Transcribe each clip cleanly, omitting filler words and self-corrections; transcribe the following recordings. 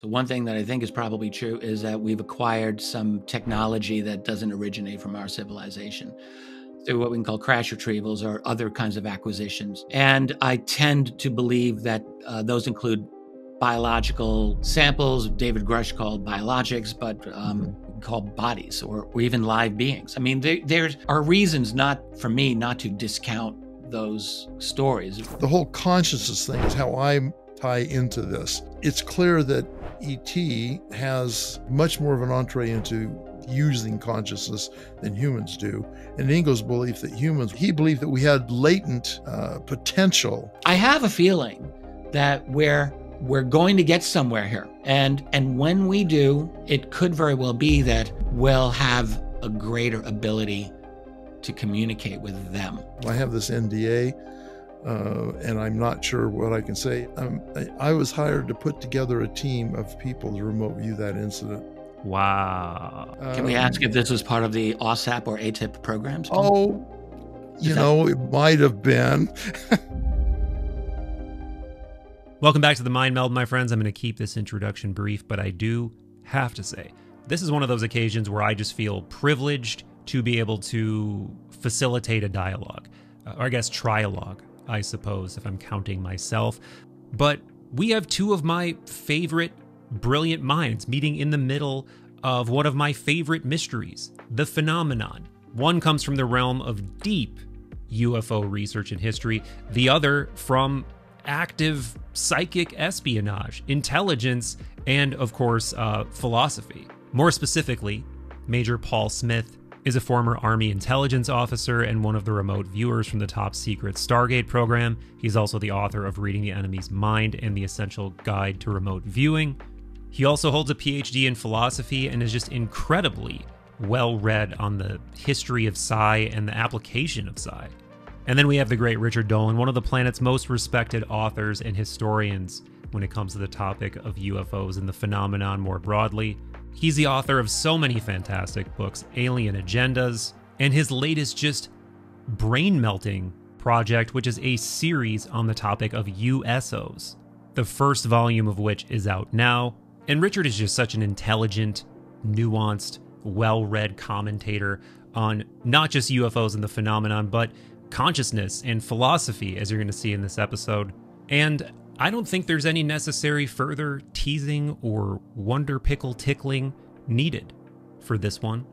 The one thing that I think is probably true is that we've acquired some technology that doesn't originate from our civilization through what we can call crash retrievals or other kinds of acquisitions. And I tend to believe that those include biological samples. David Grush called biologics, but called bodies or even live beings. I mean, there are reasons for me not to discount those stories. The whole consciousness thing is how I tie into this. It's clear that ET has much more of an entree into using consciousness than humans do. And Ingo's belief that he believed that we had latent potential. I have a feeling that we're going to get somewhere here. And when we do, it could very well be that we'll have a greater ability to communicate with them. I have this NDA, and I'm not sure what I can say. I was hired to put together a team of people to remote view that incident. Wow. Can we ask if this was part of the OSAP or ATIP programs? Oh, it might have been. Welcome back to the Mind Meld, my friends. I'm going to keep this introduction brief, but I do have to say, this is one of those occasions where I just feel privileged to be able to facilitate a dialogue, or I guess trialogue, I suppose, if I'm counting myself. But we have two of my favorite brilliant minds meeting in the middle of one of my favorite mysteries, the phenomenon. One comes from the realm of deep UFO research and history, the other from active psychic espionage, intelligence, and of course, philosophy. More specifically, Major Paul Smith is a former Army intelligence officer and one of the remote viewers from the top secret Stargate program. He's also the author of Reading the Enemy's Mind and the Essential Guide to Remote Viewing. He also holds a PhD in philosophy and is just incredibly well-read on the history of psi and the application of psi. And then we have the great Richard Dolan, one of the planet's most respected authors and historians when it comes to the topic of UFOs and the phenomenon more broadly. He's the author of so many fantastic books, Alien Agendas, and his latest just brain-melting project, which is a series on the topic of USOs, the first volume of which is out now. And Richard is just such an intelligent, nuanced, well-read commentator on not just UFOs and the phenomenon, but consciousness and philosophy, as you're going to see in this episode. And I don't think there's any necessary further teasing or wonder pickle tickling needed for this one.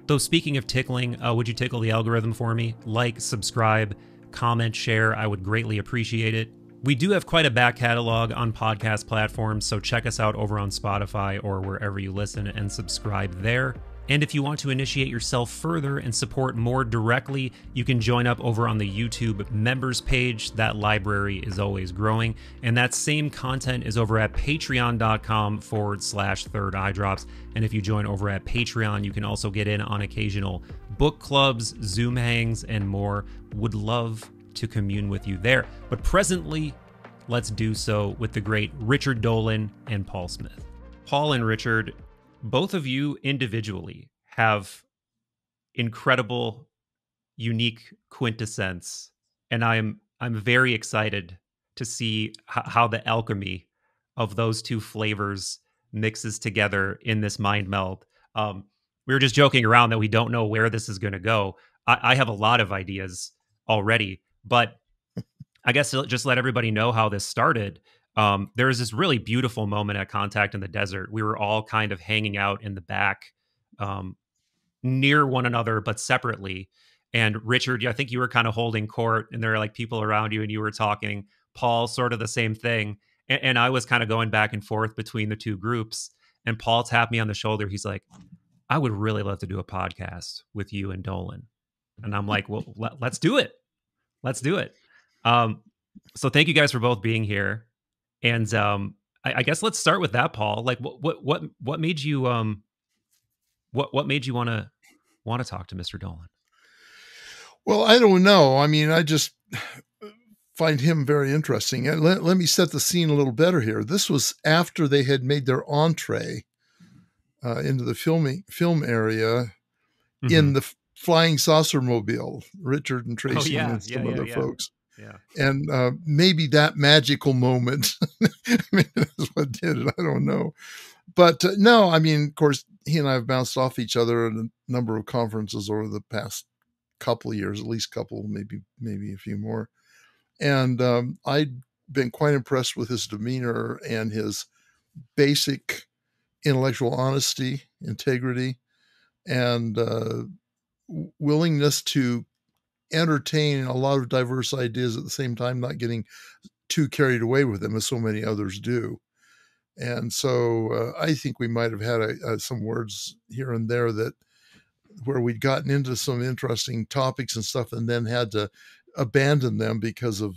Though speaking of tickling, would you tickle the algorithm for me? Like, subscribe, comment, share. I would greatly appreciate it. We do have quite a back catalog on podcast platforms, so check us out over on Spotify or wherever you listen and subscribe there. And if you want to initiate yourself further and support more directly, you can join up over on the YouTube members page. That library is always growing. And that same content is over at patreon.com/Third Eye Drops. And if you join over at Patreon, you can also get in on occasional book clubs, Zoom hangs, and more. Would love to commune with you there. But presently, let's do so with the great Richard Dolan and Paul Smith. Paul and Richard, both of you individually have incredible, unique quintessence, and I'm very excited to see how the alchemy of those two flavors mixes together in this mind meld. We were just joking around that we don't know where this is going to go. I have a lot of ideas already, but I guess to just let everybody know how this started. There was this really beautiful moment at Contact in the Desert. We were all kind of hanging out in the back near one another, but separately. And Richard, I think you were kind of holding court and there were like people around you and you were talking. Paul, sort of the same thing. And I was kind of going back and forth between the two groups. And Paul tapped me on the shoulder. He's like, I would really love to do a podcast with you and Dolan. And I'm like, well, let's do it. Let's do it. So thank you guys for both being here. And I guess let's start with that, Paul. Like, what made you what made you want to talk to Mr. Dolan? Well, I don't know. I mean, I just find him very interesting. And let me set the scene a little better here. This was after they had made their entree into the film area in the flying saucer mobile. Richard and Tracy and some other folks. Yeah. And maybe that magical moment, I mean, that's what did it. I don't know. But no, I mean, of course, he and I have bounced off each other at a number of conferences over the past couple of years, at least couple, maybe a few more. And I'd been quite impressed with his demeanor and his basic intellectual honesty, integrity, and willingness to entertain a lot of diverse ideas at the same time, not getting too carried away with them as so many others do. And so I think we might have had some words here and there that where we'd gotten into some interesting topics and stuff and then had to abandon them because of,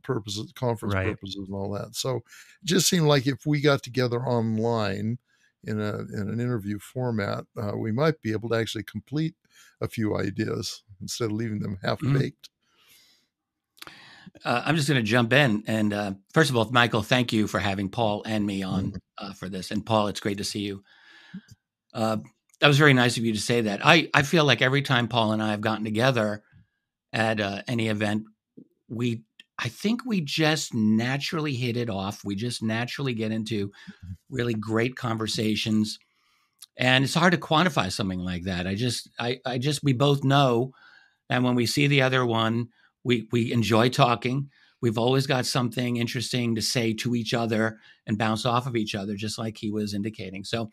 purposes, conference Right. purposes and all that. So it just seemed like if we got together online in an interview format, we might be able to actually complete a few ideas instead of leaving them half baked. I'm just going to jump in. And first of all, Michael, thank you for having Paul and me on for this. And Paul, it's great to see you. That was very nice of you to say that. I feel like every time Paul and I have gotten together at any event, I think we just naturally hit it off. We just naturally get into really great conversations. And it's hard to quantify something like that. We both know. And when we see the other one, we enjoy talking. We've always got something interesting to say to each other and bounce off of each other, just like he was indicating. So,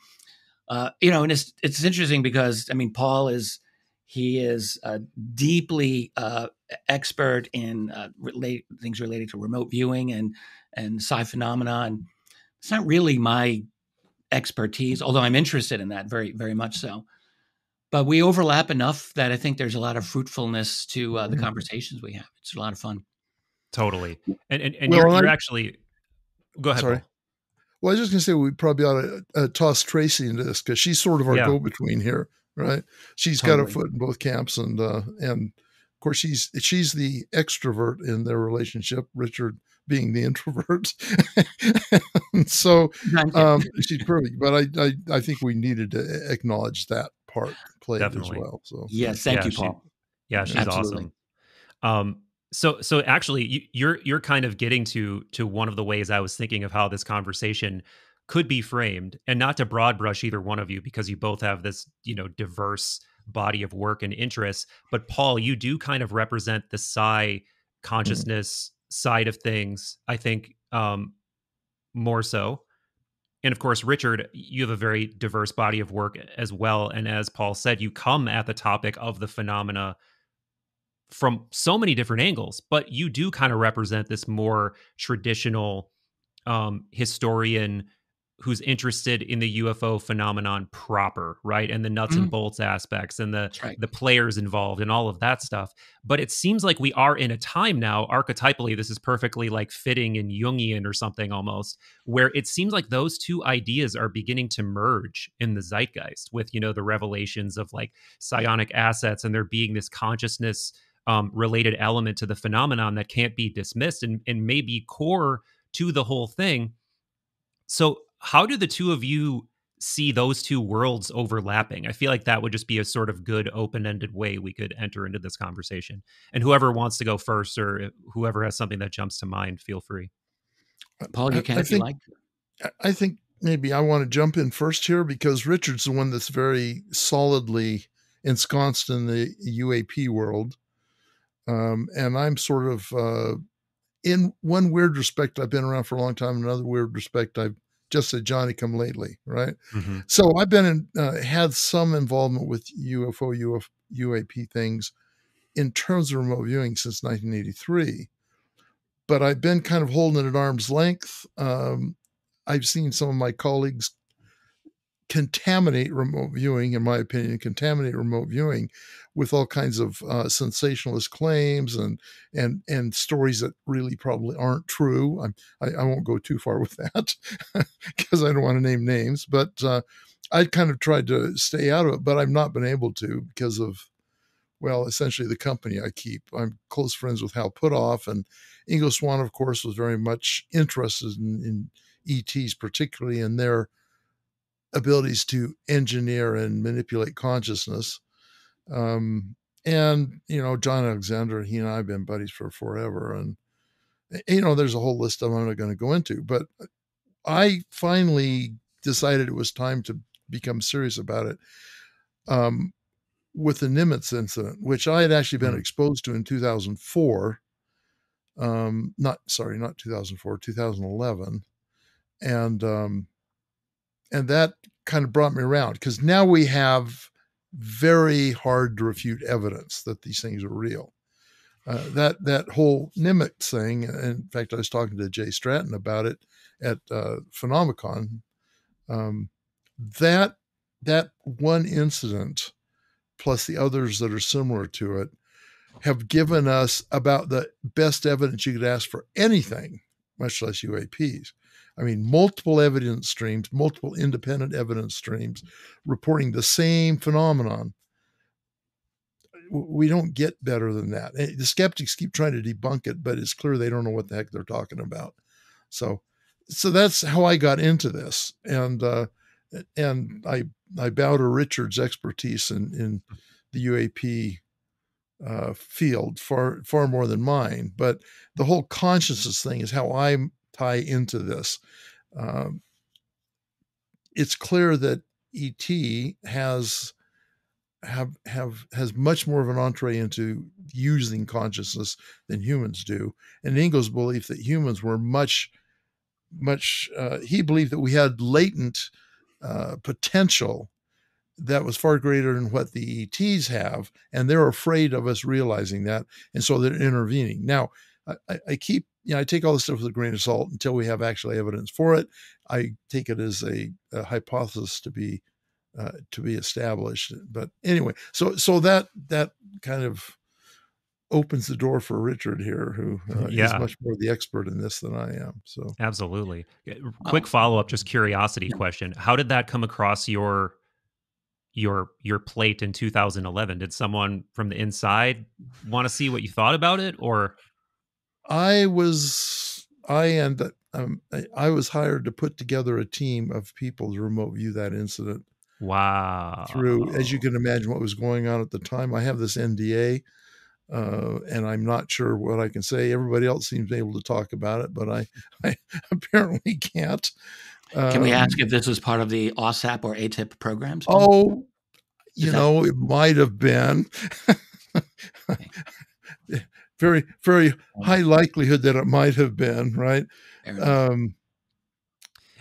and it's interesting because, I mean, Paul is deeply expert in things related to remote viewing and psi phenomena. And it's not really my expertise, although I'm interested in that very, very much so. But we overlap enough that I think there's a lot of fruitfulness to the conversations we have. It's a lot of fun. Totally. And Well, you're actually, go ahead, sorry. Paul. Well, I was just going to say we probably ought to toss Tracy into this because she's sort of our go-between here, right? She's got a foot in both camps, and of course she's the extrovert in their relationship. Richard being the introvert, so she's perfect. But I think we needed to acknowledge that part played Definitely as well. So yes, thank you, Paul. She's Absolutely. awesome. So actually, you're kind of getting to one of the ways I was thinking of how this conversation could be framed, and not to broad brush either one of you because you both have this diverse body of work and interests. But Paul, you do kind of represent the psi consciousness side of things, I think, more so. And of course, Richard, you have a very diverse body of work as well. And as Paul said, you come at the topic of the phenomena from so many different angles, but you do kind of represent this more traditional historian who's interested in the UFO phenomenon proper, right? And the nuts and bolts aspects and the players involved and all of that stuff. But it seems like we are in a time now, archetypally, this is perfectly like fitting and Jungian or something almost, where it seems like those two ideas are beginning to merge in the zeitgeist with, the revelations of like psionic assets and there being this consciousness related element to the phenomenon that can't be dismissed and may be core to the whole thing. So how do the two of you see those two worlds overlapping? I feel like that would just be a sort of good open-ended way we could enter into this conversation. And whoever wants to go first or whoever has something that jumps to mind, feel free. Paul, you can if you like. I think maybe I want to jump in first here because Richard's the one that's very solidly ensconced in the UAP world. And I'm sort of, in one weird respect, I've been around for a long time. In another weird respect, I've just a Johnny come lately, right? Mm-hmm. So I've been had some involvement with UAP things in terms of remote viewing since 1983. But I've been kind of holding it at arm's length. I've seen some of my colleagues contaminate remote viewing, in my opinion, with all kinds of sensationalist claims and stories that really probably aren't true. I won't go too far with that because I don't want to name names, but I kind of tried to stay out of it, but I've not been able to because of, well, essentially the company I keep. I'm close friends with Hal Puthoff, and Ingo Swann, of course, was very much interested in ETs, particularly in their abilities to engineer and manipulate consciousness. And, John Alexander, he and I have been buddies for forever. And, there's a whole list of them I'm not going to go into. But I finally decided it was time to become serious about it with the Nimitz incident, which I had actually been exposed to in 2004. Not 2004, 2011. And that kind of brought me around, because now we have very hard to refute evidence that these things are real. That whole Nimitz thing, in fact, I was talking to Jay Stratton about it at Phenomicon. That one incident, plus the others that are similar to it, have given us about the best evidence you could ask for anything, much less UAPs. I mean, multiple evidence streams, multiple independent evidence streams reporting the same phenomenon. We don't get better than that. The skeptics keep trying to debunk it, but it's clear they don't know what the heck they're talking about. So that's how I got into this. And I bow to Richard's expertise in the UAP field far more than mine. But the whole consciousness thing is how I tie into this. It's clear that ET has much more of an entree into using consciousness than humans do. And Ingo's belief that humans were much, he believed that we had latent potential that was far greater than what the ETs have, and they're afraid of us realizing that, and so they're intervening. Now, I keep, I take all this stuff with a grain of salt until we have actually evidence for it. I take it as a hypothesis to be established. But anyway, so that kind of opens the door for Richard here, who is much more the expert in this than I am. So absolutely. Quick follow-up, just curiosity question. How did that come across your plate in 2011? Did someone from the inside want to see what you thought about it, or? I was hired to put together a team of people to remote view that incident. Wow. Through, as you can imagine, what was going on at the time. I have this NDA, and I'm not sure what I can say. Everybody else seems able to talk about it, but I apparently can't. Can we ask if this was part of the OSAP or ATIP programs? Oh, it might have been. Very, very high likelihood that it might have been, right?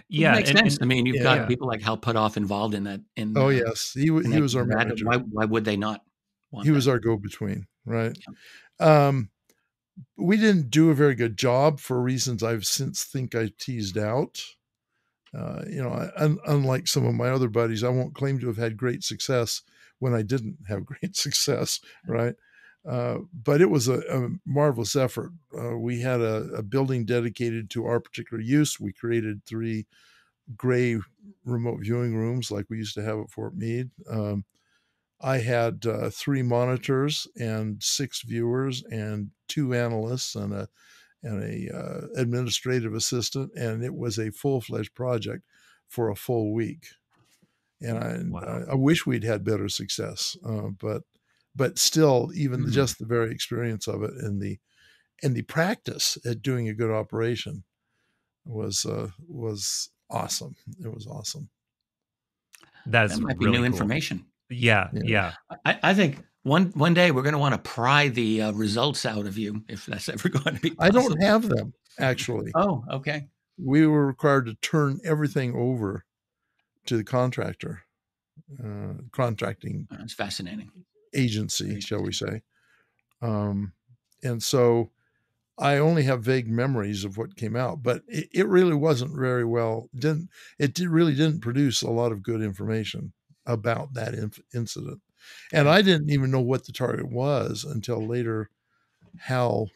Yeah, it makes sense. I mean, you've got people like Hal Puthoff involved in that. Yes, he was our manager. Why would they not want He was our go-between, right? Yeah. We didn't do a very good job for reasons I've since think I teased out. Unlike some of my other buddies, I won't claim to have had great success when I didn't have great success, right? But it was a marvelous effort. We had a building dedicated to our particular use. We created 3 gray remote viewing rooms like we used to have at Fort Meade. I had 3 monitors and 6 viewers and 2 analysts and a administrative assistant, and it was a full-fledged project for a full week. And I wish we'd had better success, but still, even just the very experience of it and the practice at doing a good operation was awesome. It was awesome. That might really be new cool information. Yeah. I think one day we're going to want to pry the results out of you, if that's ever going to be possible. I don't have them, actually. Oh, okay. We were required to turn everything over to the contracting That's fascinating. agency, shall we say. And so I only have vague memories of what came out, but it really wasn't very well. It really didn't produce a lot of good information about that incident. And I didn't even know what the target was until later Hal,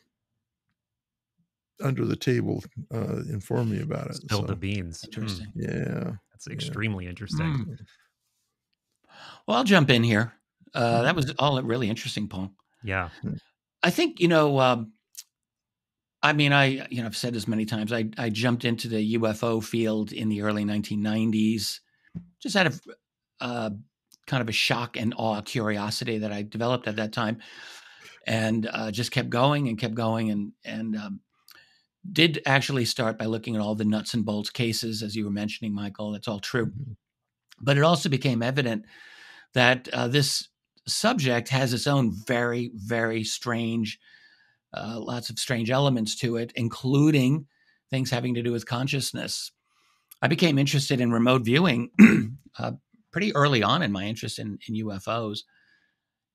under the table, informed me about it. Spilled the beans. Interesting. Yeah. That's extremely interesting. Well, I'll jump in here. That was all really interesting, Paul. Yeah. I think, I've said this many times. I jumped into the UFO field in the early 1990s, just out of kind of a shock and awe curiosity that I developed at that time, and just kept going and kept going, and did actually start by looking at all the nuts and bolts cases, as you were mentioning, Michael. That's all true. Mhm. But it also became evident that this subject has its own very, very strange, lots of strange elements to it, including things having to do with consciousness. I became interested in remote viewing pretty early on in my interest in UFOs.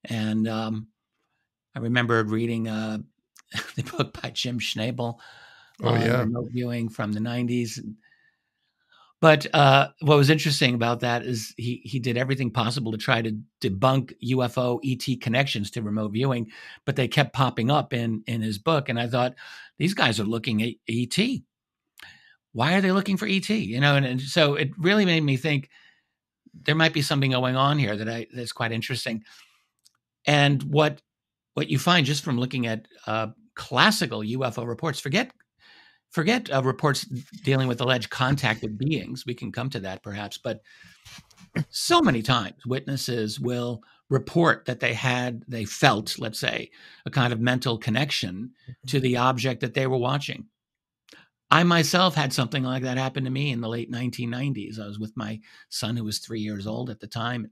And I remember reading the book by Jim Schnabel Oh, on yeah. remote viewing from the 90s. But what was interesting about that is he did everything possible to try to debunk UFO ET connections to remote viewing, but they kept popping up in his book. And I thought, these guys are looking at ET. Why are they looking for ET? You know, and so it really made me think there might be something going on here that's quite interesting. And what you find just from looking at classical UFO reports, forget reports dealing with alleged contact with beings. We can come to that perhaps, but so many times witnesses will report that they felt, let's say, a kind of mental connection to the object that they were watching. I myself had something like that happen to me in the late 1990s. I was with my son, who was 3 years old at the time.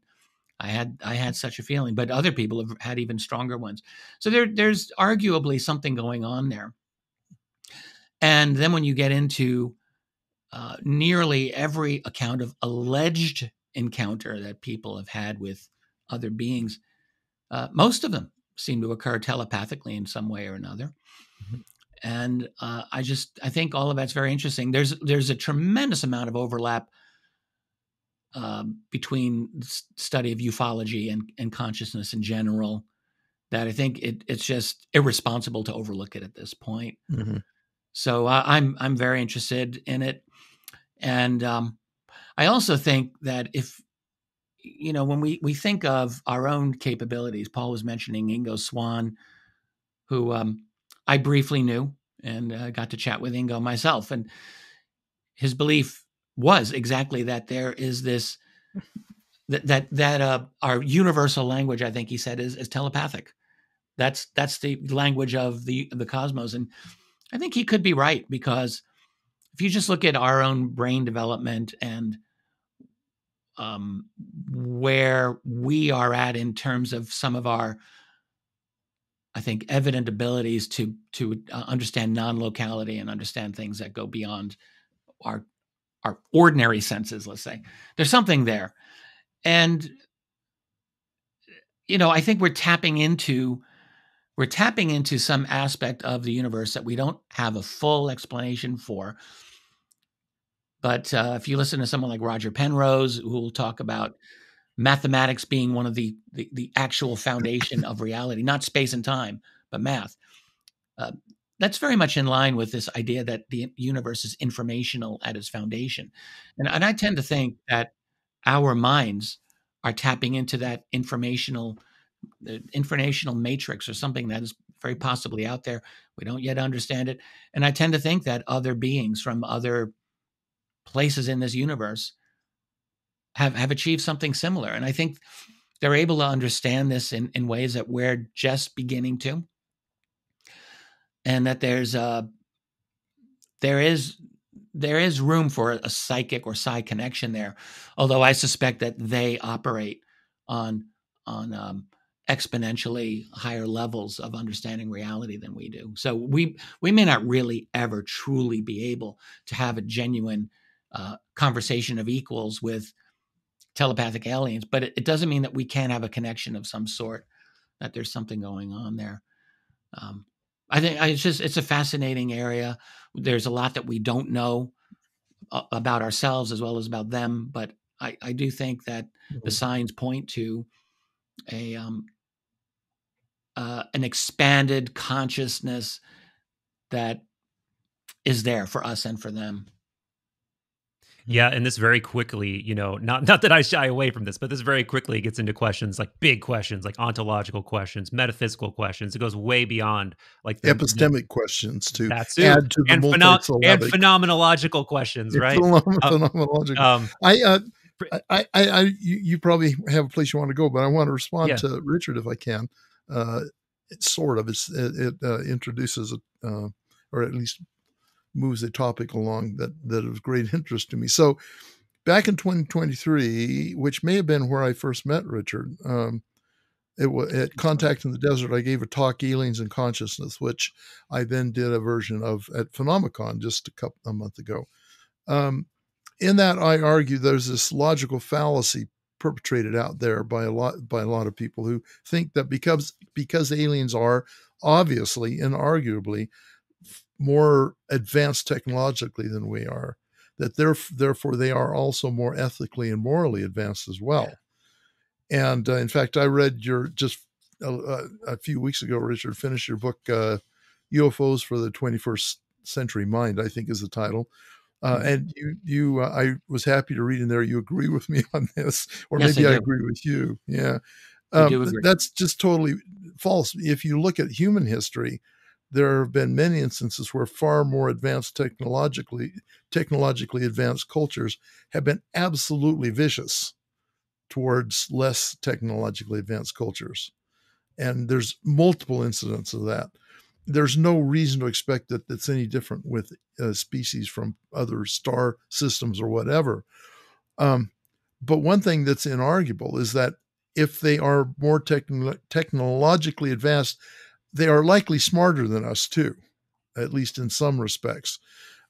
I had such a feeling, but other people have had even stronger ones. So there's arguably something going on there. And then when you get into nearly every account of alleged encounter that people have had with other beings, most of them seem to occur telepathically in some way or another. Mhm. And I think all of that's very interesting. There's a tremendous amount of overlap between study of ufology and consciousness in general, that I think it's just irresponsible to overlook it at this point. Mm-hmm. So I'm very interested in it, and I also think that if when we think of our own capabilities, Paul was mentioning Ingo Swann, who I briefly knew and got to chat with Ingo myself, and his belief was exactly that there is this that our universal language, I think he said, is telepathic. That's the language of the cosmos, and I think he could be right, because if you just look at our own brain development and where we are at in terms of some of our, I think, evident abilities to understand non-locality and understand things that go beyond our ordinary senses, let's say, there's something there. And I think we're tapping into some aspect of the universe that we don't have a full explanation for. But if you listen to someone like Roger Penrose, who will talk about mathematics being one of the actual foundation of reality, not space and time, but math, that's very much in line with this idea that the universe is informational at its foundation. And I tend to think that our minds are tapping into that informational matrix, or something that is very possibly out there. We don't yet understand it. And I tend to think that other beings from other places in this universe have achieved something similar. And I think they're able to understand this in ways that we're just beginning to. And that there is room for a psychic or psi connection there. Although I suspect that they operate on exponentially higher levels of understanding reality than we do. So we may not really ever truly be able to have a genuine conversation of equals with telepathic aliens, but it doesn't mean that we can't have a connection of some sort, that there's something going on there. I think it's a fascinating area. There's a lot that we don't know about ourselves as well as about them, but I do think that the signs point to an expanded consciousness that is there for us and for them. Yeah, and this very quickly, not that I shy away from this, but this very quickly gets into questions, like big questions, like ontological questions, metaphysical questions. It goes way beyond like epistemic questions to add to the multisyllabic and phenomenological questions, right? Phenomenological. You probably have a place you want to go, but I want to respond Yeah. to Richard if I can. Sort of, it introduces or at least moves a topic along that is of great interest to me. So back in 2023, which may have been where I first met Richard, it was at Contact in the Desert. I gave a talk, Aliens and Consciousness, which I then did a version of at Phenomicon just a month ago. In that, I argue there's this logical fallacy perpetrated out there by a lot of people who think that because aliens are obviously and arguably more advanced technologically than we are, that therefore they are also more ethically and morally advanced as well. And in fact, I read your just a few weeks ago, Richard, finished your book, UFOs for the 21st Century Mind, I think is the title. And I was happy to read in there. You agree with me on this, or Yes, maybe I I do. agree with you. Yeah. I do agree. That's just totally false. If you look at human history, there have been many instances where far more advanced technologically advanced cultures have been absolutely vicious towards less technologically advanced cultures. And there's multiple incidents of that. There's no reason to expect that it's any different with species from other star systems or whatever. But one thing that's inarguable is that if they are more technologically advanced, they are likely smarter than us too, at least in some respects,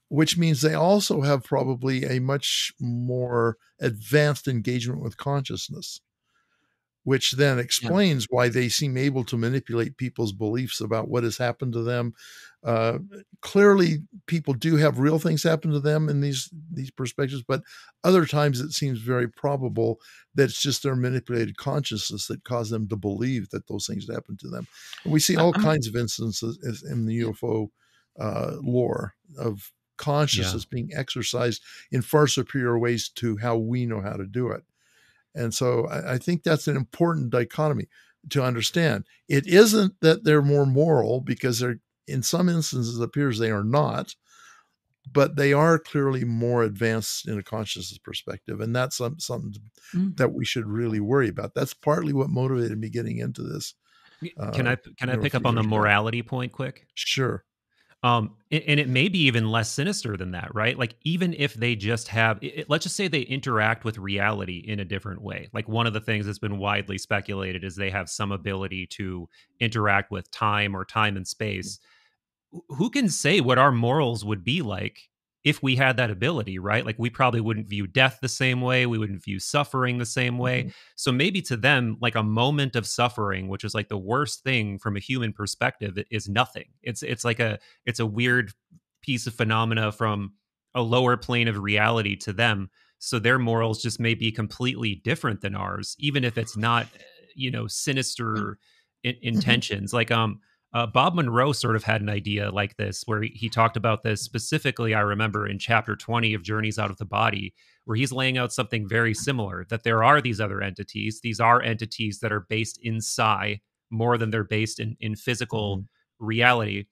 which means they also have probably a much more advanced engagement with consciousness, which then explains why they seem able to manipulate people's beliefs about what has happened to them. Clearly, people do have real things happen to them in these perspectives, but other times it seems very probable that it's just their manipulated consciousness that caused them to believe that those things happened to them. And we see all kinds of instances in the UFO lore of consciousness being exercised in far superior ways to how we know how to do it. And so I think that's an important dichotomy to understand. It isn't that they're more moral, because they're, in some instances, it appears they are not, but they are clearly more advanced in a consciousness perspective. And that's something that we should really worry about. That's partly what motivated me getting into this. Can I pick up on the morality point quick? Sure. And it may be even less sinister than that, right? Like, even if they just have, let's just say they interact with reality in a different way. Like, one of the things that's been widely speculated is they have some ability to interact with time or time and space. Who can say what our morals would be like if we had that ability, right? Like, we probably wouldn't view death the same way. We wouldn't view suffering the same way. So maybe to them, like, a moment of suffering, which is like the worst thing from a human perspective, is nothing. It's a weird piece of phenomena from a lower plane of reality to them. So their morals just may be completely different than ours, even if it's not, sinister intentions. Like, Bob Monroe sort of had an idea like this, where he talked about this specifically, I remember, in chapter 20 of Journeys Out of the Body, where he's laying out something very similar, that there are these other entities. These are entities that are based in psi more than they're based in physical reality.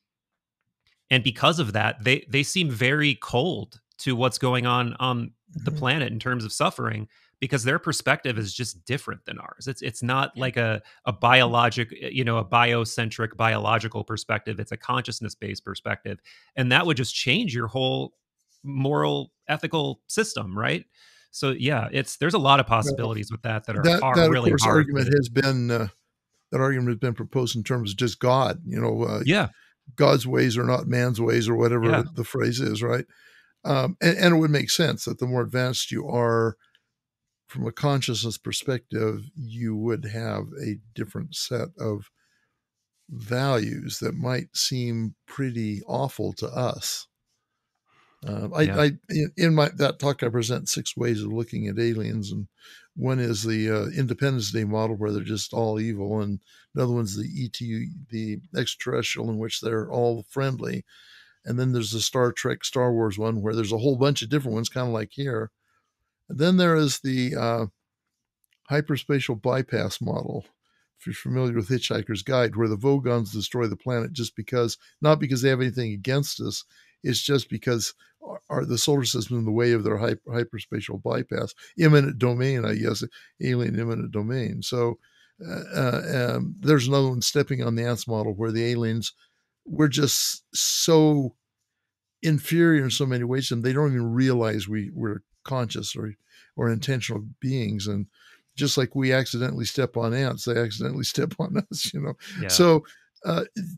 And because of that, they seem very cold to what's going on the planet in terms of suffering, because their perspective is just different than ours. It's not like a biologic, a biocentric biological perspective. It's a consciousness-based perspective. And that would just change your whole moral, ethical system, right? So yeah, there's a lot of possibilities with that are that of really course hard. argument has been that argument has been proposed in terms of just God, God's ways are not man's ways, or whatever the phrase is, right? And it would make sense that the more advanced you are from a consciousness perspective, you would have a different set of values that might seem pretty awful to us. I in that talk, I present 6 ways of looking at aliens, and one is the Independence Day model, where they're just all evil, and another one's the ET, the extraterrestrial, in which they're all friendly. And then there's the Star Trek, Star Wars one, where there's a whole bunch of different ones, kind of like here. And then there is the hyperspatial bypass model, if you're familiar with Hitchhiker's Guide, where the Vogons destroy the planet not because they have anything against us. It's just because the solar system in the way of their hyperspatial bypass, imminent domain, I guess, alien imminent domain. So there's another one, stepping on the ants model, where the aliens were just so inferior in so many ways, and they don't even realize we're conscious or intentional beings. And just like we accidentally step on ants, they accidentally step on us, you know. Yeah. So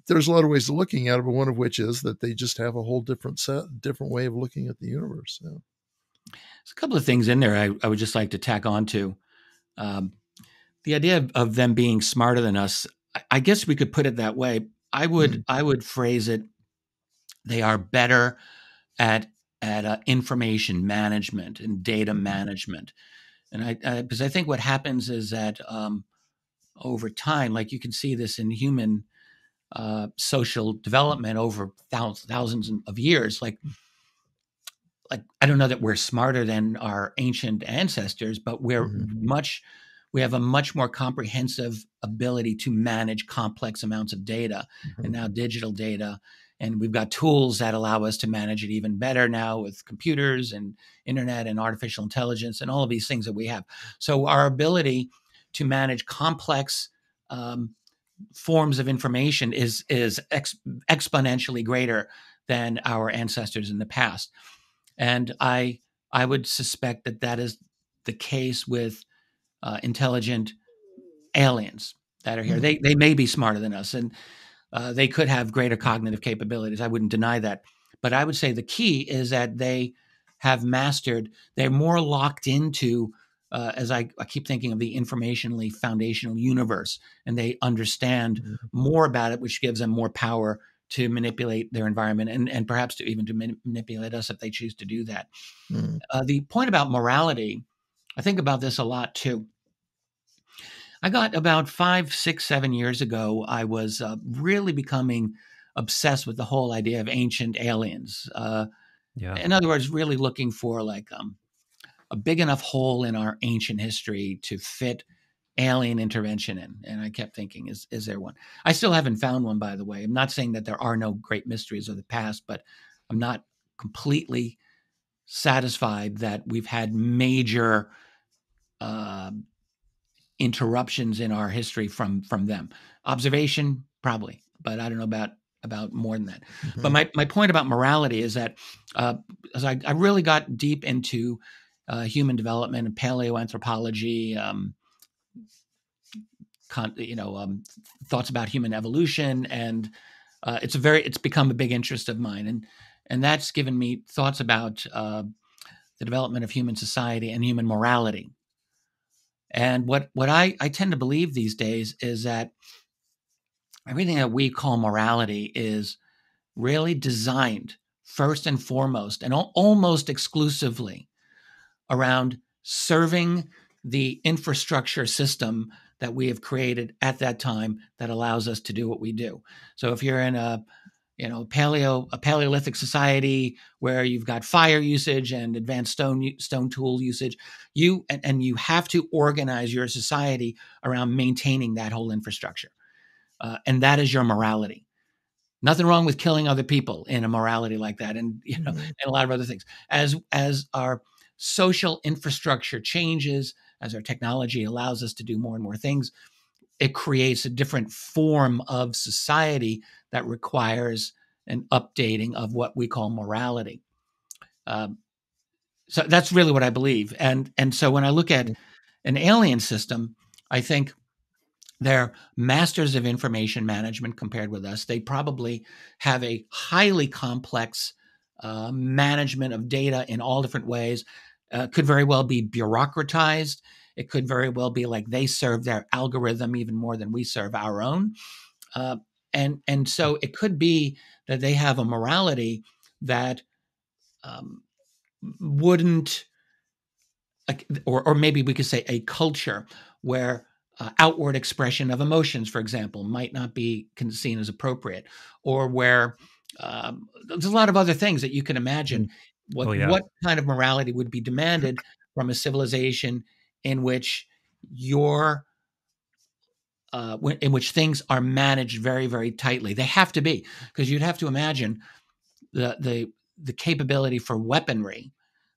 there's a lot of ways of looking at it, but one of which is that they just have a whole different way of looking at the universe. Yeah. There's a couple of things in there I would just like to tack on to. The idea of them being smarter than us, I guess we could put it that way. I would phrase it, they are better at information management and data management. And because I think what happens is that over time, like you can see this in human social development over thousands of years, like I don't know that we're smarter than our ancient ancestors, but we have a much more comprehensive ability to manage complex amounts of data, and now digital data. And we've got tools that allow us to manage it even better now with computers and internet and artificial intelligence and all of these things that we have. So our ability to manage complex forms of information is exponentially greater than our ancestors in the past. And I would suspect that is the case with intelligent aliens that are here. They may be smarter than us, and they could have greater cognitive capabilities. I wouldn't deny that. But I would say the key is that they have mastered, they're more locked into, as I keep thinking of the informationally foundational universe, and they understand more about it, which gives them more power to manipulate their environment and perhaps to even to manipulate us if they choose to do that. The point about morality, I think about this a lot too. I got about 5, 6, 7 years ago, I was really becoming obsessed with the whole idea of ancient aliens. In other words, really looking for like a big enough hole in our ancient history to fit alien intervention in. And I kept thinking, is there one? I still haven't found one, by the way. I'm not saying that there are no great mysteries of the past, but I'm not completely satisfied that we've had major interruptions in our history from them. Observation, probably, but I don't know about more than that. But my point about morality is that as I really got deep into human development and paleoanthropology, thoughts about human evolution, and it's become a big interest of mine, and that's given me thoughts about the development of human society and human morality. And what I tend to believe these days is that everything that we call morality is really designed first and foremost and almost exclusively around serving the infrastructure system that we have created at that time that allows us to do what we do. So if you're in a Paleolithic society where you've got fire usage and advanced stone tool usage, you have to organize your society around maintaining that whole infrastructure, and that is your morality. Nothing wrong with killing other people in a morality like that, and and a lot of other things. As our social infrastructure changes, as our technology allows us to do more and more things, it creates a different form of society that requires an updating of what we call morality. So that's really what I believe. And so when I look at an alien system, I think they're masters of information management compared with us. They probably have a highly complex management of data in all different ways. Could very well be bureaucratized. It could very well be like they serve their algorithm even more than we serve our own. And so it could be that they have a morality that wouldn't, or maybe we could say a culture where outward expression of emotions, for example, might not be seen as appropriate, or where there's a lot of other things that you can imagine. What kind of morality would be demanded from a civilization in which in which things are managed very, very tightly? They have to be, because you'd have to imagine the capability for weaponry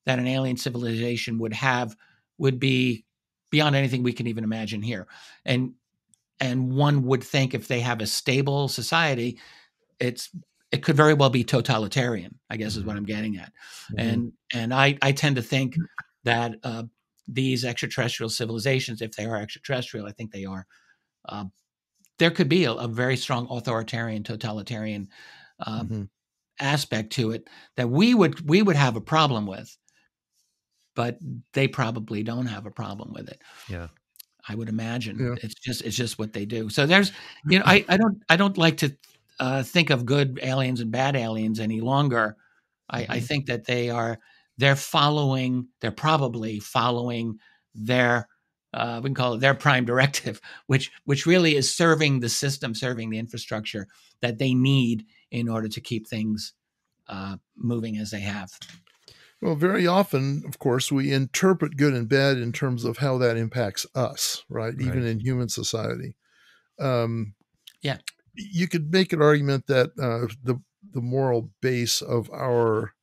that an alien civilization would have would be beyond anything we can even imagine here. And one would think if they have a stable society, it could very well be totalitarian, I guess is what I'm getting at. Mhm. And I tend to think that these extraterrestrial civilizations, if they are extraterrestrial, I think they are, there could be a very strong authoritarian, totalitarian Mhm. aspect to it that we would have a problem with, but they probably don't have a problem with it. Yeah. I would imagine Yeah. it's just what they do. So there's, I don't like to think of good aliens and bad aliens any longer. I Mhm. think that they're probably following their we can call it their prime directive, which really is serving the system, serving the infrastructure that they need in order to keep things moving as they have. Well, very often, of course, we interpret good and bad in terms of how that impacts us, right? Even Right. in human society. Um, Yeah. you could make an argument that the moral base of our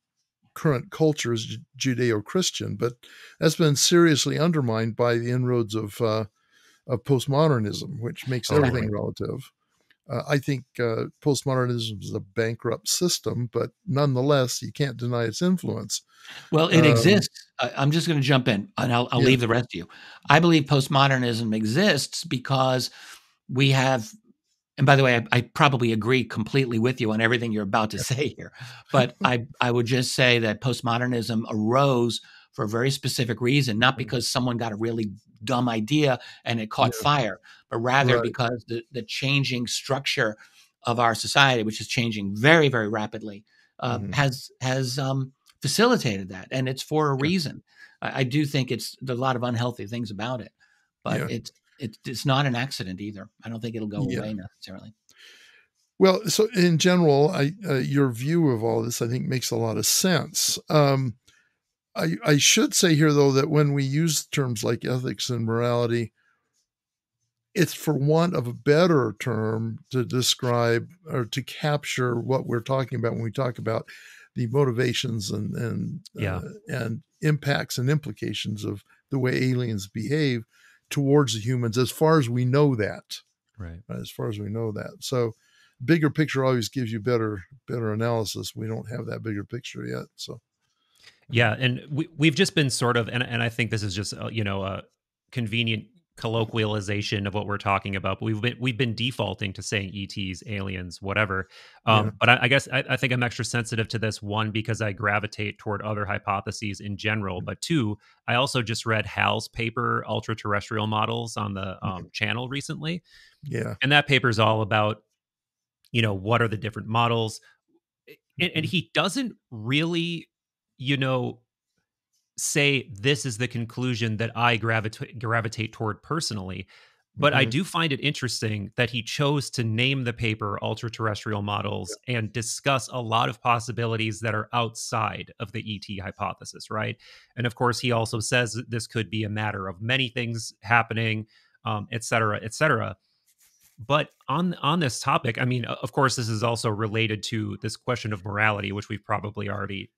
current culture is Judeo-Christian, but that's been seriously undermined by the inroads of postmodernism, which makes Totally. everything relative. I think postmodernism is a bankrupt system, but nonetheless, you can't deny its influence. Well, it Um, exists. I'm just going to jump in, and I'll yeah, leave the rest to you. I believe postmodernism exists because we have, and by the way, I probably agree completely with you on everything you're about to yeah, say here, but I would just say that postmodernism arose for a very specific reason, not because someone got a really dumb idea and it caught yeah, fire, but rather right. because the changing structure of our society, which is changing very, very rapidly, Hmm. has facilitated that, and it's for a Yeah, reason. I do think there's a lot of unhealthy things about it, but yeah, it's not an accident either. I don't think it'll go yeah. away necessarily. Well, so in general, your view of all this, I think, makes a lot of sense. I should say here, though, that when we use terms like ethics and morality, it's for want of a better term to describe or to capture what we're talking about when we talk about the motivations Yeah. and impacts and implications of the way aliens behave towards the humans, as far as we know that. Right. As far as we know that. So, bigger picture always gives you better analysis. We don't have that bigger picture yet. So, Yeah, and we've just been sort of, and I think this is just a convenient colloquialization of what we're talking about. But we've been defaulting to saying ETs, aliens, whatever. yeah. But I guess I think I'm extra sensitive to this, one, because I gravitate toward other hypotheses in general, but two, I also just read Hal's paper, Ultra Terrestrial Models, on the Mhm. channel recently, Yeah. and that paper is all about what are the different models, and Mhm. he doesn't really you know say this is the conclusion that I gravitate toward personally. But I Mhm. do find it interesting that he chose to name the paper Ultra Terrestrial Models and discuss a lot of possibilities that are outside of the ET hypothesis, right? And of course, he also says that this could be a matter of many things happening, et cetera, et cetera. But on this topic, I mean, of course, this is also related to this question of morality, which we've probably already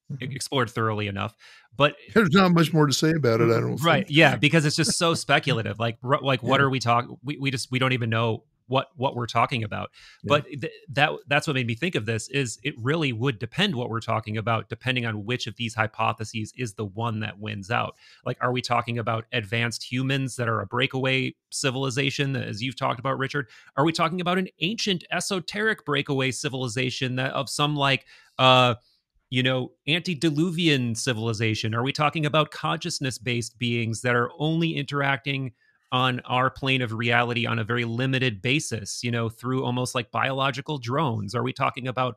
Mhm. explored thoroughly enough. But There's not much more to say about it, I don't right, think. yeah, because it's just so speculative. Like what Yeah. are we talking? We don't even know what we're talking about. Yeah. But that's what made me think of this. Is it really would depend what we're talking about, depending on which of these hypotheses is the one that wins out. Like, are we talking about advanced humans that are a breakaway civilization, as you've talked about, Richard? Are we talking about an ancient esoteric breakaway civilization that of some like antediluvian civilization? Are we talking about consciousness based beings that are only interacting on our plane of reality on a very limited basis, through almost like biological drones? Are we talking about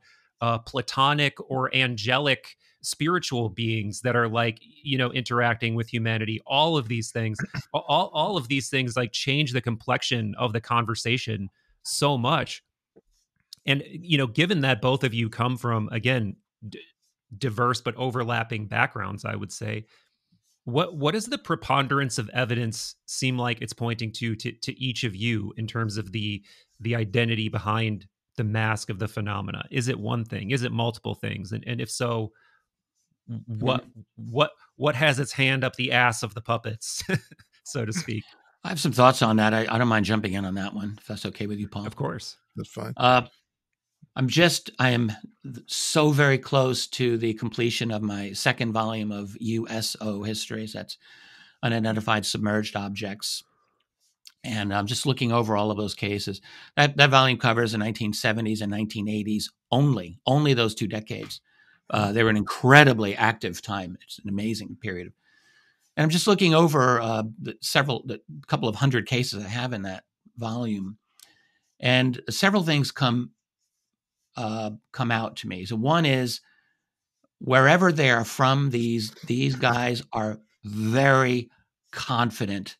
platonic or angelic spiritual beings that are like, interacting with humanity? All of these things, all of these things like change the complexion of the conversation so much. And, given that both of you come from, again, diverse but overlapping backgrounds, I would say, what does the preponderance of evidence seem like it's pointing to each of you in terms of the identity behind the mask of the phenomena? Is it one thing? Is it multiple things? And if so, what what has its hand up the ass of the puppets, so to speak? I have some thoughts on that. I don't mind jumping in on that one, if that's okay with you, Paul. Of course. That's fine. I am so very close to the completion of my second volume of USO histories. That's unidentified submerged objects. And I'm just looking over all of those cases. That volume covers the 1970s and 1980s only those 2 decades. They were an incredibly active time. It's an amazing period. And I'm just looking over the couple of hundred cases I have in that volume. And several things come out to me. So one is, wherever they are from, these guys are very confident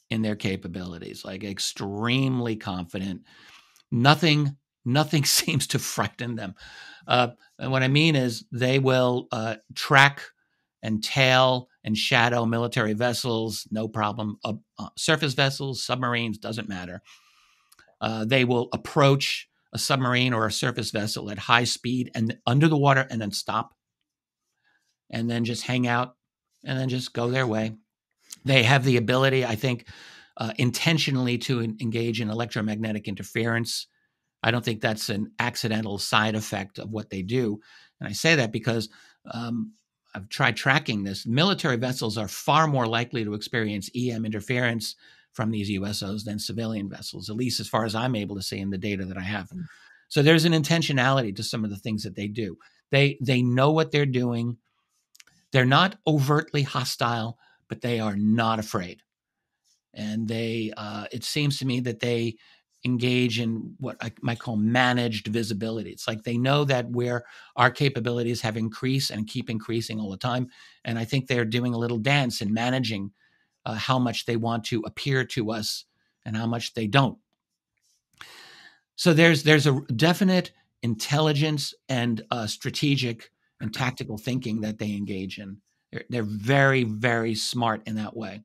in their capabilities, like extremely confident. Nothing seems to frighten them. And what I mean is, they will track and tail and shadow military vessels, no problem. Surface vessels, submarines, doesn't matter. They will approach a submarine or a surface vessel at high speed and under the water, and then stop, and then just hang out, and then just go their way. They have the ability, I think, intentionally to engage in electromagnetic interference. I don't think that's an accidental side effect of what they do. And I say that because I've tried tracking this. Military vessels are far more likely to experience EM interference from these USOs than civilian vessels, at least as far as I'm able to see in the data that I have. So there's an intentionality to some of the things that they do. They know what they're doing. They're not overtly hostile, but they are not afraid. And it seems to me that they engage in what I might call managed visibility. It's like they know that where our capabilities have increased and keep increasing all the time. And I think they're doing a little dance in managing how much they want to appear to us and how much they don't. So there's a definite intelligence and strategic and tactical thinking that they engage in. They're very, very smart in that way.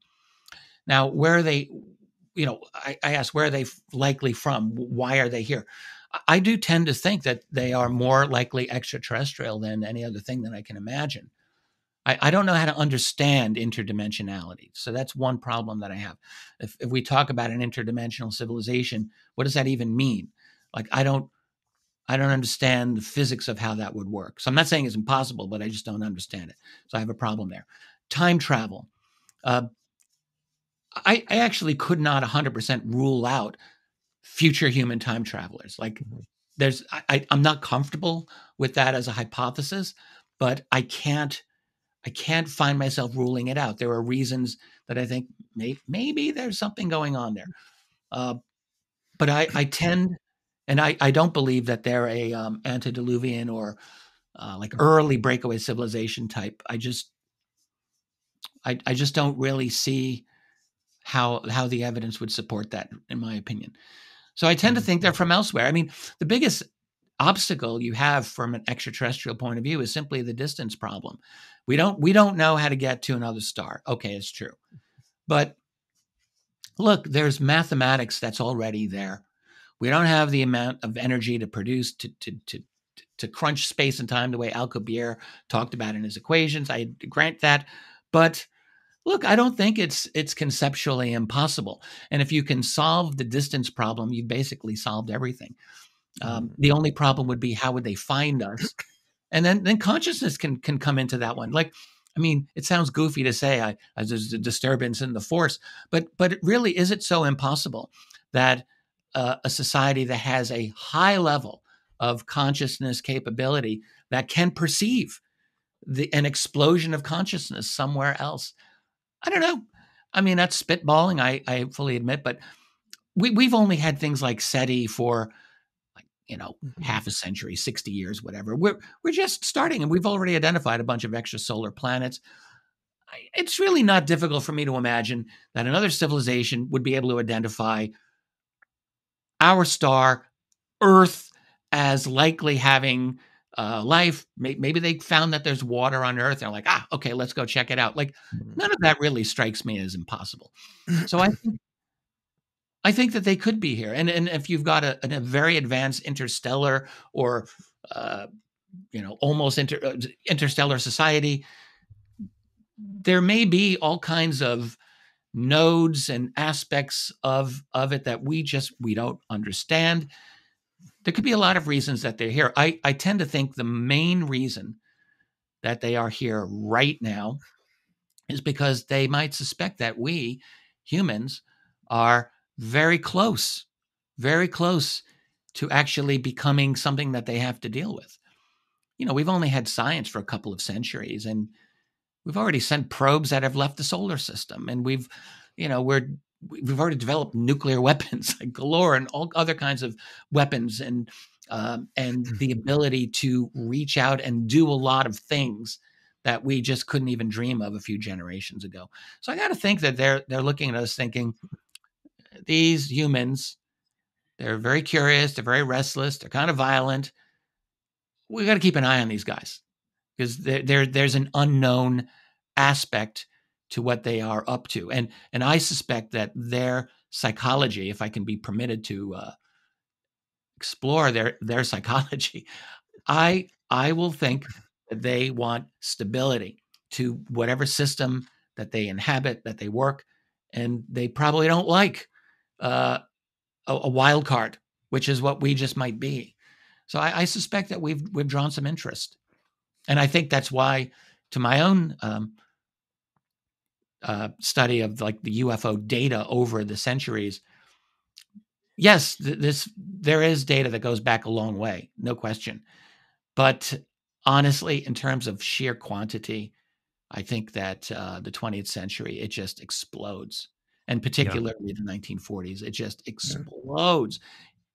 Now, where are they? I ask, where are they likely from? Why are they here? I do tend to think that they are more likely extraterrestrial than any other thing that I can imagine. I don't know how to understand interdimensionality. So that's one problem that I have. If we talk about an interdimensional civilization, what does that even mean? Like, I don't understand the physics of how that would work. So I'm not saying it's impossible, but I just don't understand it. So I have a problem there. Time travel. I actually could not 100% rule out future human time travelers. Like, I'm not comfortable with that as a hypothesis, but I can't find myself ruling it out. There are reasons that I think maybe there's something going on there. But I tend, and I don't believe that they're a antediluvian or like early breakaway civilization type. I just don't really see how the evidence would support that, in my opinion. So I tend to think they're from elsewhere. I mean, the biggest obstacle you have from an extraterrestrial point of view is simply the distance problem. We don't know how to get to another star. Okay, it's true. But look, there's mathematics that's already there. We don't have the amount of energy to produce to crunch space and time the way Alcubierre talked about in his equations. I grant that. But look, I don't think it's conceptually impossible. And if you can solve the distance problem, you've basically solved everything. The only problem would be, how would they find us? And then consciousness can come into that one. Like, I mean, it sounds goofy to say there's a disturbance in the force, but really, is it so impossible that a society that has a high level of consciousness capability that can perceive an explosion of consciousness somewhere else? I don't know. I mean, that's spitballing, I fully admit, but we've only had things like SETI for half a century, 60 years, whatever. We're just starting, and we've already identified a bunch of extrasolar planets. It's really not difficult for me to imagine that another civilization would be able to identify our star, Earth, as likely having life. Maybe they found that there's water on Earth. They're like, okay, let's go check it out. Like, none of that really strikes me as impossible. So I think I think that they could be here. And if you've got a very advanced interstellar or, almost interstellar society, there may be all kinds of nodes and aspects of it that we don't understand. There could be a lot of reasons that they're here. I tend to think the main reason that they are here right now is because they might suspect that we humans are very close to actually becoming something that they have to deal with. We've only had science for a couple of centuries, and we've already sent probes that have left the solar system, and we've already developed nuclear weapons like galore and all other kinds of weapons, and the ability to reach out and do a lot of things that we just couldn't even dream of a few generations ago. So I got to think that they're looking at us thinking, these humans, they're very curious, they're very restless, they're kind of violent. We got to keep an eye on these guys because there's an unknown aspect to what they are up to, and I suspect that their psychology, if I can be permitted to explore their psychology, I will think that they want stability to whatever system that they inhabit, that they work, and they probably don't like a wild card, which is what we just might be. So I suspect that we've drawn some interest, and I think that's why, to my own study of like the UFO data over the centuries, yes, there is data that goes back a long way, no question. But honestly, in terms of sheer quantity, I think that the 20th century, it just explodes, and particularly the 1940s, it just explodes.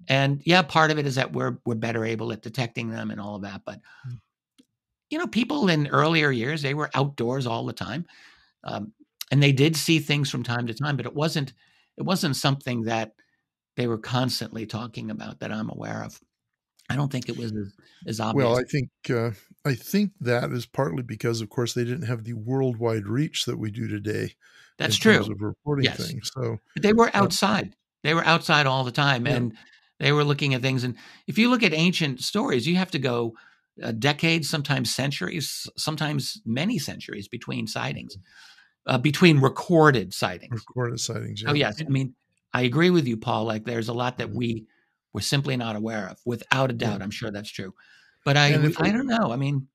And yeah, part of it is that we're better able at detecting them and all of that. But people in earlier years, they were outdoors all the time, and they did see things from time to time. But it wasn't something that they were constantly talking about that I'm aware of. I don't think it was as obvious. Well, I think that is partly because, of course, they didn't have the worldwide reach that we do today. That's in true. terms of reporting Yes. things. So But they were outside. They were outside all the time, and they were looking at things. And if you look at ancient stories, you have to go decades, sometimes centuries, sometimes many centuries between sightings, between recorded sightings. Recorded sightings. Yeah. Oh yes, I mean, I agree with you, Paul. Like, there's a lot that we were simply not aware of. Without a doubt, I'm sure that's true. But I don't know. I mean,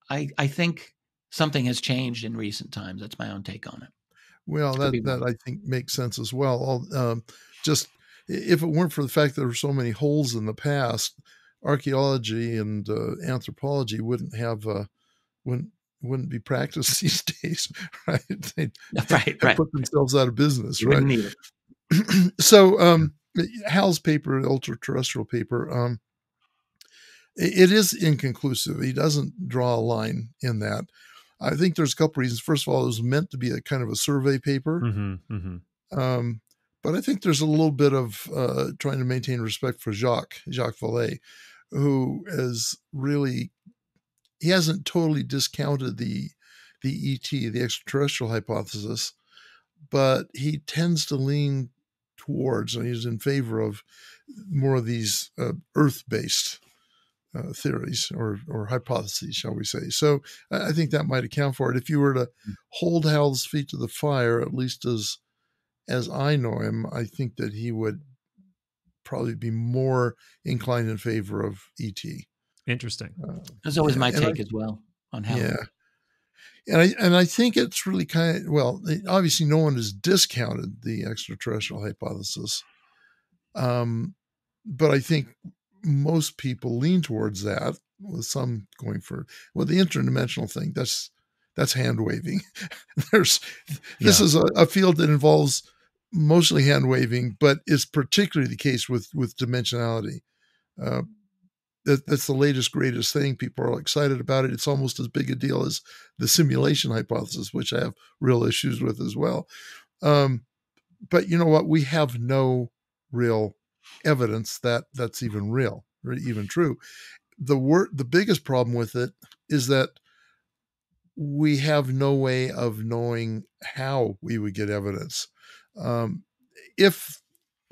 I think something has changed in recent times. That's my own take on it. Well, that I think makes sense as well. Just if it weren't for the fact that there were so many holes in the past, archaeology and anthropology wouldn't be practiced these days, right? They'd put themselves out of business, right? Wouldn't need it. So Hal's paper, ultra terrestrial paper, it is inconclusive. He doesn't draw a line in that. I think there's a couple reasons. First of all, it was meant to be a kind of a survey paper. But I think there's a little bit of trying to maintain respect for Jacques Vallée, who is really, he hasn't totally discounted the ET, the extraterrestrial hypothesis, but he tends to lean towards, and he's in favor of more of these Earth-based theories or hypotheses, shall we say. So I think that might account for it. If you were to hold Hal's feet to the fire, at least as I know him, I think that he would probably be more inclined in favor of ET. Interesting. That's always my take as well on Hal. Yeah. And I think it's really kind of, well, obviously no one has discounted the extraterrestrial hypothesis. But I think most people lean towards that, with some going for, well, the interdimensional thing, that's hand waving. This is a field that involves mostly hand waving, but is particularly the case with dimensionality. That's the latest, greatest thing. People are all excited about it. It's almost as big a deal as the simulation hypothesis, which I have real issues with as well. But you know what? We have no real evidence that that's even real or even true. The biggest problem with it is that we have no way of knowing how we would get evidence. if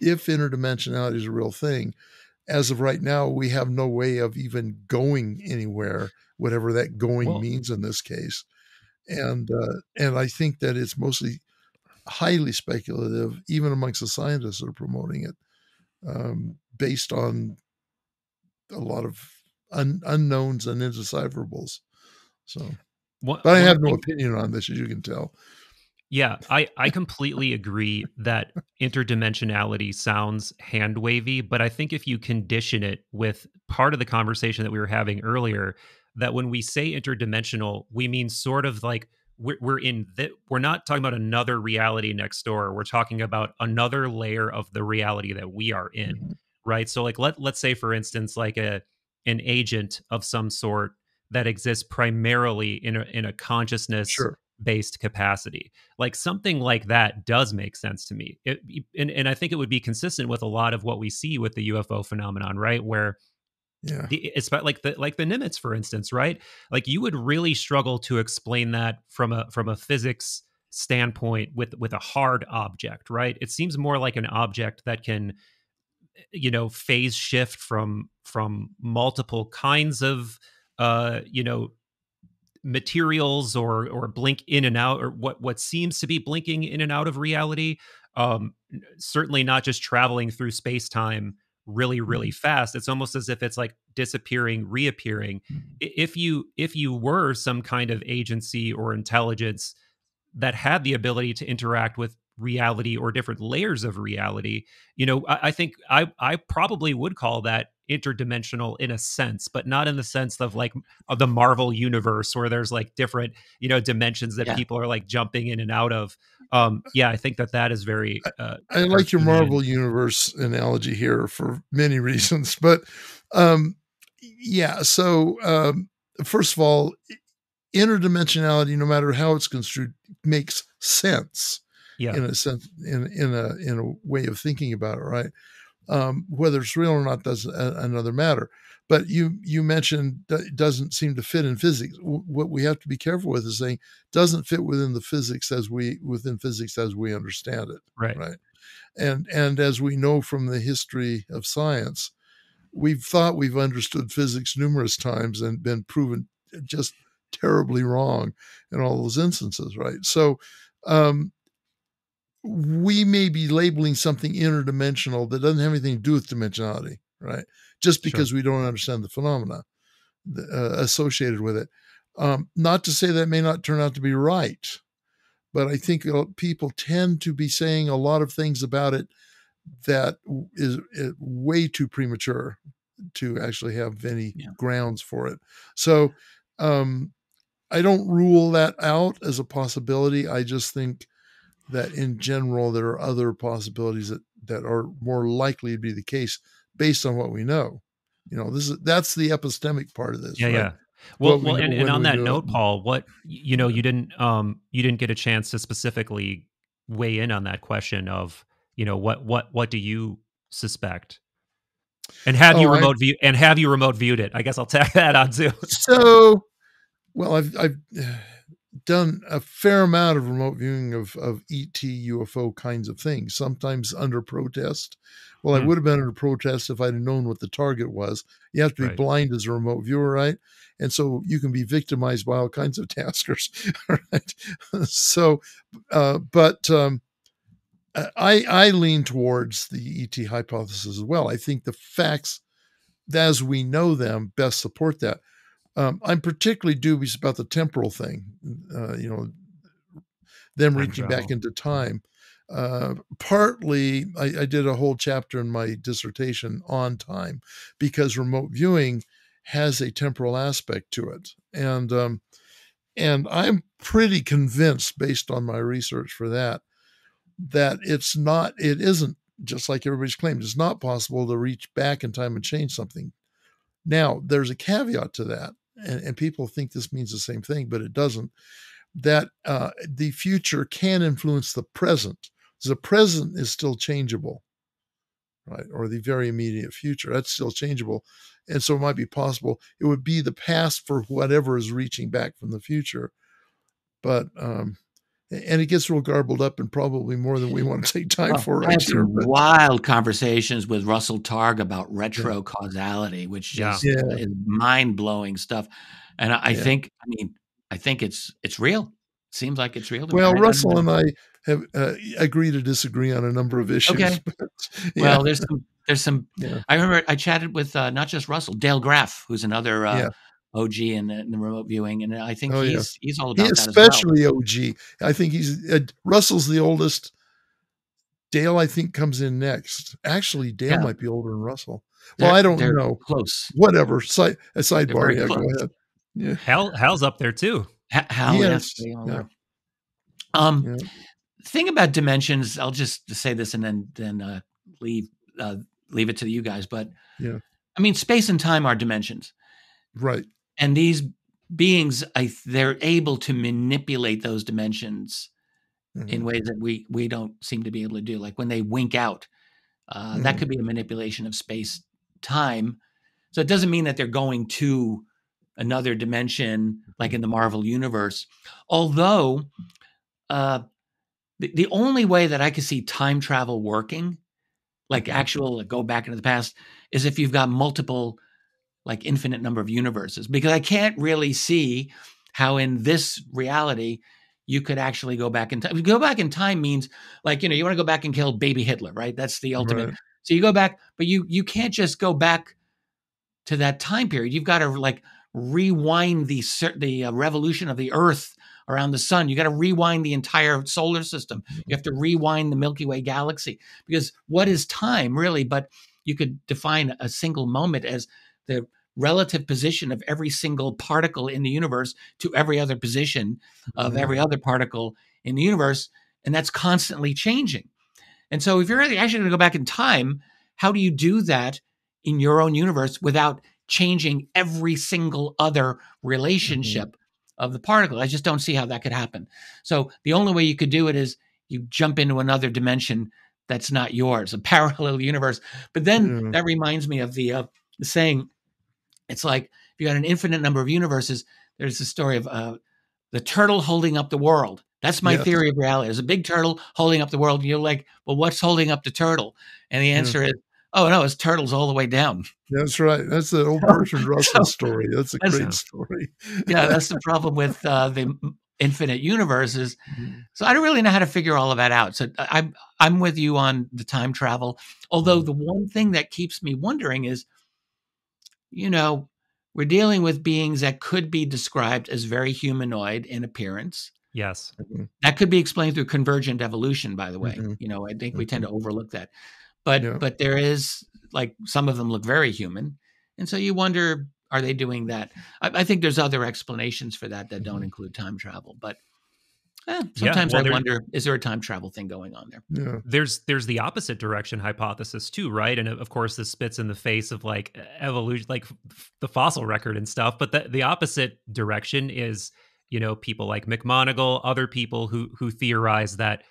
interdimensionality is a real thing, as of right now, we have no way of even going anywhere, whatever that going means in this case. And I think that it's mostly highly speculative, even amongst the scientists that are promoting it, based on a lot of unknowns and indecipherables. So, but I have no opinion on this, as you can tell. Yeah, I completely agree that interdimensionality sounds hand wavy, but I think if you condition it with part of the conversation that we were having earlier, that when we say interdimensional, we mean sort of like we're not talking about another reality next door. We're talking about another layer of the reality that we are in, Mm-hmm. right? So like let's say for instance like an agent of some sort that exists primarily in a consciousness Sure. based capacity. Like something like that does make sense to me. And I think it would be consistent with a lot of what we see with the UFO phenomenon, right? Where it's like the Nimitz, for instance, right? Like you would really struggle to explain that from a physics standpoint with a hard object, right? It seems more like an object that can, phase shift from multiple kinds of materials or blink in and out, or what seems to be blinking in and out of reality. Certainly not just traveling through space-time really fast. It's almost as if it's like disappearing, reappearing. If you were some kind of agency or intelligence that had the ability to interact with reality or different layers of reality, I think I probably would call that interdimensional in a sense, but not in the sense of like of the Marvel universe where there's like different, dimensions that people are like jumping in and out of. I think that is very I like your Marvel universe analogy here for many reasons, but so first of all, interdimensionality, no matter how it's construed, makes sense. In a sense, in a way of thinking about it, right? Whether it's real or not, that's another matter. But you mentioned that it doesn't seem to fit in physics. What we have to be careful with is saying doesn't fit within physics as we understand it, right? And as we know from the history of science, we've thought we've understood physics numerous times and been proven just terribly wrong in all those instances, right? So we may be labeling something interdimensional that doesn't have anything to do with dimensionality, right? Just because we don't understand the phenomena associated with it. Not to say that may not turn out to be right, but I think people tend to be saying a lot of things about it that is way too premature to actually have any grounds for it. So I don't rule that out as a possibility. I just think that in general, there are other possibilities that are more likely to be the case based on what we know. That's the epistemic part of this, right? Yeah. Well, and on that note, Paul, what you didn't get a chance to specifically weigh in on that question of what do you suspect, and have you remote viewed it? I guess I'll tack that on too. So, well, I've done a fair amount of remote viewing of ET UFO kinds of things, sometimes under protest. Well, I would have been under protest if I'd have known what the target was. You have to be blind as a remote viewer, right? And so you can be victimized by all kinds of taskers, right? So, I lean towards the ET hypothesis as well. I think the facts, as we know them, best support that. I'm particularly dubious about the temporal thing, them reaching back into time. Partly, I did a whole chapter in my dissertation on time because remote viewing has a temporal aspect to it. And I'm pretty convinced, based on my research for that it isn't, just like everybody's claimed, it's not possible to reach back in time and change something. Now, there's a caveat to that, and people think this means the same thing, but it doesn't, that the future can influence the present. The present is still changeable, right? Or the very immediate future, that's still changeable. And so it might be possible. It would be the past for whatever is reaching back from the future. But and it gets real garbled up and probably more than we want to take time Well, for I right had here. some But wild conversations with Russell Targ about yeah, retrocausality, which Yeah. just yeah, is mind-blowing stuff. And I yeah. think, I mean, I think it's real. Seems like it's real to me. Well, I don't Russell know. and I have agree to disagree on a number of issues, Okay. but yeah, Well, there's some yeah, I remember I chatted with, not just Russell, Dale Graff, who's another, yeah. OG in the remote viewing, and I think Oh, yeah. he's all He about that as well. especially OG. I think he's Russell's the oldest. Dale, I think, comes in next. Actually, Dale Yeah, might be older than Russell. Well, I don't they're know. close. Whatever. A They're sidebar. very Yeah, go close. ahead. Yeah. Hal's up there too. Hal, yeah, Yes. they all Yeah. are. Um, Yeah. thing about dimensions, I'll just say this and then leave uh, leave it to you guys. But Yeah. I mean, space and time are dimensions, Right. and these beings, they're able to manipulate those dimensions in Hmm. ways that we don't seem to be able to do. Like when they wink out, that Hmm. could be a manipulation of space time. So it doesn't mean that they're going to another dimension, like in the Marvel universe. Although uh, the only way that I could see time travel working, like Hmm. actual like go back into the past, is if you've got multiple, like infinite number of universes. Because I can't really see how in this reality you could actually go back in time. Go back in time means like, you want to go back and kill baby Hitler, right? That's the ultimate. Right. So you go back, but you can't just go back to that time period. You've got to like rewind the revolution of the Earth around the sun. You got to rewind the entire solar system. You have to rewind the Milky Way galaxy, because what is time really? But you could define a single moment as the relative position of every single particle in the universe to every other position of Hmm. every other particle in the universe, and that's constantly changing. And so if you're actually going to go back in time, how do you do that in your own universe without changing every single other Hmm. relationship of the particle? I just don't see how that could happen. So the only way you could do it is you jump into another dimension that's not yours, a parallel universe. But then Yeah. that reminds me of the saying, it's like if you got an infinite number of universes, there's the story of the turtle holding up the world. That's my Yes. theory of reality. There's a big turtle holding up the world. And you're like, well, what's holding up the turtle? And the Yeah. answer is, oh, no, it's turtles all the way down. That's right. That's the old So, Bertrand Russell so story. That's a that's, great Yeah. story. yeah, that's the problem with the infinite universes. Mhm. So I don't really know how to figure all of that out. So I'm with you on the time travel. Although the one thing that keeps me wondering is, you know, we're dealing with beings that could be described as very humanoid in appearance. Yes. Mhm. That could be explained through convergent evolution, by the way. Mhm. I think we tend Mhm. to overlook that. But Yeah. but there is, like, some of them look very human, and so you wonder, are they doing that? I think there's other explanations for that that don't Mhm. include time travel, but Yeah. sometimes I Well, wonder, is there a time travel thing going on there? Yeah. there's the opposite direction hypothesis too, right? And of course this spits in the face of like evolution, like the fossil record and stuff, but the opposite direction is, people like McMoneagle, other people who theorize that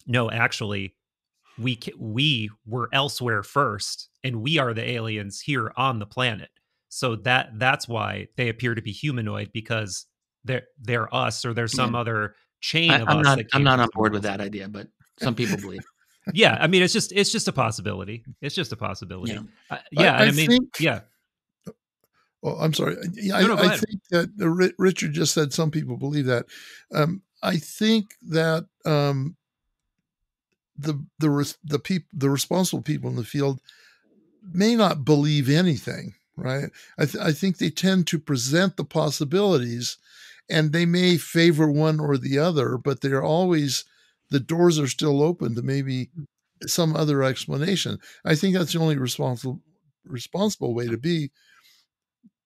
no, actually we were elsewhere first and we are the aliens here on the planet. So that's why they appear to be humanoid, because they're us, or there's Yeah. some other chain of I'm us not that I'm came not from on board somewhere with else. that idea, but some people believe. Yeah, I mean, it's just a possibility. It's just a Yeah. possibility. I, Yeah, and I I mean, think, yeah. well, I'm sorry. Yeah, No, no, go I ahead. think that Richard just said some people believe that. I think that the responsible people in the field may not believe anything, right? I think they tend to present the possibilities, and they may favor one or the other, but they're always the doors are still open to maybe some other explanation. I think that's the only responsible way to be,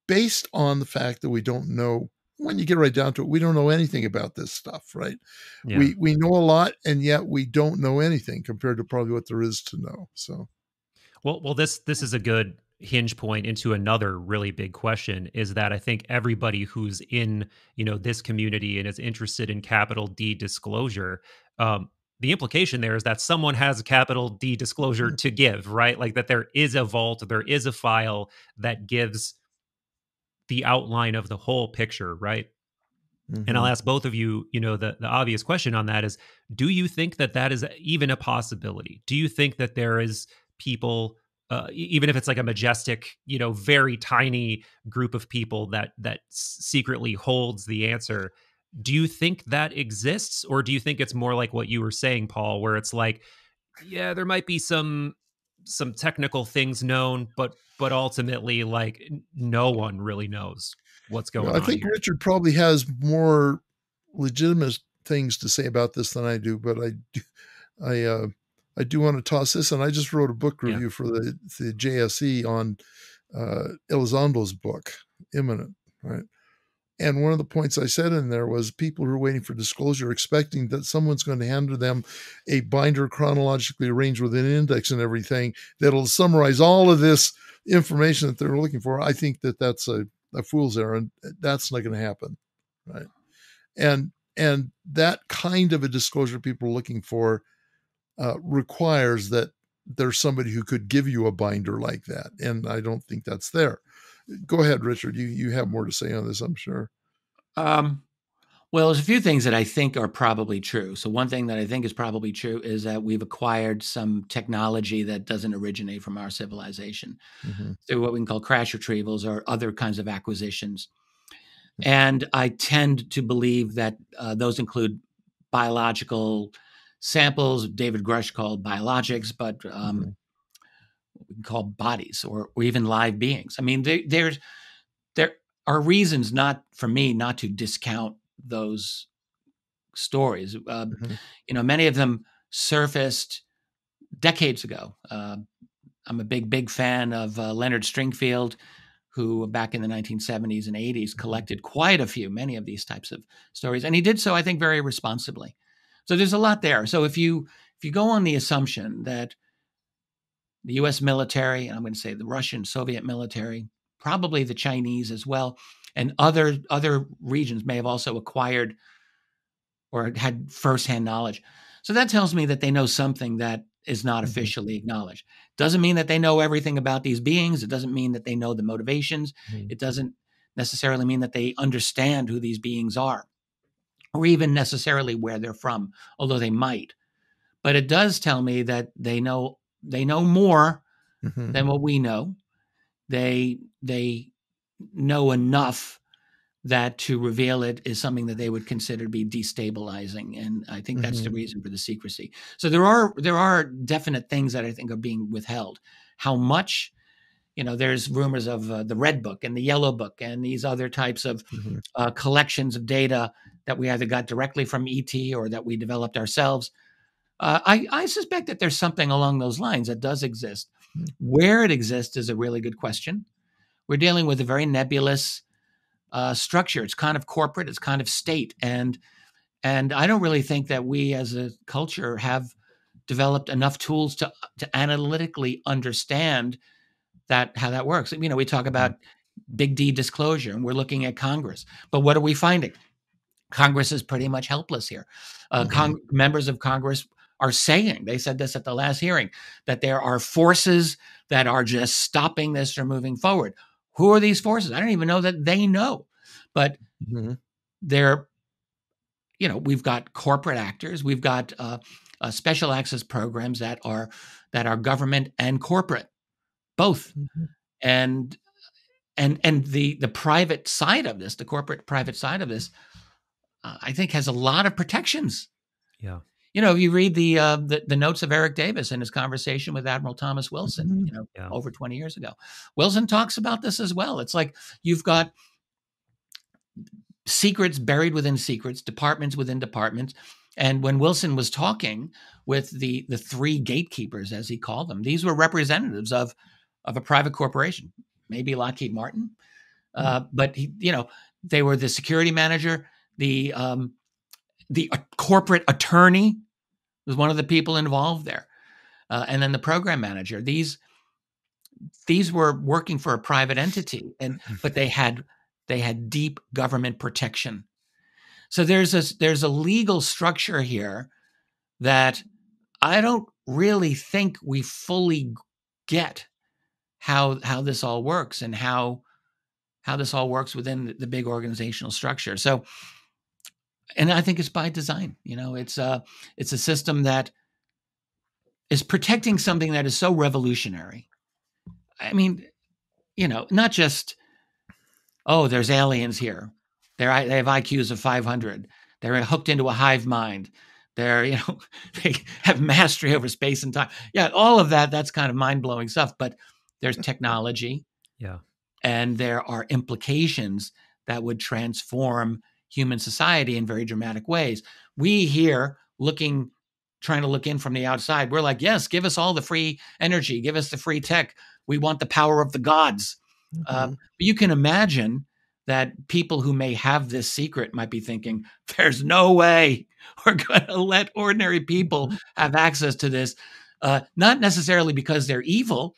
based on the fact that we don't know. When you get right down to it, we don't know anything about this stuff, right? Yeah. We know a lot, and yet we don't know anything compared to probably what there is to know. So Well, this is a good hinge point into another really big question, is that I think everybody who's in, this community and is interested in capital D disclosure, the implication there is that someone has a capital D disclosure to give, right? Like that there is a vault, there is a file that gives the outline of the whole picture, right? And I'll Mm-hmm. ask both of you, the obvious question on that is, do you think that that is even a possibility? Do you think that there is people, even if it's like a majestic, very tiny group of people that secretly holds the answer? Do you think that exists, or do you think it's more like what you were saying, Paul, where it's like, yeah, there might be some technical things known, but ultimately, like, no one really knows what's going I on think here? Richard probably has more legitimate things to say about this than I do, but I, uh, I do want to toss this, and I just wrote a book Yeah. review for the JSE on Elizondo's book, Imminent, right? And one of the points I said in there was people who are waiting for disclosure, expecting that someone's going to hand to them a binder chronologically arranged with an index and everything that'll summarize all of this information that they're looking for. I think that that's a fool's errand. That's not going to happen, right? And that kind of a disclosure people are looking for requires that there's somebody who could give you a binder like that, and I don't think that's there. Go ahead, Richard. You have more to say on this, I'm sure. Um, well, there's a few things that I think are probably true. So one thing that I think is probably true is that we've acquired some technology that doesn't originate from our civilization Mm-hmm. through what we can call crash retrievals or other kinds of acquisitions. And I tend to believe that those include biological samples. David Grush called biologics, but Mm-hmm. we can call bodies or even live beings. I mean, there are reasons not for me not to discount those stories. Mm-hmm. Many of them surfaced decades ago. I'm a big fan of Leonard Stringfield, who back in the 1970s and 80s collected many of these types of stories, and he did so, I think, very responsibly. So there's a lot there. So if you go on the assumption that the U.S. military, and I'm going to say the Russian, Soviet military, probably the Chinese as well, and other regions may have also acquired or had firsthand knowledge. So that tells me that they know something that is not Mm-hmm. officially acknowledged. Doesn't mean that they know everything about these beings. It doesn't mean that they know the motivations. Mm-hmm. It doesn't necessarily mean that they understand who these beings are or even necessarily where they're from, although they might. But it does tell me that they know more Mm-hmm. than what we know. They know enough that to reveal it is something that they would consider to be destabilizing, and I think that's the Mm-hmm. reason for the secrecy. So there are definite things that I think are being withheld. How much? There's rumors of the Red Book and the Yellow Book and these other types of Mm-hmm. collections of data that we either got directly from ET or that we developed ourselves. I suspect that there's something along those lines that does exist. Where it exists is a really good question. We're dealing with a very nebulous structure. It's kind of corporate. It's kind of state, and I don't really think that we as a culture have developed enough tools to analytically understand how that works. We talk about big D disclosure, and we're looking at Congress, but what are we finding? Congress is pretty much helpless here. Mm-hmm. Members of Congress are saying, they said this at the last hearing, that there are forces that are just stopping this from moving forward. Who are these forces? I don't even know that they know, but Mm-hmm. they're, we've got corporate actors, we've got special access programs that are government and corporate, both, Mm-hmm. and the private side of this, the corporate private side of this, I think has a lot of protections. Yeah. If you read the notes of Eric Davis in his conversation with Admiral Thomas Wilson, Mm-hmm. Yeah. over 20 years ago, Wilson talks about this as well. It's like you've got secrets buried within secrets, departments within departments. And when Wilson was talking with the three gatekeepers, as he called them, these were representatives of a private corporation, maybe Lockheed Martin, but they were the security manager, the corporate attorney was one of the people involved there, and then the program manager. These were working for a private entity, but they had deep government protection. So there's a legal structure here that I don't really think we fully get how this all works and how this all works within the big organizational structure. So And I think it's by design. It's a system that is protecting something that is so revolutionary. I mean, not just, oh, there's aliens here. They have IQs of 500. They're hooked into a hive mind. They're, they have mastery over space and time. Yeah, all of that, that's kind of mind-blowing stuff. But there's technology. Yeah. And there are implications that would transform human society in very dramatic ways. We here trying to look in from the outside, we're like, yes, give us all the free energy, give us the free tech. We want the power of the gods. But you can imagine that people who may have this secret might be thinking, there's no way we're going to let ordinary people have access to this. Not necessarily because they're evil,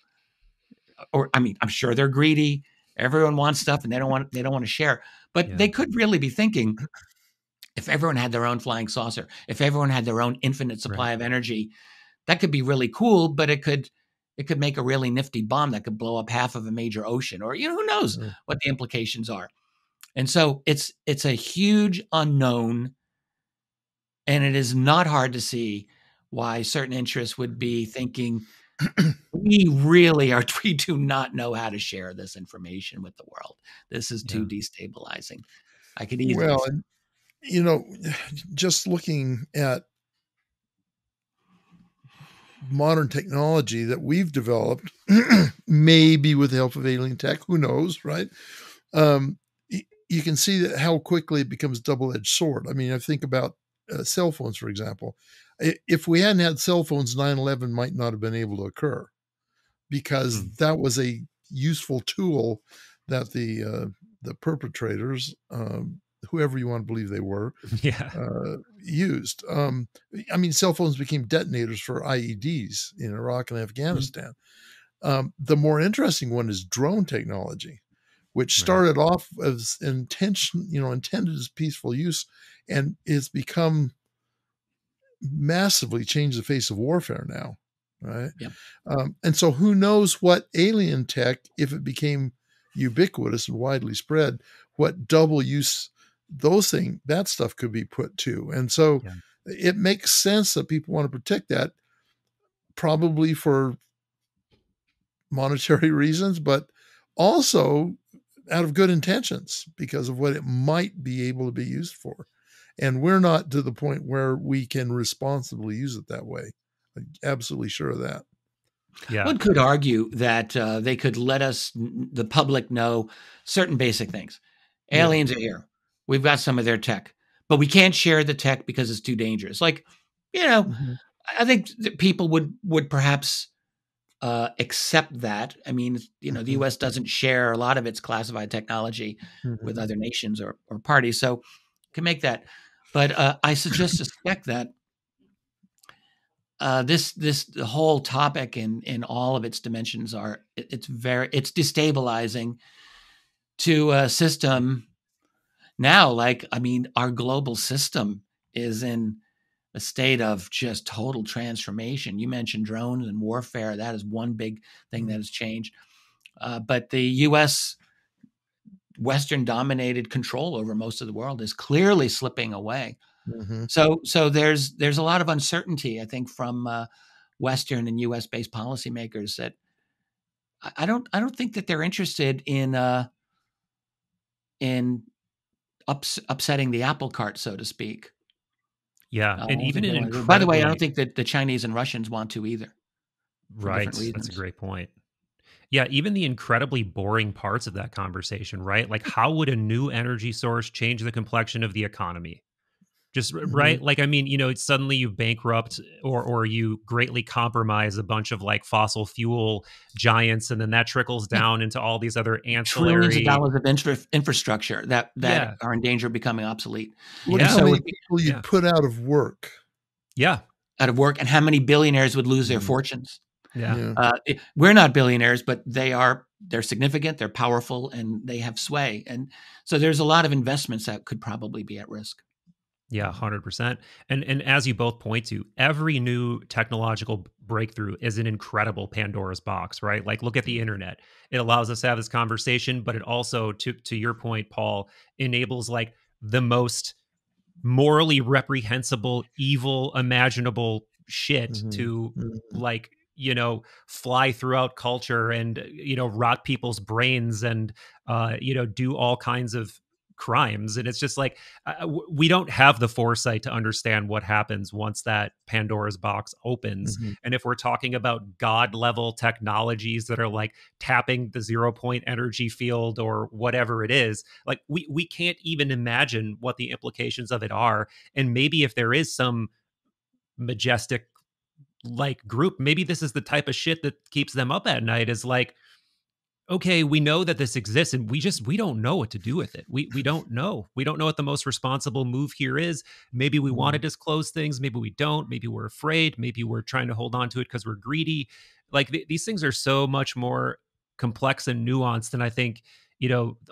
or I'm sure they're greedy. Everyone wants stuff and they don't want to share. But they could really be thinking, if everyone had their own flying saucer, if everyone had their own infinite supply of energy, that could be really cool, but it could make a really nifty bomb that could blow up half of a major ocean, or who knows what the implications are. And so it's a huge unknown, and it is not hard to see why certain interests would be thinking, we do not know how to share this information with the world. This is too destabilizing. I could easily. Well, just looking at modern technology that we've developed, maybe with the help of alien tech, who knows, right? You can see that how quickly it becomes a double-edged sword. I mean, I think about cell phones, for example. If we hadn't had cell phones, 9/11 might not have been able to occur, because that was a useful tool that the perpetrators, whoever you want to believe they were, used. I mean, cell phones became detonators for IEDs in Iraq and Afghanistan. The more interesting one is drone technology, which started off as intended as peaceful use, and it's become massively changed the face of warfare now, right? Yeah. And so who knows what alien tech, if it became ubiquitous and widely spread, what double use that stuff could be put to. And so it makes sense that people want to protect that, probably for monetary reasons, but also out of good intentions because of what it might be able to be used for. And we're not to the point where we can responsibly use it that way. I'm absolutely sure of that. Yeah. One could argue that they could let the public, know certain basic things. Aliens are here. We've got some of their tech, but we can't share the tech because it's too dangerous. Like, I think that people would perhaps accept that. I mean, the U.S. doesn't share a lot of its classified technology with other nations or parties, so can make that. But I suspect that the whole topic in all of its dimensions it's destabilizing to a system now. Like, I mean, our global system is in a state of just total transformation. You mentioned drones and warfare. That is one big thing that has changed. But the U.S. Western dominated control over most of the world is clearly slipping away. So there's a lot of uncertainty, I think, from Western and U.S. based policymakers that I don't think that they're interested in upsetting the apple cart, so to speak. Yeah, and even in incredibly... By the way, I don't think that the Chinese and Russians want to either. Right, that's a great point. Yeah, even the incredibly boring parts of that conversation, right? Like, how would a new energy source change the complexion of the economy? Just right. Like, I mean, it's suddenly you bankrupt or you greatly compromise a bunch of like fossil fuel giants. And then that trickles down into all these other ancillary trillions of dollars of infrastructure that are in danger of becoming obsolete. Look how many people you'd put out of work. Yeah. Out of work. And how many billionaires would lose their fortunes. We're not billionaires, but they're significant, they're powerful, and they have sway. And so there's a lot of investments that could probably be at risk. Yeah, 100%. And as you both point to, every new technological breakthrough is an incredible Pandora's box, right? Like, look at the internet. It allows us to have this conversation, but it also, to your point, Paul, enables like the most morally reprehensible, evil, imaginable shit Mhm. to Mhm. like, fly throughout culture and, rot people's brains and, do all kinds of crimes. And it's just like, we don't have the foresight to understand what happens once that Pandora's box opens. Mhm. And if we're talking about God level technologies that are like tapping the 0 point energy field or whatever it is, like we can't even imagine what the implications of it are. And maybe if there is some majestic like group, maybe this is the type of shit that keeps them up at night, is like, okay, we know that this exists and we don't know what to do with it. We don't know. We don't know what the most responsible move here is. Maybe we want to Mhm. disclose things, maybe we don't, maybe we're afraid, maybe we're trying to hold on to it because we're greedy. Like these things are so much more complex and nuanced. And I think,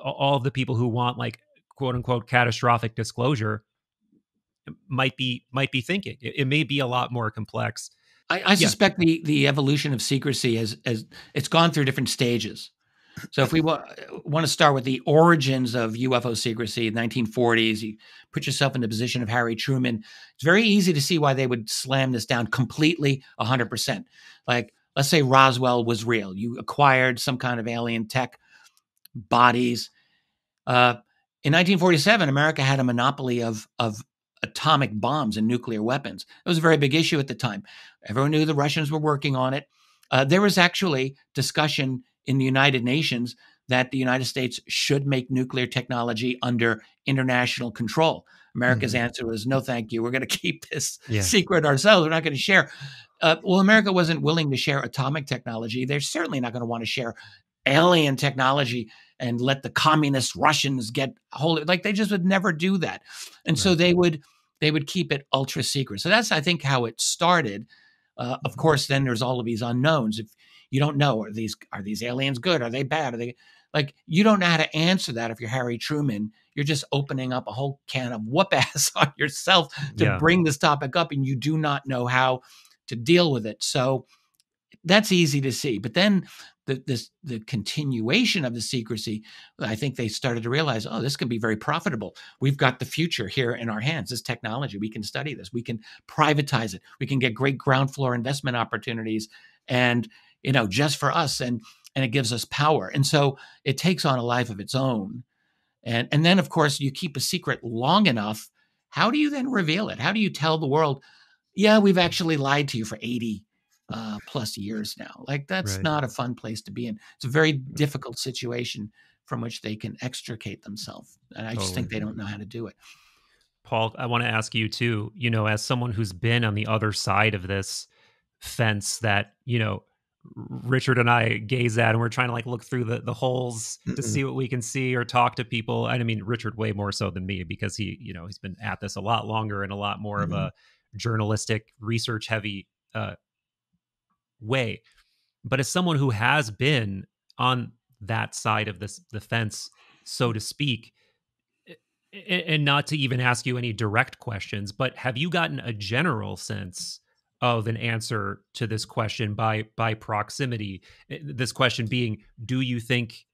all of the people who want like quote unquote catastrophic disclosure might be thinking it may be a lot more complex. I Yeah. suspect the evolution of secrecy as it's gone through different stages. So if we want to start with the origins of UFO secrecy, 1940s, you put yourself in the position of Harry Truman. It's very easy to see why they would slam this down completely, 100%. Like, let's say Roswell was real. You acquired some kind of alien tech bodies. Uh, in 1947, America had a monopoly of atomic bombs and nuclear weapons. It was a very big issue at the time. Everyone knew the Russians were working on it. There was actually discussion in the United Nations that the United States should make nuclear technology under international control. America's Mhm. answer was no, thank you. We're going to keep this Yeah. secret ourselves. We're not going to share. Well, America wasn't willing to share atomic technology. They're certainly not going to want to share alien technology and let the communist Russians get hold of it. Like they just would never do that. And so Right. they would keep it ultra secret. So that's, I think, how it started. Of Mhm. course, then there's all of these unknowns. If you don't know, are these aliens good? Are they bad? Are they like you don't know how to answer that if you're Harry Truman. You're just opening up a whole can of whoop ass on yourself to Yeah. bring this topic up, and you do not know how to deal with it. So that's easy to see. But then the continuation of the secrecy, I think they started to realize, oh, this can be very profitable. We've got the future here in our hands. This technology, we can study this. We can privatize it. We can get great ground floor investment opportunities, and just for us, and it gives us power. And so it takes on a life of its own. And then of course you keep a secret long enough. How do you then reveal it? How do you tell the world, yeah, we've actually lied to you for 80 plus years now? Like, that's Right. not a fun place to be in. It's a very difficult situation from which they can extricate themselves. And I just Totally. think they don't know how to do it. Paul, I want to ask you too, as someone who's been on the other side of this fence that, Richard and I gaze at, and we're trying to like look through the holes to Mhm. see what we can see or talk to people. And I mean, Richard way more so than me because he's been at this a lot longer and a lot more of Mhm. a journalistic, research heavy way. But as someone who has been on that side of the fence, so to speak, and not to even ask you any direct questions, but have you gotten a general sense of an answer to this question by proximity? This question being, do you think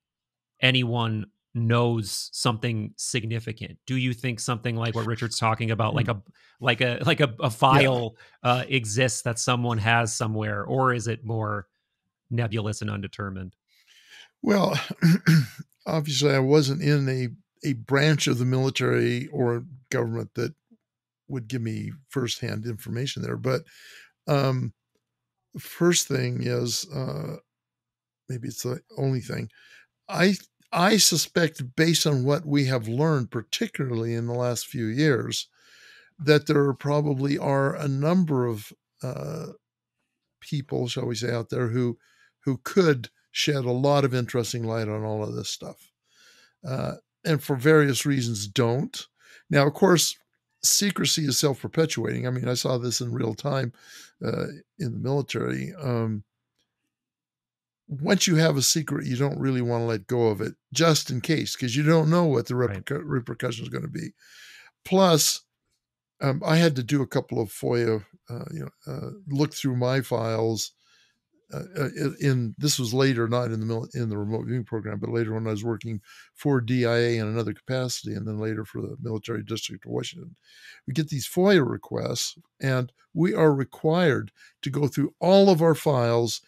anyone knows something significant? Do you think something like what Richard's talking about, like Mhm. a Yeah. file exists that someone has somewhere, or is it more nebulous and undetermined? Well, obviously, I wasn't in a branch of the military or government that would give me firsthand information there. But um, first thing is, maybe it's the only thing. I I suspect, based on what we have learned, particularly in the last few years, that there probably are a number of uh, people, shall we say, out there who could shed a lot of interesting light on all of this stuff, uh, and for various reasons don't. Now, of course, secrecy is self-perpetuating. I mean, I saw this in real time uh, in the military. Once you have a secret, you don't really want to let go of it, just in case, because you don't know what the Right. repercussion is going to be. Plus, I had to do a couple of FOIA, look through my files this was later, not in the remote viewing program, but later when I was working for DIA in another capacity, and then later for the military district of Washington. We get these FOIA requests, and we are required to go through all of our files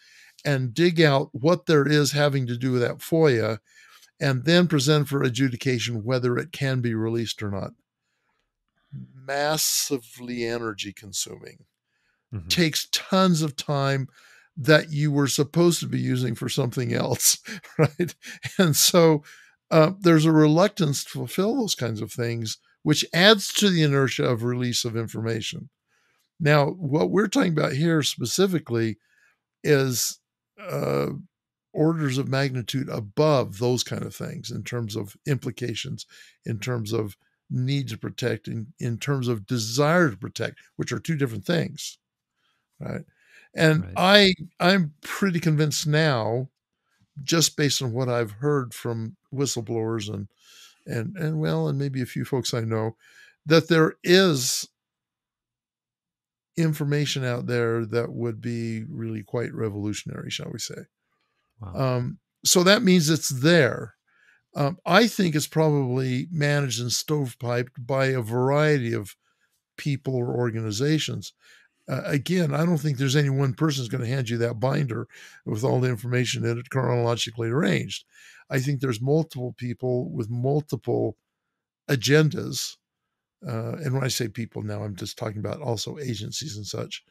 and dig out what there is having to do with that FOIA, and then present for adjudication whether it can be released or not. Massively energy consuming. Takes tons of time that you were supposed to be using for something else, right? And so there's a reluctance to fulfill those kinds of things, which adds to the inertia of release of information. Now, what we're talking about here specifically is orders of magnitude above those kind of things in terms of implications, in terms of need to protect, in terms of desire to protect, which are two different things, right? And I'm pretty convinced now, just based on what I've heard from whistleblowers and maybe a few folks I know, that there is information out there that would be really quite revolutionary, shall we say. Wow. So that means it's there. I think it's probably managed and stovepiped by a variety of people or organizations. Again, I don't think there's any one person who's going to hand you that binder with all the information in it chronologically arranged. I think there's multiple people with multiple agendas. And when I say people now, I'm just talking about also agencies and such.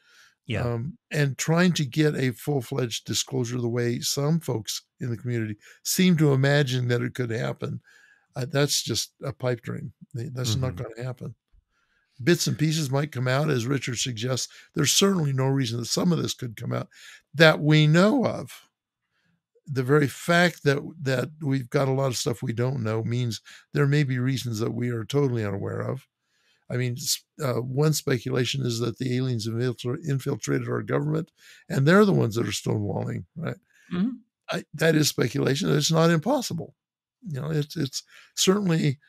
Yeah. And trying to get a full-fledged disclosure the way some folks in the community seem to imagine that it could happen. That's just a pipe dream. That's not going to happen. Bits and pieces might come out, as Richard suggests. There's certainly no reason that some of this could come out that we know of. The very fact that we've got a lot of stuff we don't know means there may be reasons that we are totally unaware of. I mean, one speculation is that the aliens infiltrated our government, and they're the ones that are stonewalling, right? That is speculation. It's not impossible. It's certainly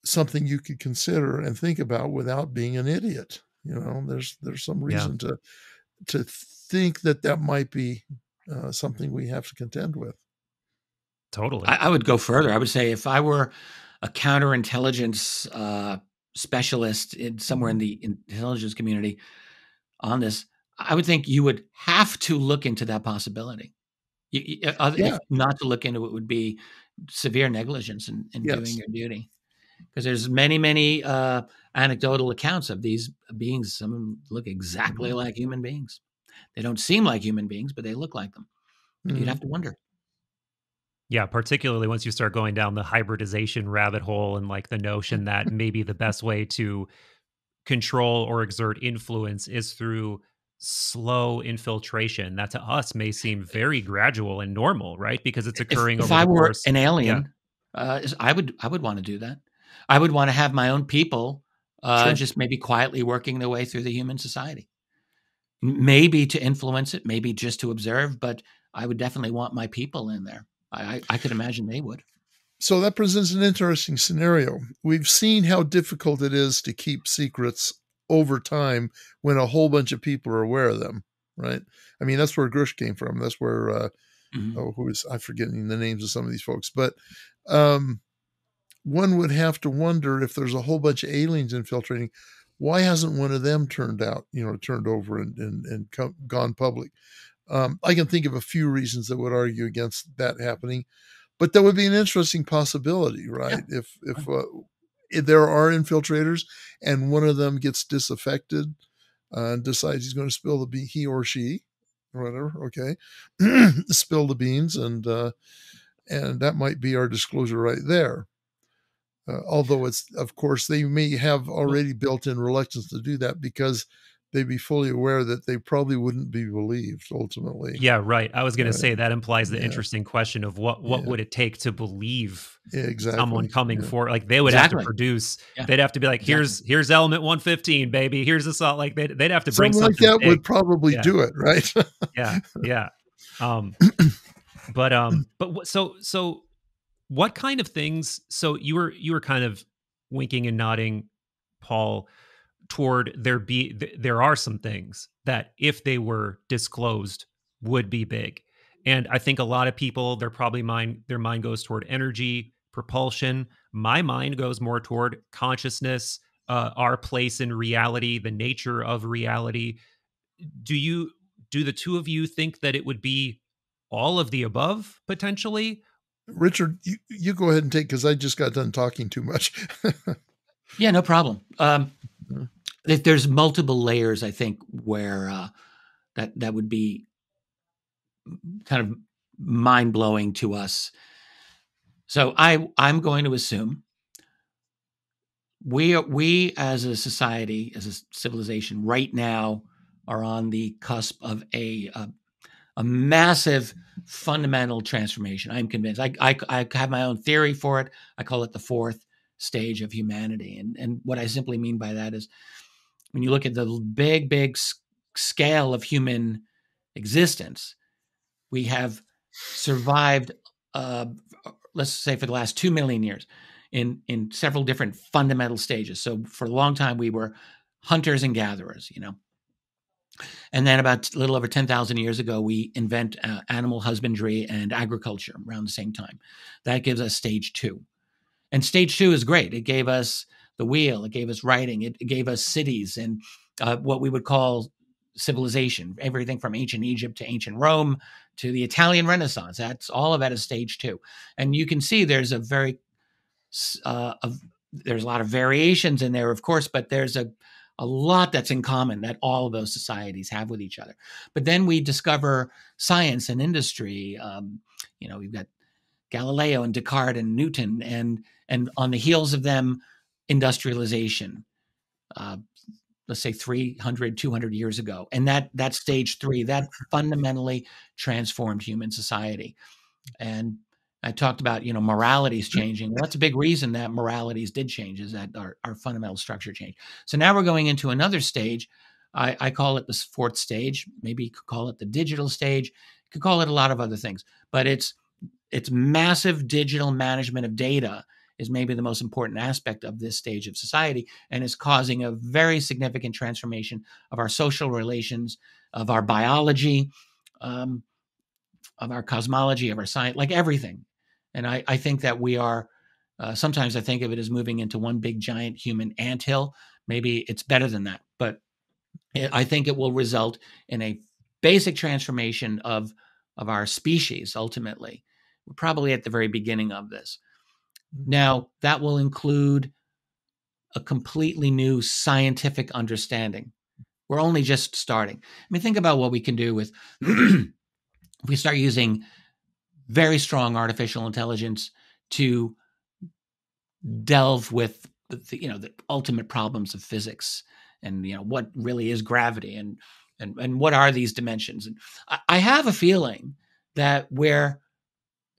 something you could consider and think about without being an idiot. There's some reason to think that might be something we have to contend with. Totally. I would go further. I would say if I were a counterintelligence specialist somewhere in the intelligence community on this, I would think you would have to look into that possibility. If not to look into it would be severe negligence in doing your duty. Because there's many anecdotal accounts of these beings. Some of them look exactly like human beings. They don't seem like human beings, but they look like them. You'd have to wonder. Yeah, particularly once you start going down the hybridization rabbit hole and like the notion that maybe the best way to control or exert influence is through slow infiltration. That to us may seem very gradual and normal, right? Because it's occurring over the course. If I were an alien, I would want to do that. I would want to have my own people just maybe quietly working their way through the human society. Maybe to influence it, maybe just to observe, but I would definitely want my people in there. I could imagine they would. So that presents an interesting scenario. We've seen how difficult it is to keep secrets over time when a whole bunch of people are aware of them, right? I mean, that's where Grush came from. That's where, I'm forgetting the names of some of these folks, but one would have to wonder if there's a whole bunch of aliens infiltrating, why hasn't one of them turned over and gone public? I can think of a few reasons that would argue against that happening, but that would be an interesting possibility, right? Yeah. If there are infiltrators and one of them gets disaffected and decides he's going to spill the he or she, or whatever, okay, spill the beans, and that might be our disclosure right there. Although it's, of course, they may have already built in reluctance to do that because they'd be fully aware that they probably wouldn't be believed ultimately. Yeah, right. I was going to say that implies the interesting question of what would it take to believe someone coming for, like they would have to produce, they'd have to be like, here's element 115, baby. Here's the salt. Like they'd have to bring something like that big. Would probably do it, right? Yeah. So what kind of things, so you were kind of winking and nodding, Paul, toward there are some things that if they were disclosed would be big. And I think a lot of people, their mind goes toward energy, propulsion. My mind goes more toward consciousness, our place in reality, the nature of reality. Do the two of you think that it would be all of the above potentially? Richard, you go ahead and take, because I just got done talking too much. Yeah, no problem. There's multiple layers, I think, where that would be kind of mind blowing to us. So I'm going to assume we as a society, as a civilization, right now are on the cusp of a massive fundamental transformation. I'm convinced. I have my own theory for it. I call it the fourth stage of humanity, and what I simply mean by that is when you look at the big scale of human existence, we have survived, let's say, for the last 2 million years in several different fundamental stages. So for a long time, we were hunters and gatherers, and then about a little over 10,000 years ago, we invent animal husbandry and agriculture around the same time. That gives us stage 2. And stage 2 is great. It gave us the wheel. It gave us writing. It gave us cities and what we would call civilization, everything from ancient Egypt to ancient Rome to the Italian Renaissance. That's all of that is stage 2. And you can see there's there's a lot of variations in there, of course, but there's a lot that's in common that all of those societies have with each other. But then we discover science and industry. We've got Galileo and Descartes and Newton, and on the heels of them, industrialization, let's say 300, 200 years ago. And that stage 3, that fundamentally transformed human society. And I talked about, moralities changing. Well, that's a big reason that moralities did change, is that our fundamental structure changed. So now we're going into another stage. I call it the fourth stage. Maybe you could call it the digital stage. You could call it a lot of other things, but it's massive digital management of data is maybe the most important aspect of this stage of society, and is causing a very significant transformation of our social relations, of our biology, of our cosmology, of our science, like everything. And I think that we are, sometimes I think of it as moving into one big giant human anthill. Maybe it's better than that, but I think it will result in a basic transformation of our species ultimately. We're probably at the very beginning of this. Now, that will include a completely new scientific understanding. We're only just starting. I mean, think about what we can do with if we start using very strong artificial intelligence to delve with the ultimate problems of physics, and what really is gravity, and what are these dimensions. And I have a feeling that we're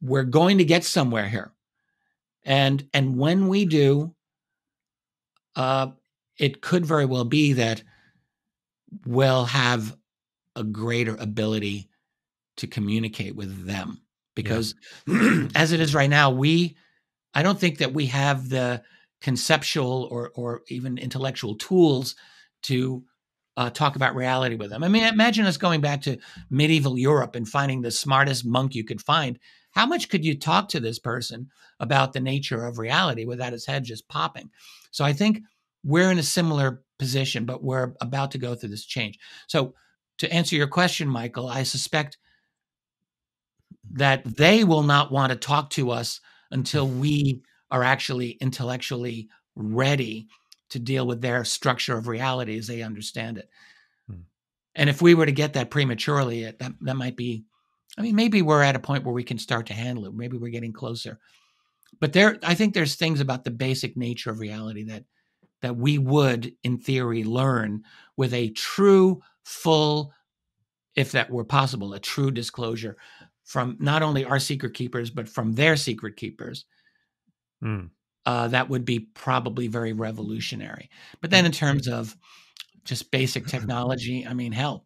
going to get somewhere here. And when we do, it could very well be that we'll have a greater ability to communicate with them, because as it is right now, I don't think that we have the conceptual or even intellectual tools to talk about reality with them. I mean, imagine us going back to medieval Europe and finding the smartest monk you could find. How much could you talk to this person about the nature of reality without his head just popping? So I think we're in a similar position, but we're about to go through this change. So to answer your question, Michael, I suspect that they will not want to talk to us until we are actually intellectually ready to deal with their structure of reality as they understand it. And if we were to get that prematurely, that might be, I mean, maybe we're at a point where we can start to handle it. Maybe we're getting closer. But I think there's things about the basic nature of reality that we would, in theory, learn with a true, full, if that were possible, a true disclosure from not only our secret keepers, but from their secret keepers. That would be probably very revolutionary. But then in terms of just basic technology, I mean, hell,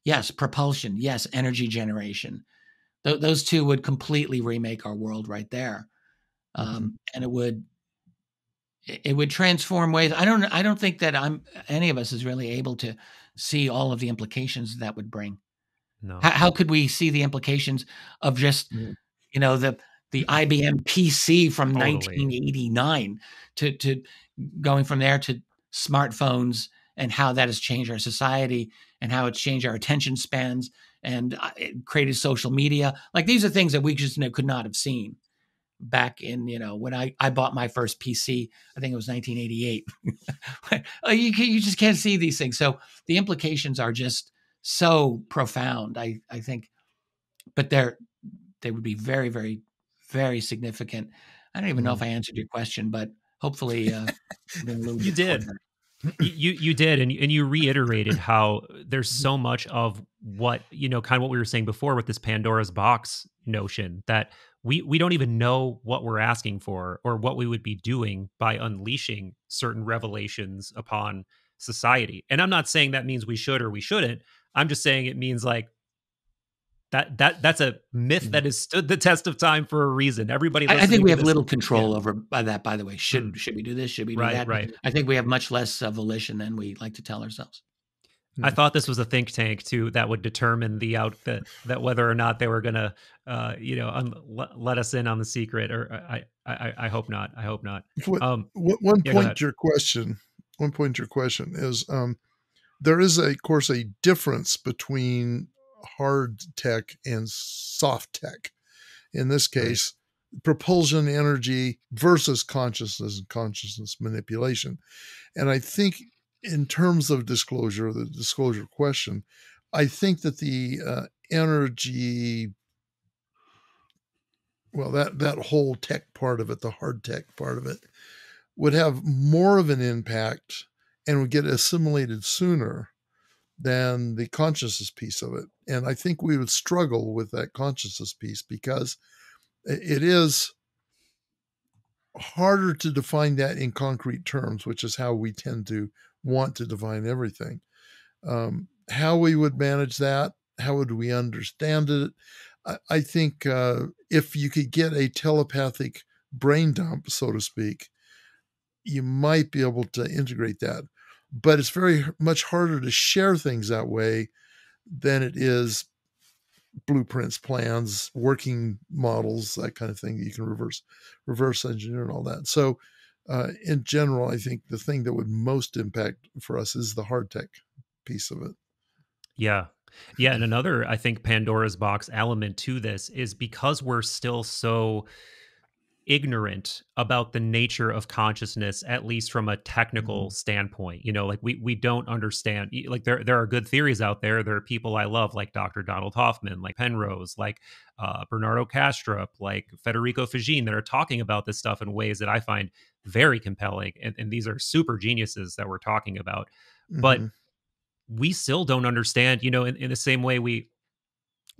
yes, propulsion, yes, energy generation. Those two would completely remake our world right there. And it would transform ways. I don't think that any of us is really able to see all of the implications that would bring. No. How could we see the implications of just, the IBM PC from Totally. 1989 to going from there to smartphones, and how that has changed our society, and how it's changed our attention spans, and it created social media. Like, these are things that we just could not have seen back in, when I bought my first PC. I think it was 1988. You just can't see these things. So the implications are just so profound, I think, but they would be very, very, very significant. I don't even know if I answered your question, but hopefully you did. You did, and you reiterated how there's so much of what, kind of what we were saying before with this Pandora's box notion, that we don't even know what we're asking for or what we would be doing by unleashing certain revelations upon society. And I'm not saying that means we should or we shouldn't. I'm just saying it means, like, that's a myth that has stood the test of time for a reason. Everybody, I think we have this, little control over by that. By the way, should we do this? Should we do that? Right. I think we have much less volition than we like to tell ourselves. I thought this was a think tank too that would determine that whether or not they were going to, let us in on the secret. Or I hope not. I hope not. One point to your question is, there is, of course, a difference between hard tech and soft tech. In this case, propulsion energy versus consciousness and consciousness manipulation. And I think, in terms of disclosure, the disclosure question, I think that the energy, well, that whole tech part of it, the hard tech part of it, would have more of an impact and would get assimilated sooner than the consciousness piece of it. And I think we would struggle with that consciousness piece because it is harder to define that in concrete terms, which is how we tend to want to define everything. How we would manage that, how would we understand it? I think if you could get a telepathic brain dump, so to speak, you might be able to integrate that. But it's very much harder to share things that way than it is blueprints, plans, working models, that kind of thing. You can reverse engineer and all that. So in general, I think the thing that would most impact for us is the hard tech piece of it. Yeah. And another, I think, Pandora's box element to this is because we're still so ignorant about the nature of consciousness, at least from a technical standpoint. Like, we don't understand. Like, there are good theories out there. There are people I love, like Dr. Donald Hoffman, like Penrose, like Bernardo Kastrup, like Federico Fagin, that are talking about this stuff in ways that I find very compelling. And these are super geniuses that we're talking about. But we still don't understand, in the same way we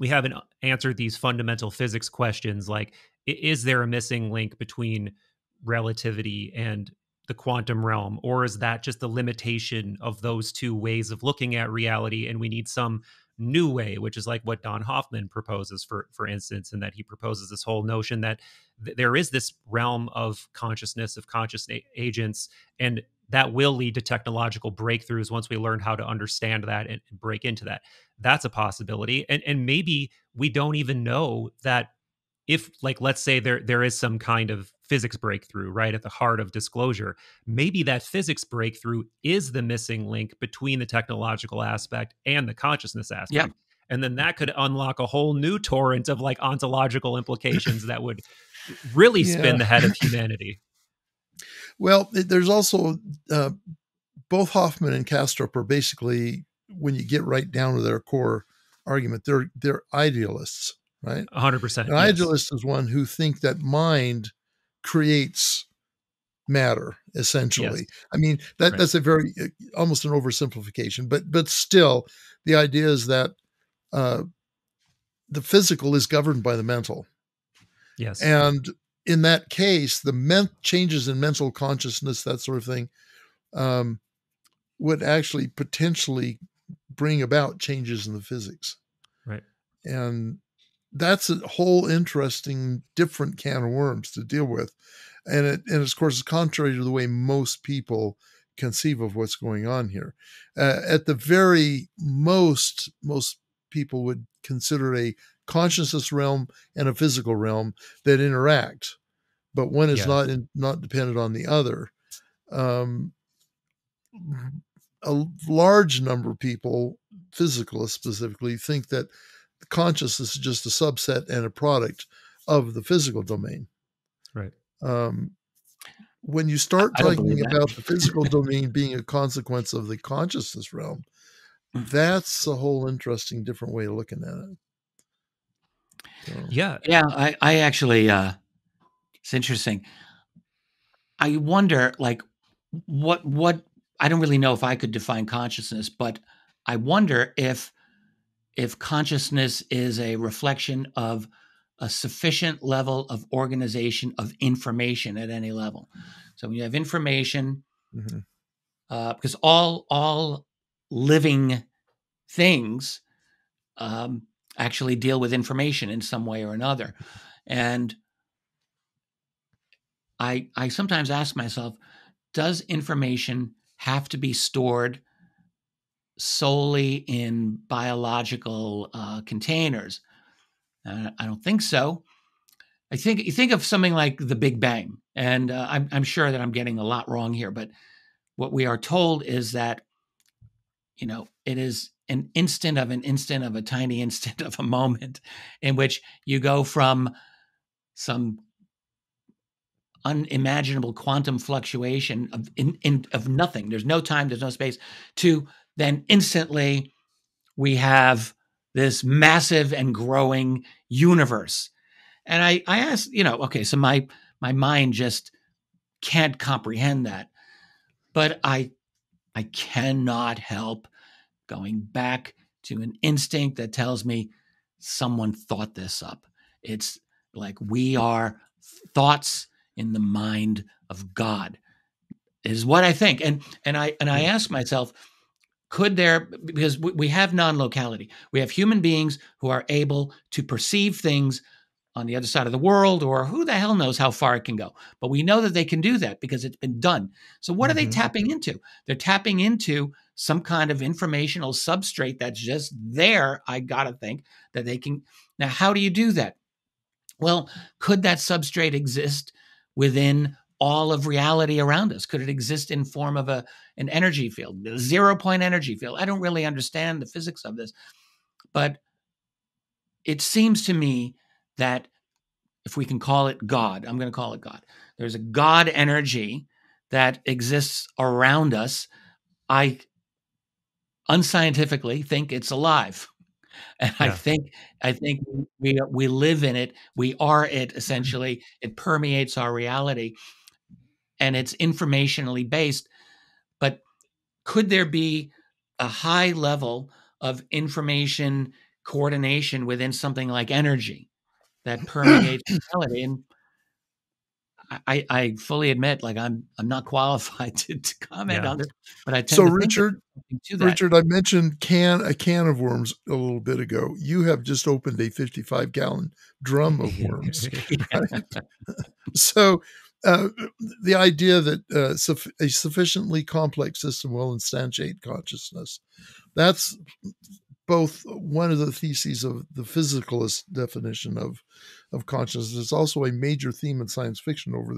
haven't answered these fundamental physics questions, like, is there a missing link between relativity and the quantum realm? Or is that just the limitation of those two ways of looking at reality? And we need some new way, which is like what Don Hoffman proposes, for instance, and that he proposes this whole notion that there is this realm of consciousness, of conscious agents, and that will lead to technological breakthroughs once we learn how to understand that and break into that. That's a possibility. And maybe we don't even know that, if, like, let's say there is some kind of physics breakthrough right at the heart of disclosure, maybe that physics breakthrough is the missing link between the technological aspect and the consciousness aspect. Yeah. And then that could unlock a whole new torrent of, like, ontological implications that would really spin the head of humanity. Well, there's also both Hoffman and Kastrup are basically, when you get right down to their core argument, they're idealists. Right? 100%. An idealist is one who think that mind creates matter, essentially. Yes. I mean, that's a very, almost an oversimplification, but still, the idea is that the physical is governed by the mental. Yes. And in that case, the changes in mental consciousness, that sort of thing, would actually potentially bring about changes in the physics. Right. And that's a whole interesting, different can of worms to deal with. And of course, it's contrary to the way most people conceive of what's going on here. At the very most people would consider a consciousness realm and a physical realm that interact, but one is Yeah. not dependent on the other. A large number of people, physicalists specifically, think that consciousness is just a subset and a product of the physical domain. Right. When you start I don't believe talking that. about the physical domain being a consequence of the consciousness realm, that's a whole interesting, different way of looking at it. So, Yeah. Yeah, I actually, it's interesting. I wonder, like, what I don't really know if I could define consciousness, but I wonder if consciousness is a reflection of a sufficient level of organization of information at any level. So when you have information, mhm. because all living things actually deal with information in some way or another, and I sometimes ask myself, does information have to be stored solely in biological containers? I don't think so. I think you think of something like the Big Bang, and I'm sure that I'm getting a lot wrong here, but what we are told is that it is an instant of a tiny instant of a moment in which you go from some unimaginable quantum fluctuation of nothing. There's no time, there's no space, to then instantly we have this massive and growing universe. And I asked, okay, so my mind just can't comprehend that. But I cannot help going back to an instinct that tells me someone thought this up. It's like we are thoughts in the mind of God, is what I think. And I ask myself, could there, because we have non-locality, we have human beings who are able to perceive things on the other side of the world, or who the hell knows how far it can go. But we know that they can do that because it's been done. So what are they tapping into? They're tapping into some kind of informational substrate that's just there. I got to think that they can. Now, how do you do that? Well, could that substrate exist within all of reality around us? Could it exist in form of an energy field, a 0-point energy field? I don't really understand the physics of this, but it seems to me that if we can call it God, I'm going to call it God. There's a God energy that exists around us. I unscientifically think it's alive. And Yeah. I think we live in it. We are it, essentially. It permeates our reality and it's informationally based. But could there be a high level of information coordination within something like energy that permeates reality? And I fully admit, like I'm not qualified to comment Yeah. on this, but I So tend to think that there's something to that. Richard, I mentioned a can of worms a little bit ago. You have just opened a 55-gallon drum of worms, right? So the idea that a sufficiently complex system will instantiate consciousness, that's both one of the theses of the physicalist definition of consciousness. It's also a major theme in science fiction over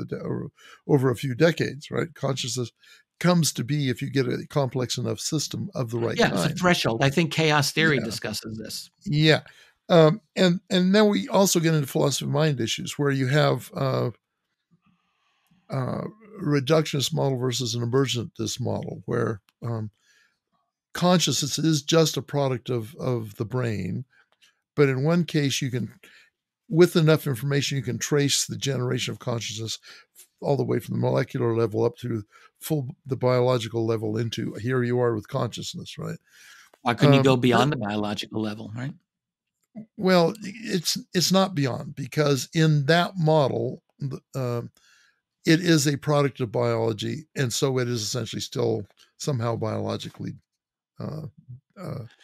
a few decades, right? Consciousness comes to be if you get a complex enough system of the right Yeah, it's a kind. threshold. I think chaos theory Yeah, discusses this. yeah. And then we also get into philosophy of mind issues where you have reductionist model versus an emergentist model, where consciousness is just a product of the brain. But in one case, you can, with enough information, you can trace the generation of consciousness all the way from the molecular level up to the biological level into here you are with consciousness, right? Why couldn't you go beyond the biological level, right? Well, it's not beyond, because in that model, it is a product of biology, and so it is essentially still somehow biologically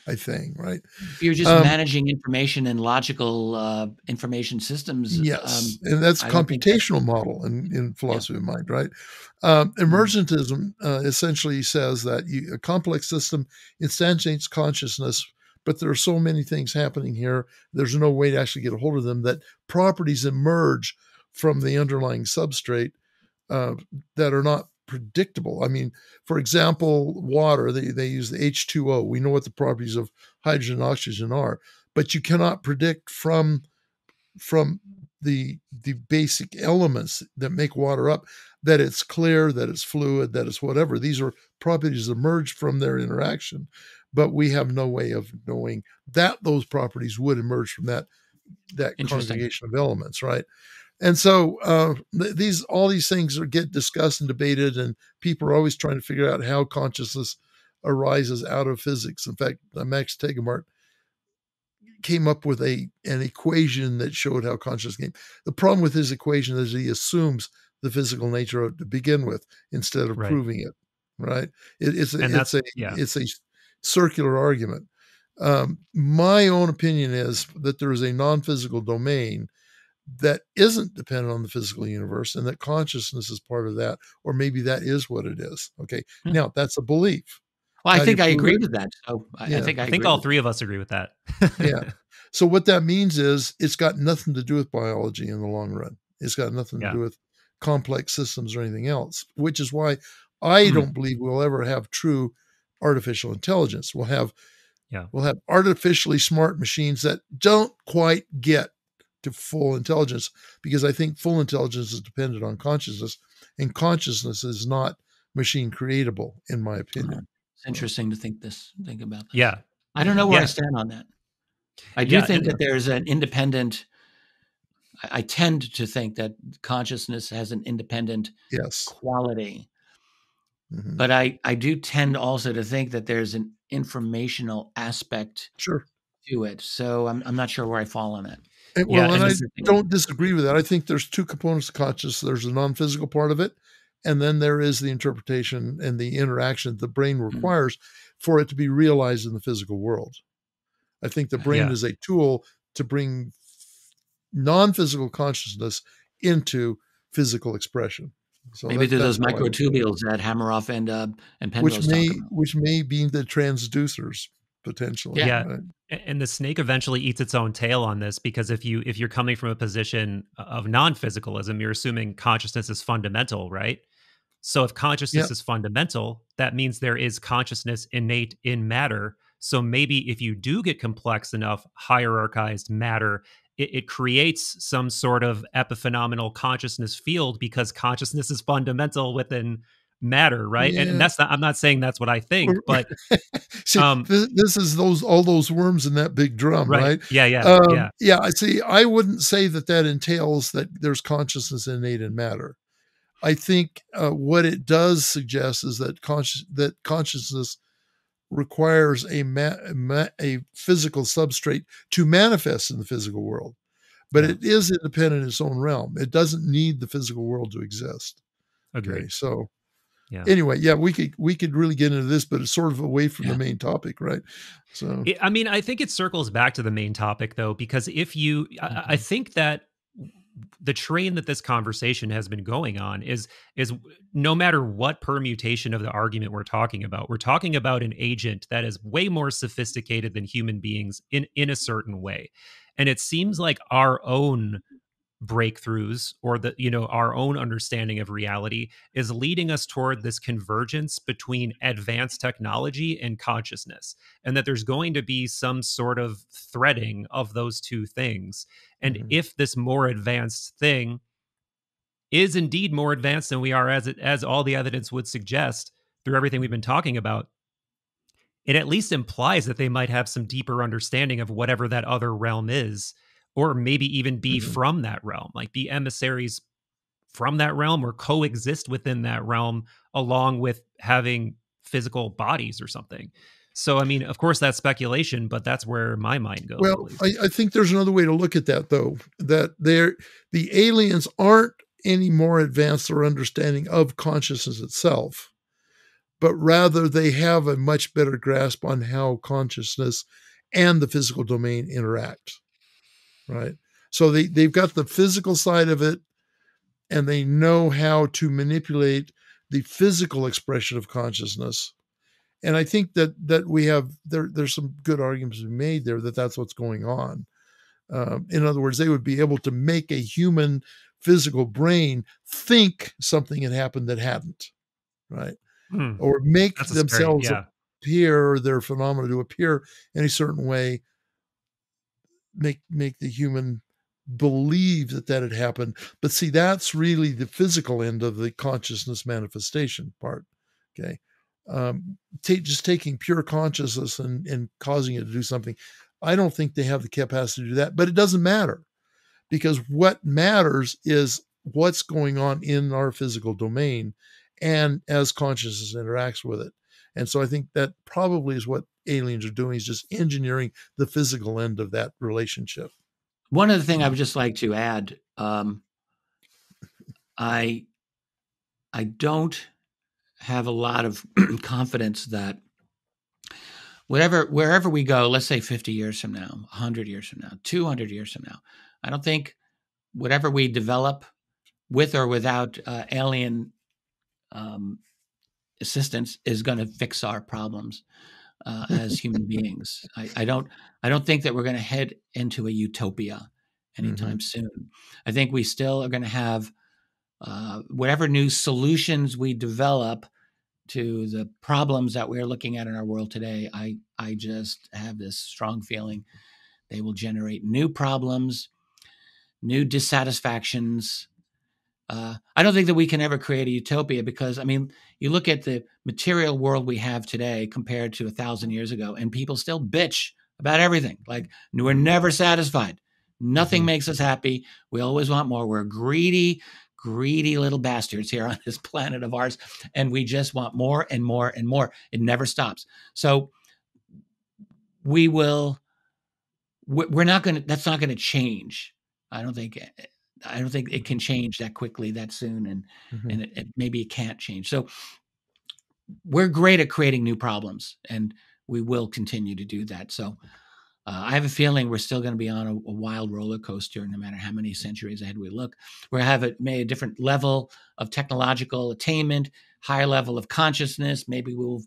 I think, right? You're just managing information and logical information systems. Yes, and that's a I don't think that. computational model in Yeah. philosophy of mind, right? Mhm. Emergentism essentially says that a complex system instantiates consciousness, but there are so many things happening here, there's no way to actually get a hold of them, that properties emerge from the underlying substrate uh, that are not predictable. I mean, for example, water, they use the H2O. We know what the properties of hydrogen and oxygen are, but you cannot predict from the basic elements that make water up that it's clear, that it's fluid, that it's whatever. These are properties that emerge from their interaction, but we have no way of knowing that those properties would emerge from that Interesting. congregation of elements, right? And so all these things get discussed and debated, and people are always trying to figure out how consciousness arises out of physics. In fact, Max Tegmark came up with an equation that showed how consciousness came. The problem with his equation is he assumes the physical nature of it to begin with instead of Right. proving it. Right? It's And that's yeah. a circular argument. My own opinion is that there is a non-physical domain that isn't dependent on the physical universe, and that consciousness is part of that, or maybe that is what it is. Okay, Hmm. now that's a belief. Well, I How do you think I prove agree it? with that. So I Yeah. think I I think agree all with three of us agree with that. Yeah. So what that means is it's got nothing to do with biology in the long run. It's got nothing to Yeah. do with complex systems or anything else, which is why I Hmm. don't believe we'll ever have true artificial intelligence. Yeah. We'll have artificially smart machines that don't quite get to full intelligence, because I think full intelligence is dependent on consciousness, and consciousness is not machine creatable, in my opinion. It's interesting to think about this. Yeah. I don't know where I Yeah. stand on that. I do Yeah. think And that there's an independent. I tend to think that consciousness has an independent Yes. quality, Mhm. but I do tend also to think that there's an informational aspect Sure. to it. So I'm not sure where I fall on it. yeah. And And I this, Interesting. don't disagree with that. I think there's two components to consciousness. There's the non-physical part of it, and then there is the interpretation and the interaction the brain Mm, requires for it to be realized in the physical world. I think the okay. brain yeah. is a tool to bring non-physical consciousness into physical expression. So Maybe through that's those how I look at it. microtubules that Hammeroff and Penrose talk about. Which may be the transducers potentially, Yeah. Yeah. right? And the snake eventually eats its own tail on this, because if you're coming from a position of non-physicalism, you're assuming consciousness is fundamental, right? So if Yeah. consciousness is fundamental, that means there is consciousness innate in matter. So maybe if you do get complex enough hierarchized matter, it creates some sort of epiphenomenal consciousness field, because consciousness is fundamental within matter, right? And Yeah. that's not, I'm not saying that's what I think, but See, um this is all those worms in that big drum, right. right? Yeah, yeah. Yeah, I see. I wouldn't say that entails that there's consciousness innate in matter. I think what it does suggest is that consciousness requires a physical substrate to manifest in the physical world, but Yeah. it is independent in its own realm. It doesn't need the physical world to exist. Okay, Agreed. so Yeah. anyway, yeah, we could really get into this, but it's sort of away from the Yeah. main topic, right? So I mean, I think it circles back to the main topic, though, because if you, I mhm, think that the train that this conversation has been going on is no matter what permutation of the argument we're talking about an agent that is way more sophisticated than human beings in a certain way. And it seems like our own breakthroughs, or the our own understanding of reality, is leading us toward this convergence between advanced technology and consciousness, and that there's going to be some sort of threading of those two things. And mhm, if this more advanced thing is indeed more advanced than we are, as all the evidence would suggest through everything we've been talking about, it at least implies that they might have some deeper understanding of whatever that other realm is, or maybe even be mhm. from that realm, like be emissaries from that realm, or coexist within that realm along with having physical bodies or something. So, I mean, of course, that's speculation, but that's where my mind goes, at Well, least. I think there's another way to look at that, though, that the aliens aren't any more advanced or understanding of consciousness itself. but rather they have a much better grasp on how consciousness and the physical domain interact, right? So they've got the physical side of it, and they know how to manipulate the physical expression of consciousness. And I think that we have there's some good arguments to be made there that that's what's going on. In other words, they would be able to make a human physical brain think something had happened that hadn't, right? Or make That's a scary, themselves yeah. appear, their phenomena to appear in a certain way, make the human believe that had happened. But see, that's really the physical end of the consciousness manifestation part. Okay. Just taking pure consciousness and causing it to do something. I don't think they have the capacity to do that, but it doesn't matter, because what matters is what's going on in our physical domain and as consciousness interacts with it. And so I think that probably is what aliens are doing, is just engineering the physical end of that relationship. One other thing I would just like to add, I don't have a lot of confidence that wherever we go, let's say 50 years from now, 100 years from now, 200 years from now, I don't think whatever we develop with or without alien assistance is going to fix our problems as human beings. I don't think that we're going to head into a utopia anytime soon. I think we still are going to have whatever new solutions we develop to the problems that we're looking at in our world today. I just have this strong feeling they will generate new problems, new dissatisfactions. I don't think that we can ever create a utopia, because, I mean, you look at the material world we have today compared to 1,000 years ago, and people still bitch about everything. Like, we're never satisfied. Nothing makes us happy. We always want more. We're greedy little bastards here on this planet of ours, and we just want more and more and more. It never stops. So we're not going to, that's not going to change. I don't think it can change that quickly, that soon, and maybe it can't change. So we're great at creating new problems, and we will continue to do that. So I have a feeling we're still going to be on a wild roller coaster, no matter how many centuries ahead we look. We'll have a different level of technological attainment, higher level of consciousness. Maybe we'll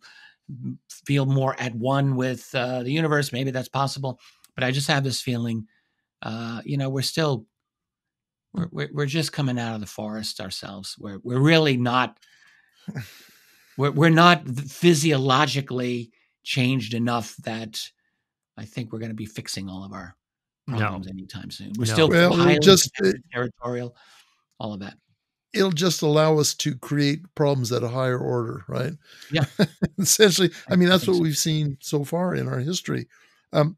feel more at one with the universe. Maybe that's possible. But I just have this feeling, we're still, we're just coming out of the forest ourselves. We're really not, we're not physiologically changed enough that I think we're going to be fixing all of our problems anytime soon. We're still highly territorial, all of that. It'll just allow us to create problems at a higher order, right? Yeah. Essentially, I mean, that's what we've seen so far in our history.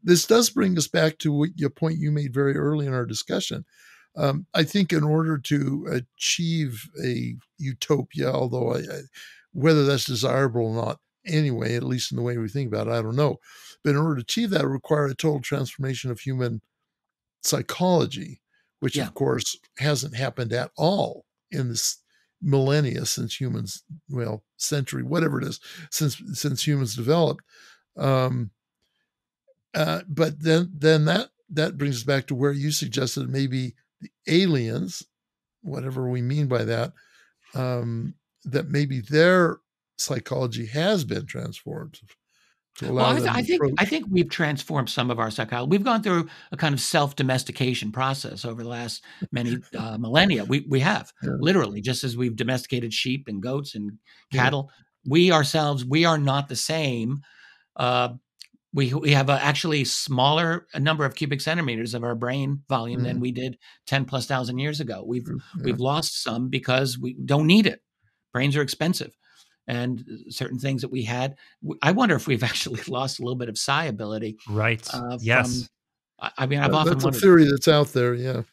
This does bring us back to your point you made very early in our discussion. I think in order to achieve a utopia, although whether that's desirable or not, anyway, at least in the way we think about it, I don't know. But in order to achieve that, it requires a total transformation of human psychology, which of course hasn't happened at all in this millennia since humans, century, whatever it is, since humans developed. But then that brings us back to where you suggested maybe the aliens, whatever we mean by that, that maybe their psychology has been transformed to allow them I think we've transformed some of our psychology. We've gone through a kind of self-domestication process over the last many millennia. We have literally, just as we've domesticated sheep and goats and cattle. We ourselves, we are not the same. We have actually smaller number of cubic centimeters of our brain volume than we did 10,000+ years ago. We've lost some because we don't need it. Brains are expensive. And certain things that we had, I wonder if we've actually lost a little bit of psi ability. Right. Yes. I mean, I've often wondered. That's a theory that's out there. Yeah.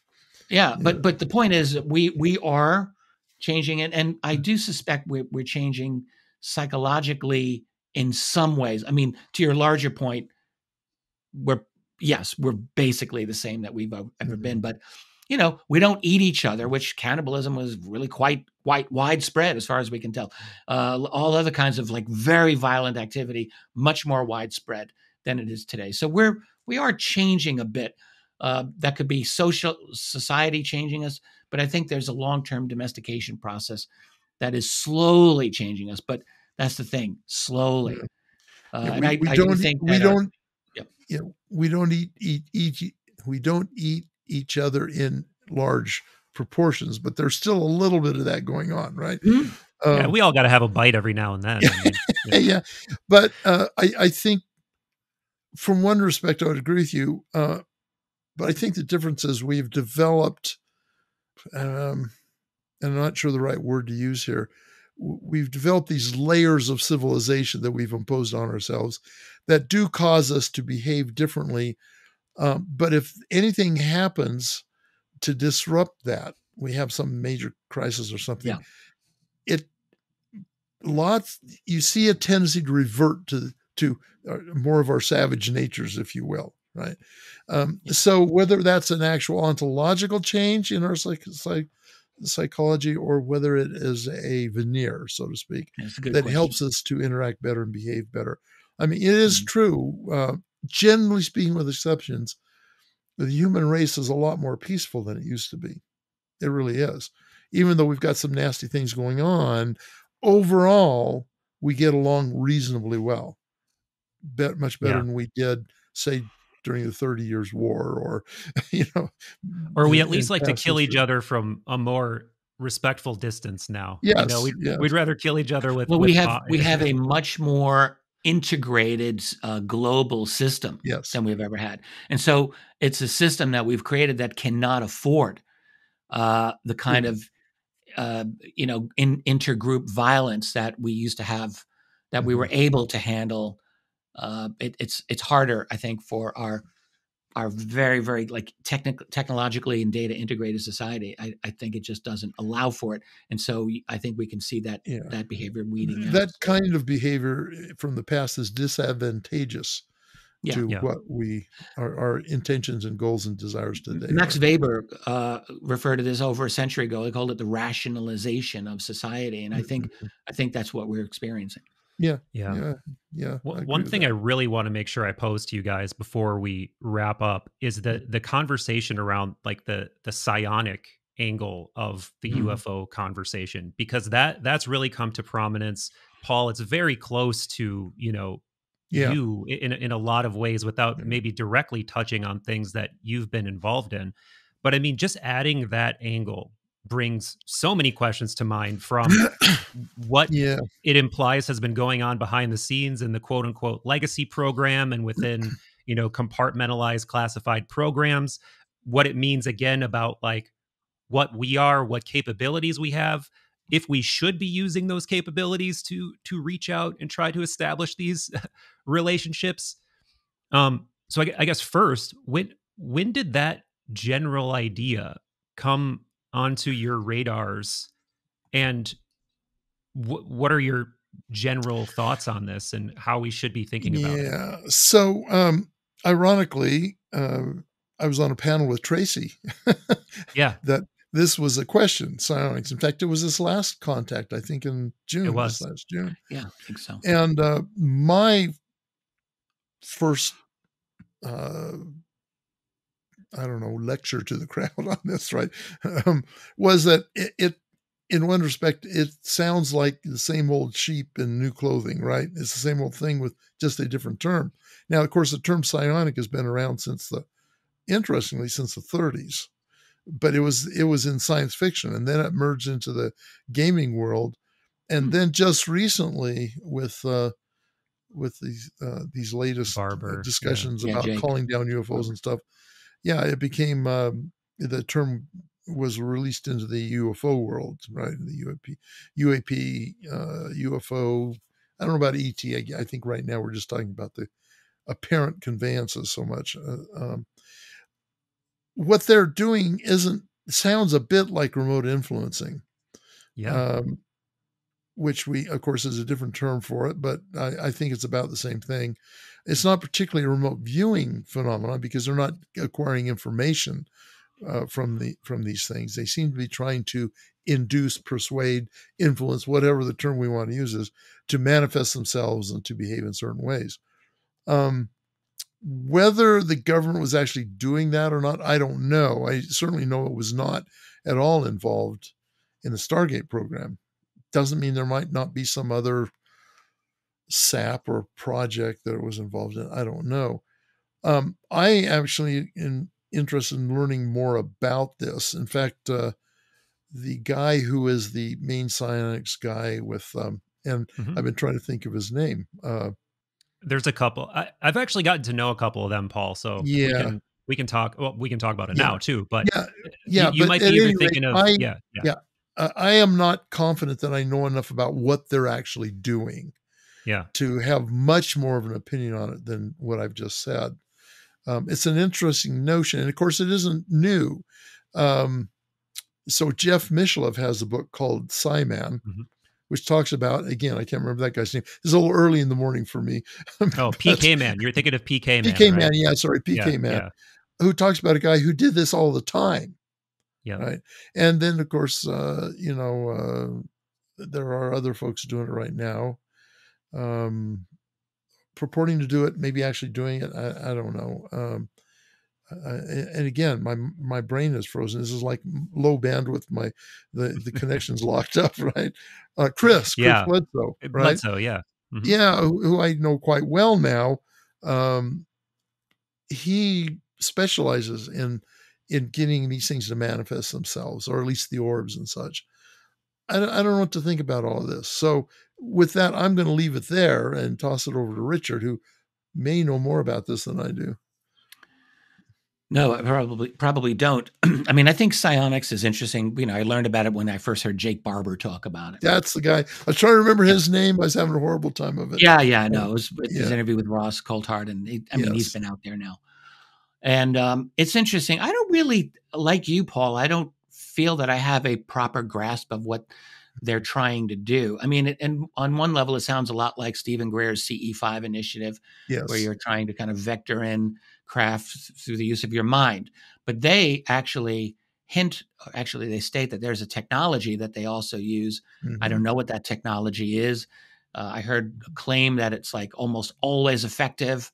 Yeah. But the point is that we are changing it. And I do suspect we're changing psychologically in some ways. I mean, to your larger point, we're basically the same that we've ever been. But we don't eat each other, which cannibalism was really quite widespread as far as we can tell. All other kinds of like very violent activity, much more widespread than it is today. So we are changing a bit. That could be society changing us, but I think there's a long-term domestication process that is slowly changing us. But that's the thing, slowly. And I do think that we don't we don't eat each other in large proportions, but there's still a little bit of that going on, right? Yeah, we all got to have a bite every now and then. I mean, yeah. But I think from one respect, I would agree with you. But I think the difference is we've developed, and I'm not sure the right word to use here. We've developed these layers of civilization that we've imposed on ourselves that do cause us to behave differently. But if anything happens to disrupt that, we have some major crisis or something, you see a tendency to revert to more of our savage natures, if you will, right? So whether that's an actual ontological change in our psychology, or whether it is a veneer, so to speak, that helps us to interact better and behave better. I mean, it is true, generally speaking, with exceptions, the human race is a lot more peaceful than it used to be. It really is. Even though we've got some nasty things going on, overall, we get along reasonably well. Much better than we did, say, during the 30 Years' War, or, or we at least like to kill each other from a more respectful distance now. Yes, we'd rather kill each other with. We have a much more integrated global system than we've ever had, and so it's a system that we've created that cannot afford the kind of intergroup violence that we used to have, that we were able to handle. It's harder, I think, for our very, very like technologically and data integrated society. I think it just doesn't allow for it, and so I think we can see that behavior weeding out. That kind of behavior from the past is disadvantageous to what our intentions and goals and desires today. Max Weber referred to this over a century ago. They called it the rationalization of society, and I think that's what we're experiencing. Yeah. One thing I really want to make sure I pose to you guys before we wrap up is the conversation around like the psionic angle of the UFO conversation, because that's really come to prominence. Paul, it's very close to, you in a lot of ways, without maybe directly touching on things that you've been involved in. But I mean, just adding that angle brings so many questions to mind, from what it implies has been going on behind the scenes in the quote unquote legacy program and within, compartmentalized classified programs, what it means again about like what we are, what capabilities we have, if we should be using those capabilities to reach out and try to establish these relationships. So I guess first, when did that general idea come onto your radars, and what are your general thoughts on this and how we should be thinking about it? Yeah. So, ironically, I was on a panel with Tracy. That this was a question, psionics. In fact, it was this last contact, I think in June. It was last June. Yeah, I think so. And my first, lecture to the crowd on this, right, was that it, in one respect, it sounds like the same old sheep in new clothing, right? It's the same old thing with just a different term. Now, of course, the term psionic has been around interestingly, since the 30s, but it was in science fiction, and then it merged into the gaming world, and then just recently with these latest discussions about calling down UFOs and stuff, it became the term was released into the UFO world, right? The UAP, UFO. I don't know about ET. I think right now we're just talking about the apparent conveyances so much. What they're doing sounds a bit like remote influencing, which of course, is a different term for it, but I think it's about the same thing. It's not particularly a remote viewing phenomenon because they're not acquiring information. from these things. They seem to be trying to induce, persuade, influence, whatever the term we want to use is, to manifest themselves and to behave in certain ways. Whether the government was actually doing that or not, I don't know. I certainly know it was not at all involved in the Stargate program. Doesn't mean there might not be some other sap or project that it was involved in. I don't know. I actually am interested in learning more about this. In fact, the guy who is the main psionics guy with, and I've been trying to think of his name. There's a couple. I've actually gotten to know a couple of them, Paul. So Yeah. we can talk. Well, we can talk about it now too. But Yeah. you But might at be any even rate, thinking of I am not confident that I know enough about what they're actually doing to have much more of an opinion on it than what I've just said. It's an interesting notion, and of course, it isn't new. So Jeff Mishlev has a book called Psi-Man, which talks about, again, I can't remember that guy's name. It's a little early in the morning for me. Oh, PK Man. You're thinking of PK Man. PK right? Man, yeah, sorry, PK Man, yeah. who talks about a guy who did this all the time. Yeah. Right. And then, of course, there are other folks doing it right now, purporting to do it, maybe actually doing it. I don't know. And again, my brain is frozen. This is like low bandwidth. The connection's locked up, right? Chris Bledsoe, right? Bledsoe, yeah. Yeah, who I know quite well now. He specializes in getting these things to manifest themselves, or at least the orbs and such. I don't know what to think about all of this. So with that, I'm going to leave it there and toss it over to Richard, who may know more about this than I do. No, I probably don't. I mean, I think psionics is interesting. I learned about it when I first heard Jake Barber talk about it. That's the guy. I was trying to remember his name. I was having a horrible time of it. Yeah, I know. It was his interview with Ross Coulthard, and he's been out there now. And it's interesting. I don't really, like you, Paul, I don't feel that I have a proper grasp of what they're trying to do. I mean, and on one level, it sounds a lot like Stephen Greer's CE5 initiative, where you're trying to kind of vector in craft through the use of your mind. But they actually they state that there's a technology that they also use. I don't know what that technology is. I heard a claim that it's like almost always effective.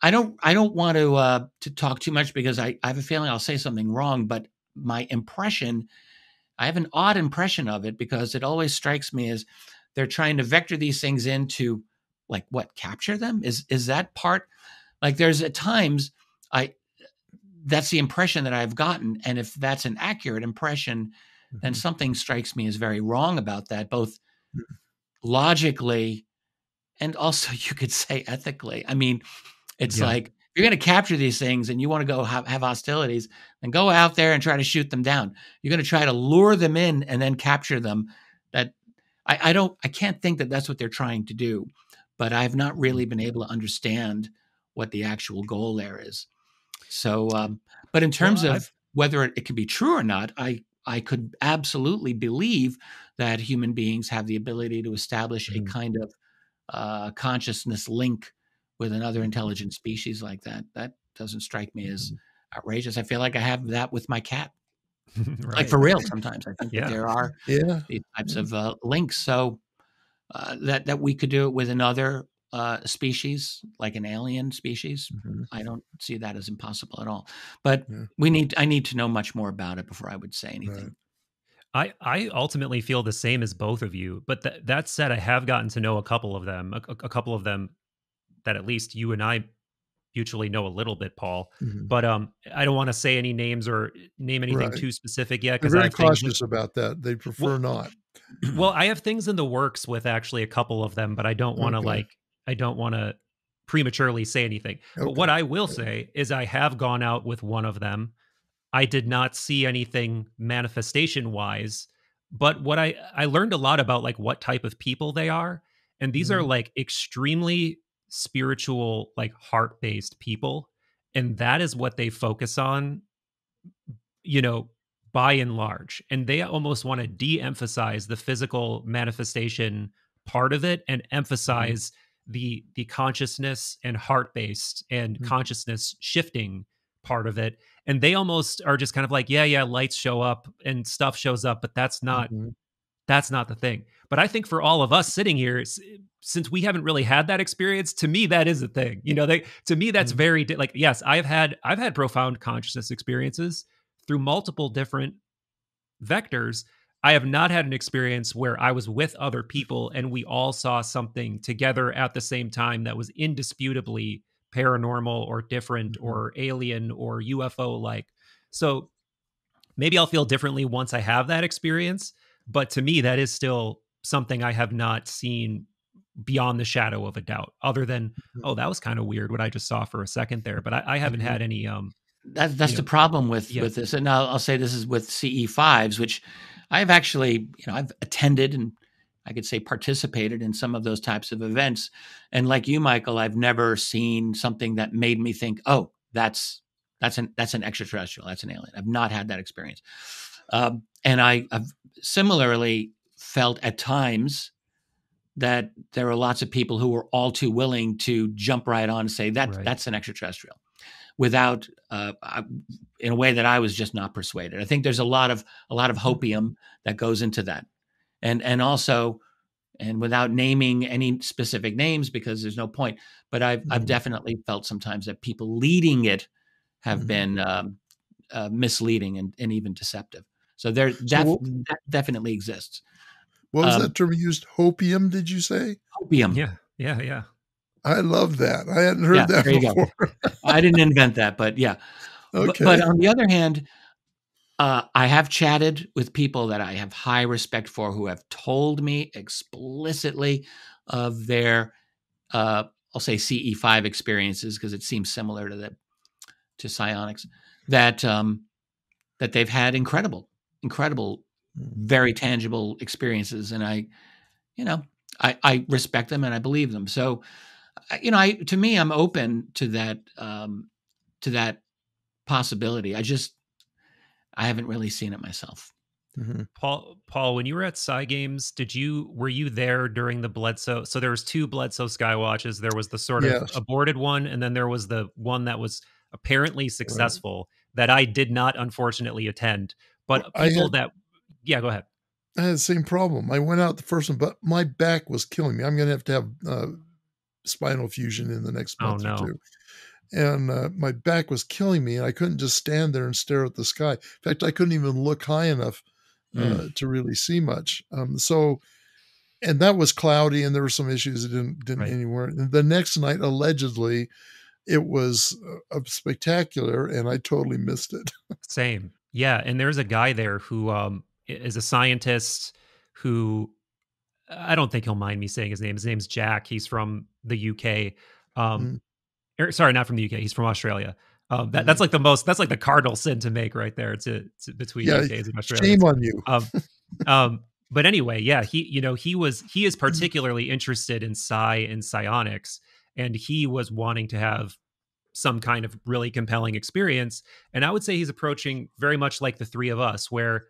I don't want to talk too much because I have a feeling I'll say something wrong, but my impression, I have an odd impression of it, because it always strikes me as they're trying to vector these things into, like, what, capture them? Is that part? Like, there's at times that's the impression that I've gotten. And if that's an accurate impression, then something strikes me as very wrong about that, both logically and also, you could say, ethically. I mean, it's like, if you're going to capture these things and you want to go have hostilities, then go out there and try to shoot them down. You're going to try to lure them in and then capture them. That I can't think that that's what they're trying to do, but I've not really been able to understand what the actual goal there is. So, but in terms of whether it can be true or not, I could absolutely believe that human beings have the ability to establish a kind of consciousness link with another intelligent species like that. That doesn't strike me as outrageous. I feel like I have that with my cat. Right. Like, for real, sometimes I think that there are these types of links. So that we could do it with another species, like an alien species. I don't see that as impossible at all. But I need to know much more about it before I would say anything. Right. I ultimately feel the same as both of you. But that said, I have gotten to know a couple of them, a couple of them that at least you and I mutually know a little bit, Paul. But I don't want to say any names or name anything too specific yet, because they're very cautious about that. They prefer not. Well, I have things in the works with actually a couple of them, but I don't want to I don't want to prematurely say anything. But what I will say is I have gone out with one of them. I did not see anything manifestation wise, but what I learned a lot about, like, what type of people they are. And these are like extremely spiritual, like heart-based people. And that is what they focus on, by and large. And they almost want to de-emphasize the physical manifestation part of it and emphasize the consciousness and heart-based and consciousness shifting part of it, and they almost are just kind of like, yeah, lights show up and stuff shows up, but that's not Mhm. the thing. But I think for all of us sitting here, since we haven't really had that experience, to me that is a thing. To me that's Mhm. very like, yes, I've had profound consciousness experiences through multiple different vectors. I have not had an experience where I was with other people and we all saw something together at the same time that was indisputably paranormal or different Mhm. or alien or UFO like. So maybe I'll feel differently once I have that experience. But to me, that is still something I have not seen beyond the shadow of a doubt, other than, oh, that was kind of weird what I just saw for a second there. But I haven't Mhm. had any, That's you the know, problem with yeah, this, and I'll say this is with CE5s, which I've actually, I've attended and I could say participated in some of those types of events. And like you, Michael, I've never seen something that made me think, oh, that's an extraterrestrial, that's an alien. I've not had that experience, and I've similarly felt at times that there are lots of people who are all too willing to jump right on and say that right. that's an extraterrestrial without in a way that I was just not persuaded. I think there's a lot of Mhm. hopium that goes into that, and also, and without naming any specific names because there's no point, but I've Mhm. definitely felt sometimes that people leading it have Mhm. been misleading and even deceptive. So there So that definitely exists. what was Um, that term you used? Hopium, did you say? Hopium. Yeah, yeah. I love that. I hadn't Yeah, heard that there you go. before. I didn't invent that, but yeah. But Okay. on the other hand, I have chatted with people that I have high respect for who have told me explicitly of their, I'll say CE5 experiences because it seems similar to psionics, that that they've had incredible, Mm. very tangible experiences, and you know, I respect them and I believe them. So, to me, I'm open to that possibility. I haven't really seen it myself. Mhm. Paul, when you were at Psy Games, were you there during the Bledsoe? So there was two Bledsoe Skywatches. There was the sort of Yes. aborted one, and then there was the one that was apparently Right. successful that I did not unfortunately attend. Well, But people that, yeah, go ahead. I had the same problem. I went out the first one, but my back was killing me. I'm gonna have to have spinal fusion in the next Oh month or no. two. And my back was killing me, and I couldn't just stand there and stare at the sky. In fact, I couldn't even look high enough Mm. to really see much. And that was cloudy, and there were some issues that didn't Right. anywhere. And the next night, allegedly, it was spectacular, and I totally missed it. Same. Yeah, and there's a guy there who is a scientist who, I don't think he'll mind me saying his name. His name's Jack. He's from the UK. Um, Mm, sorry, not from the UK. He's from Australia. That's mm. like that's like the cardinal sin to make right there. To between Yeah, UKs and shame Australians. on you. Um, but anyway, yeah, he is Mm, particularly interested in psi and psionics, and he was wanting to have some kind of really compelling experience. And I would say he's approaching very much like the three of us, where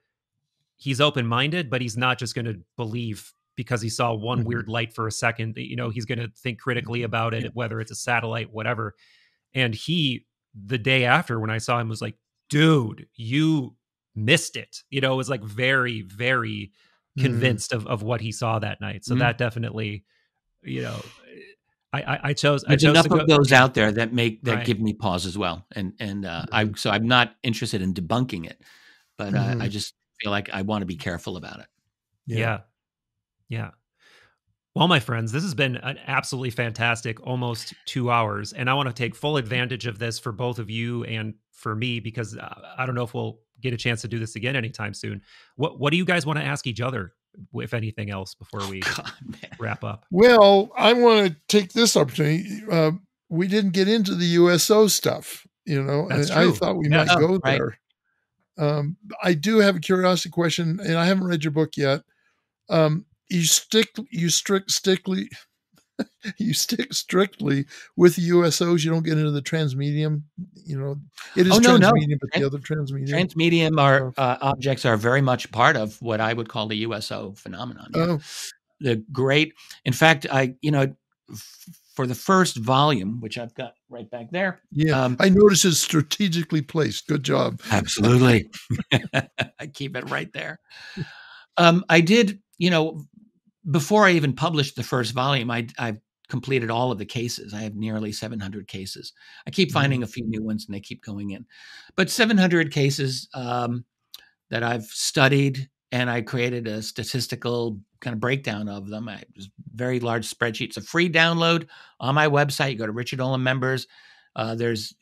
he's open minded, but he's not just going to believe because he saw one mhm, weird light for a second. He's going to think critically mhm. about it, whether it's a satellite, whatever. And the day after when I saw him, was like, dude, you missed it. It was like very, very Mm, convinced of what he saw that night. So Mm. that definitely, you know, I There's chose to enough of go. those Yeah. out there that Right. give me pause as well, and mhm, I'm not interested in debunking it, but I mhm. just feel like I want to be careful about it. Yeah. Yeah. Yeah. Well, my friends, this has been an absolutely fantastic almost 2 hours. And I want to take full advantage of this for both of you and for me, because I don't know if we'll get a chance to do this again anytime soon. What do you guys want to ask each other, if anything else, before Oh we God, man. wrap up? Well, I want to take this opportunity. We didn't get into the USO stuff, That's and I true. thought we might Yes. Oh, go right. there. I do have a curiosity question, and I haven't read your book yet. You you stick strictly with USOs. You don't get into the transmedium. It Oh is no, no. transmedium, but the other transmedium. Transmedium are objects are very much part of what I would call the USO phenomenon. Yeah, Oh, the great. In fact, for the first volume, which I've got right back there. Yeah, I noticed it's strategically placed. Good job. Absolutely. I keep it right there. I did, before I even published the first volume, I've completed all of the cases. I have nearly 700 cases. I keep finding a few new ones and they keep going in. But 700 cases that I've studied, and I created a statistical kind of breakdown of them. Just very large spreadsheet. It's a free download on my website. You go to Richard Dolan members. There's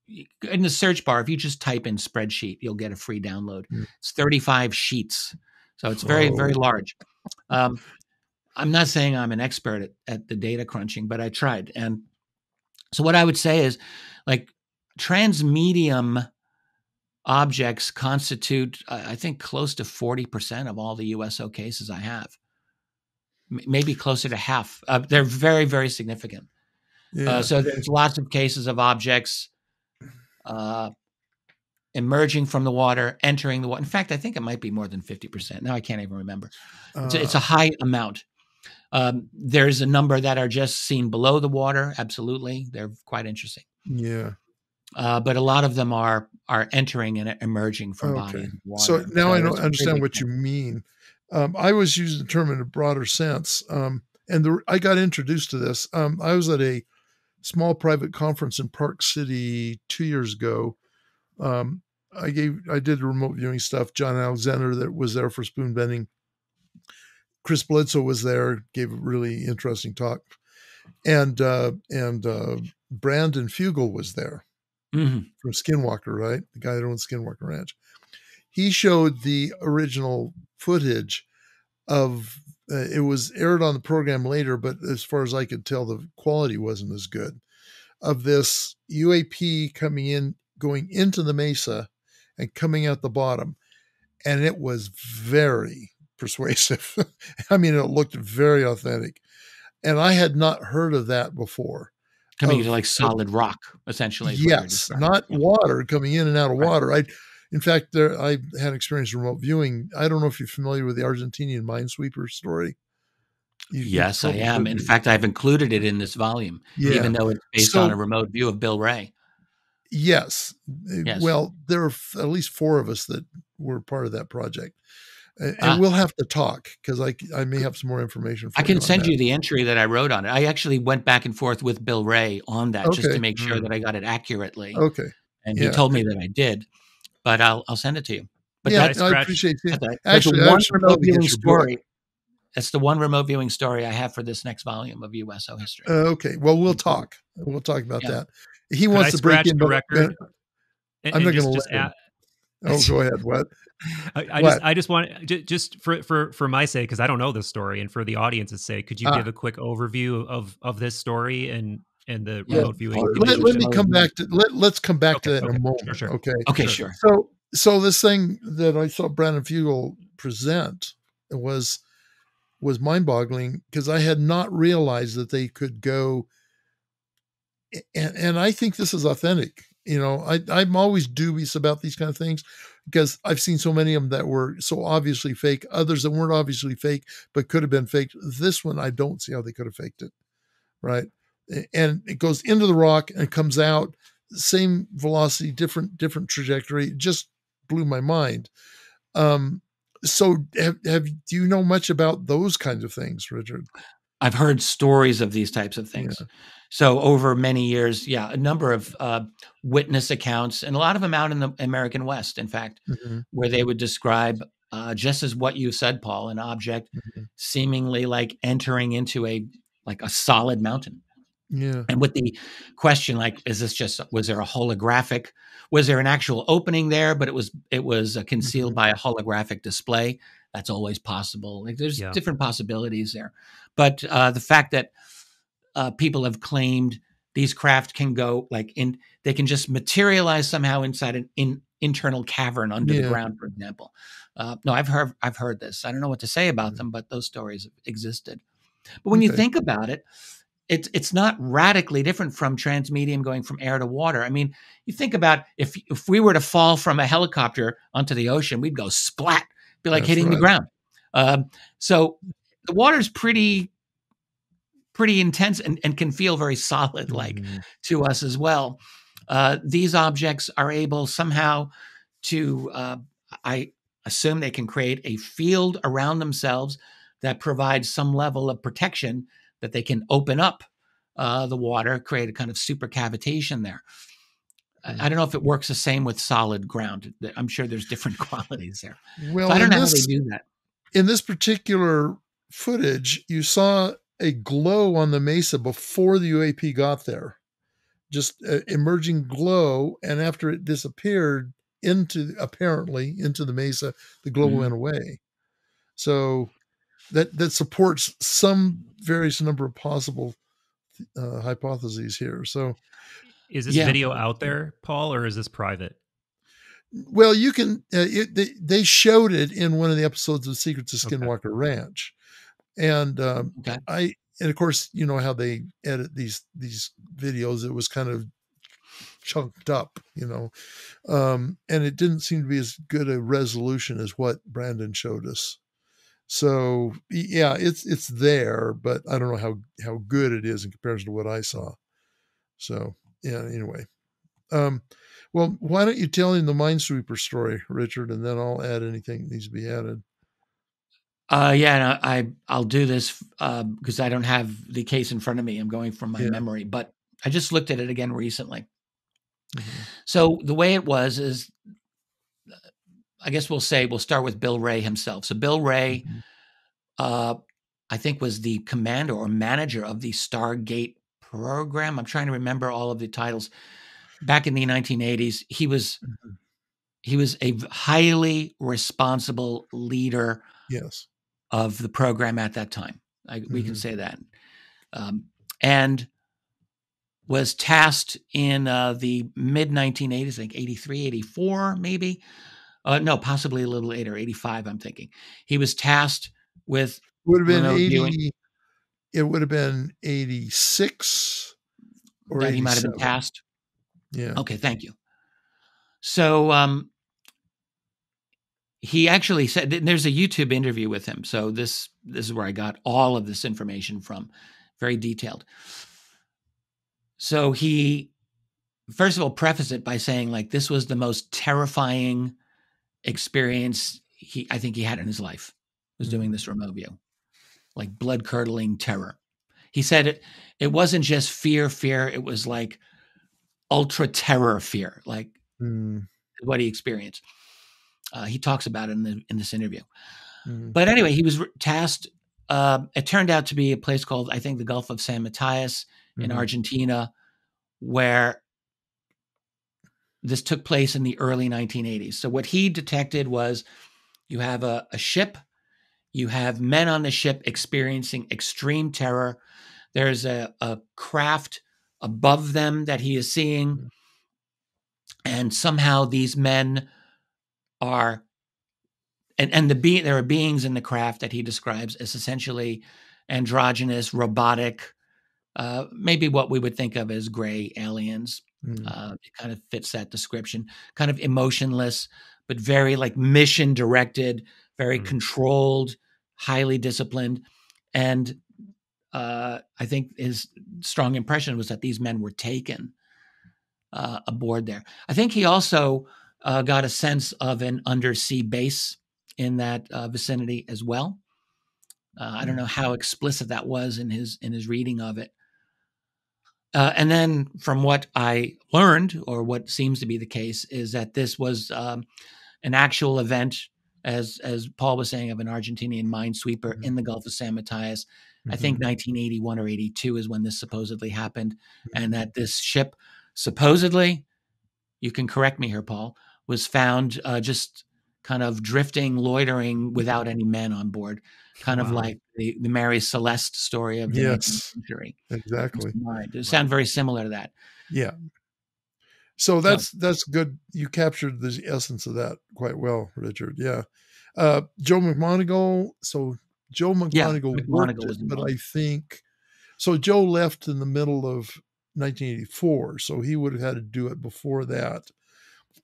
in the search bar, if you just type in spreadsheet, you'll get a free download. It's 35 sheets. So it's very, very large. I'm not saying I'm an expert at the data crunching, but I tried. And so what I would say is, like, transmedium objects constitute, I think, close to 40% of all the USO cases I have. Maybe closer to half. They're very, very significant. Yeah. So there's lots of cases of objects emerging from the water, entering the water. In fact, I think it might be more than 50%. Now I can't even remember. It's a high amount. There's a number that are just seen below the water. Absolutely. They're quite interesting. Yeah. But a lot of them are entering and emerging from bodies of water. So now I understand what you mean. I was using the term in a broader sense. I got introduced to this. I was at a small private conference in Park City 2 years ago. I did remote viewing stuff. John Alexander that was there for spoon bending. Chris Bledsoe was there, gave a really interesting talk, and Brandon Fugel was there from Skinwalker, right? The guy that owns Skinwalker Ranch. He showed the original footage of. It was aired on the program later, but as far as I could tell, the quality wasn't as good. Of this UAP coming in, going into the mesa, and coming out the bottom, and it was very persuasive. I mean, it looked very authentic, and I had not heard of that before. Coming into like solid rock, essentially. Yes, not water coming in and out of water. In fact, I had experience remote viewing. I don't know if you're familiar with the Argentinian minesweeper story. Yes, I am. In fact, I've included it in this volume, even though it's based on a remote view of Bill Ray. Yes. Well, there are at least 4 of us that were part of that project. And we'll have to talk because I may have some more information for you. I can send you the entry that I wrote on it. I actually went back and forth with Bill Ray on that just to make sure that I got it accurately. Okay. And he told me that I did, but I'll send it to you. But I appreciate it. Actually, the one remote viewing story. That's the one remote viewing story I have for this next volume of USO history. Okay. Well, we'll talk. We'll talk about that. He wants to break in the record. I'm not going to let him. Oh, go ahead. What? I just want just for my sake, because I don't know this story, and for the audience's sake, could you give a quick overview of this story and the remote viewing? Let me come back to let's come back to that in a moment. Sure. Okay, sure. So this thing that I saw Brandon Fugel present was mind-boggling because I had not realized that they could go. And I think this is authentic. I'm always dubious about these kind of things because I've seen so many of them that were so obviously fake, others that weren't obviously fake, but could have been faked. This one, I don't see how they could have faked it. Right. And it goes into the rock and comes out, same velocity, different trajectory. It just blew my mind. So do you know much about those kinds of things, Richard? I've heard stories of these types of things. Yeah. So over many years, a number of witness accounts, and a lot of them out in the American West, in fact, where they would describe just as what you said, Paul, an object seemingly like entering into a solid mountain. Yeah. And with the question, like, was there a holographic? Was there an actual opening there, but it was concealed by a holographic display? That's always possible. Like, there's different possibilities there. But the fact that people have claimed these craft can go they can just materialize somehow inside an internal cavern under the ground, for example. No, I've heard this. I don't know what to say about them, but those stories have existed. But when you think about it, it's not radically different from transmedium going from air to water. I mean, you think about if we were to fall from a helicopter onto the ocean, we'd go splat, be like hitting the ground. So the water's pretty pretty intense and can feel very solid like to us as well. These objects are able somehow to, I assume they can create a field around themselves that provides some level of protection, that they can open up the water, create a kind of supercavitation there. I don't know if it works the same with solid ground. I'm sure there's different qualities there. Well, So I don't know how they do that. In this particular footage, you saw a glow on the mesa before the UAP got there, just emerging glow. And after it disappeared apparently into the mesa, the glow went away. So that supports some various number of possible hypotheses here. So, is this video out there, Paul, or is this private? Well, you can. They showed it in one of the episodes of Secrets of Skinwalker Ranch, and and of course, you know how they edit these videos. It was kind of chunked up, and it didn't seem to be as good a resolution as what Brandon showed us. So yeah, it's there, but I don't know how good it is in comparison to what I saw. So yeah, anyway. Well, why don't you tell him the Minesweeper story, Richard, and then I'll add anything that needs to be added. I'll do this because I don't have the case in front of me. I'm going from my memory, but I just looked at it again recently. So the way it was is, I guess we'll start with Bill Ray himself. So Bill Ray, I think, was the commander or manager of the Stargate Program. I'm trying to remember all of the titles. Back in the 1980s, he was a highly responsible leader of the program at that time. We can say that. And was tasked in the mid-1980s, I think 83, 84, maybe. No, possibly a little later, 85, I'm thinking. He was tasked with... Would have been 80... It would have been 86 or that 87. He might have been tasked? Yeah. Okay, thank you. So he actually said, there's a YouTube interview with him. So this is where I got all of this information from, very detailed. So he, first of all, prefaced it by saying, like, this was the most terrifying experience I think he had in his life, was doing this remote view, like blood-curdling terror. He said it wasn't just fear. It was like ultra terror fear, like what he experienced. He talks about it in this interview. But anyway, he was tasked. It turned out to be a place called, I think, the Gulf of San Matías in Argentina, where this took place in the early 1980s. So what he detected was, you have a ship, you have men on the ship experiencing extreme terror. There's a craft above them that he is seeing. And somehow these men are, there are beings in the craft that he describes as essentially androgynous, robotic, maybe what we would think of as gray aliens. It kind of fits that description, kind of emotionless, but very like mission directed, very controlled, highly disciplined. And I think his strong impression was that these men were taken aboard there. I think he also got a sense of an undersea base in that vicinity as well. I don't know how explicit that was in his reading of it. And then from what I learned, or what seems to be the case, is that this was an actual event, as Paul was saying, of an Argentinian minesweeper in the Gulf of San Matías. I think 1981 or 82 is when this supposedly happened, and that this ship supposedly, you can correct me here, Paul, was found just kind of drifting, loitering without any men on board, kind of like the Mary Celeste story of the 19th century. Exactly. It sounds very similar to that. Yeah. So that's good. You captured the essence of that quite well, Richard. Yeah. Joe McMoneagle. So Joe McMoneagle worked it, but I think so. Joe left in the middle of 1984, so he would have had to do it before that.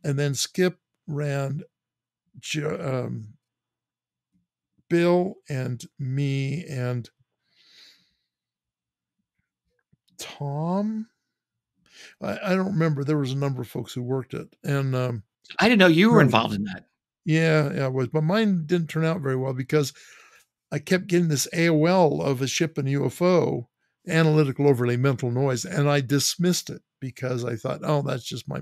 And then Skip ran Bill and me and Tom. I don't remember. There was a number of folks who worked it, and I didn't know you were no, involved in that. yeah, it was. But mine didn't turn out very well because I kept getting this AOL of a ship and UFO, analytical overlay mental noise, and I dismissed it because I thought, oh, that's just my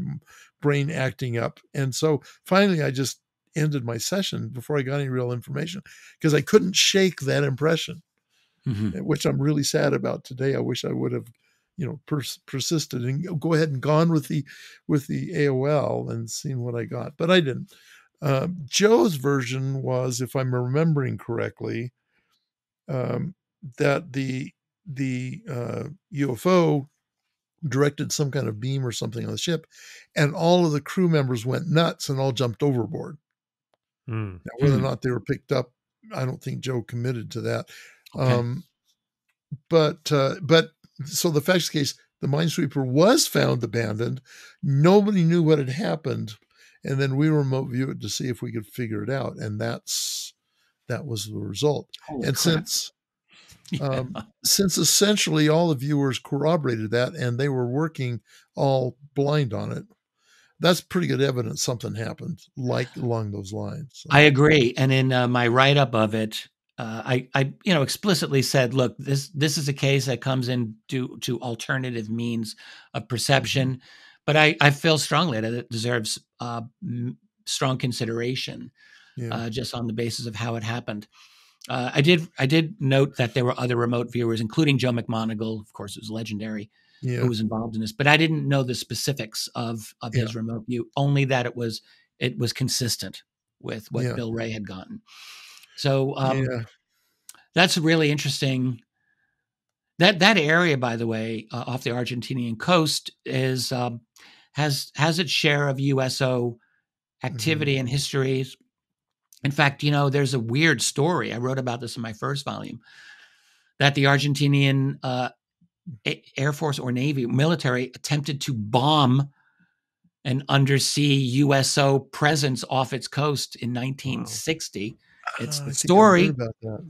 brain acting up. And so finally, I just ended my session before I got any real information because I couldn't shake that impression, which I'm really sad about today. I wish I would have, persisted and go ahead and gone with the AOL and seen what I got, but I didn't. Joe's version was, if I'm remembering correctly, that the UFO directed some kind of beam or something on the ship, and all of the crew members went nuts and all jumped overboard. Now, whether or not they were picked up, I don't think Joe committed to that. Okay. But so the facts of the case, the minesweeper was found abandoned. Nobody knew what had happened, and then we remote viewed it to see if we could figure it out, and that was the result. Holy And crap. since essentially all the viewers corroborated that, and they were working all blind on it, that's pretty good evidence something happened along those lines. So. I agree. And in my write-up of it, I explicitly said, look, this is a case that comes in to alternative means of perception, but I feel strongly that it deserves strong consideration, just on the basis of how it happened. I did note that there were other remote viewers, including Joe McMoneagle, of course, who's legendary, who was involved in this, but I didn't know the specifics of his remote view, only that it was consistent with what Bill Ray had gotten. So that's really interesting. That area, by the way, off the Argentinian coast is has its share of USO activity and histories. In fact, there's a weird story. I wrote about this in my first volume, that the Argentinian Air Force or Navy military attempted to bomb an undersea USO presence off its coast in 1960. Wow. It's the story.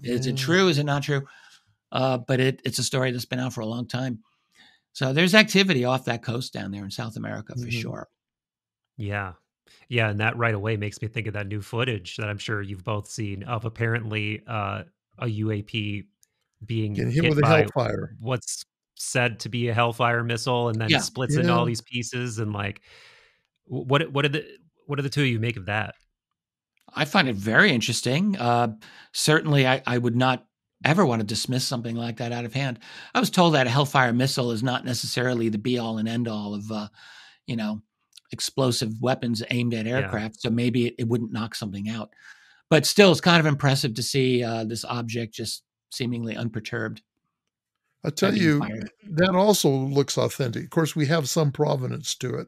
Is it true? Is it not true? But it's a story that's been out for a long time. So there's activity off that coast down there in South America for sure. Yeah. Yeah, and that right away makes me think of that new footage that I'm sure you've both seen of apparently a UAP being hit with a by Hellfire. What's said to be a Hellfire missile, and then splits into all these pieces. And like, what do the two of you make of that? I find it very interesting. Certainly, I would not ever want to dismiss something like that out of hand. I was told that a Hellfire missile is not necessarily the be all and end all of, explosive weapons aimed at aircraft. So maybe it wouldn't knock something out. But still, it's kind of impressive to see this object just seemingly unperturbed. I'll tell you, that also looks authentic. Of course, we have some provenance to it.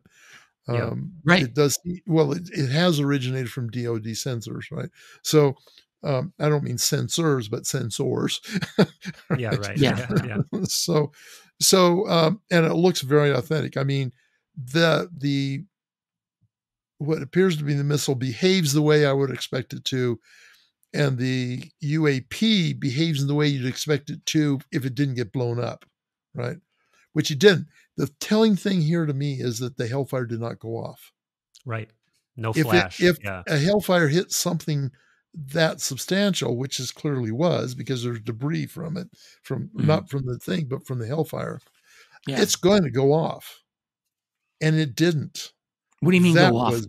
Right. It does. Well, it has originated from DoD sensors, right? So I don't mean sensors, but sensors. Right? Yeah, right. Yeah. So, and it looks very authentic. I mean, the what appears to be the missile behaves the way I would expect it to, and the UAP behaves in the way you'd expect it to if it didn't get blown up, right? Which it didn't. The telling thing here to me is that the Hellfire did not go off. Right. No flash. If a Hellfire hit something that substantial, which it clearly was, because there's debris from it, not from the thing, but from the Hellfire, it's going to go off. And it didn't. What do you mean go off?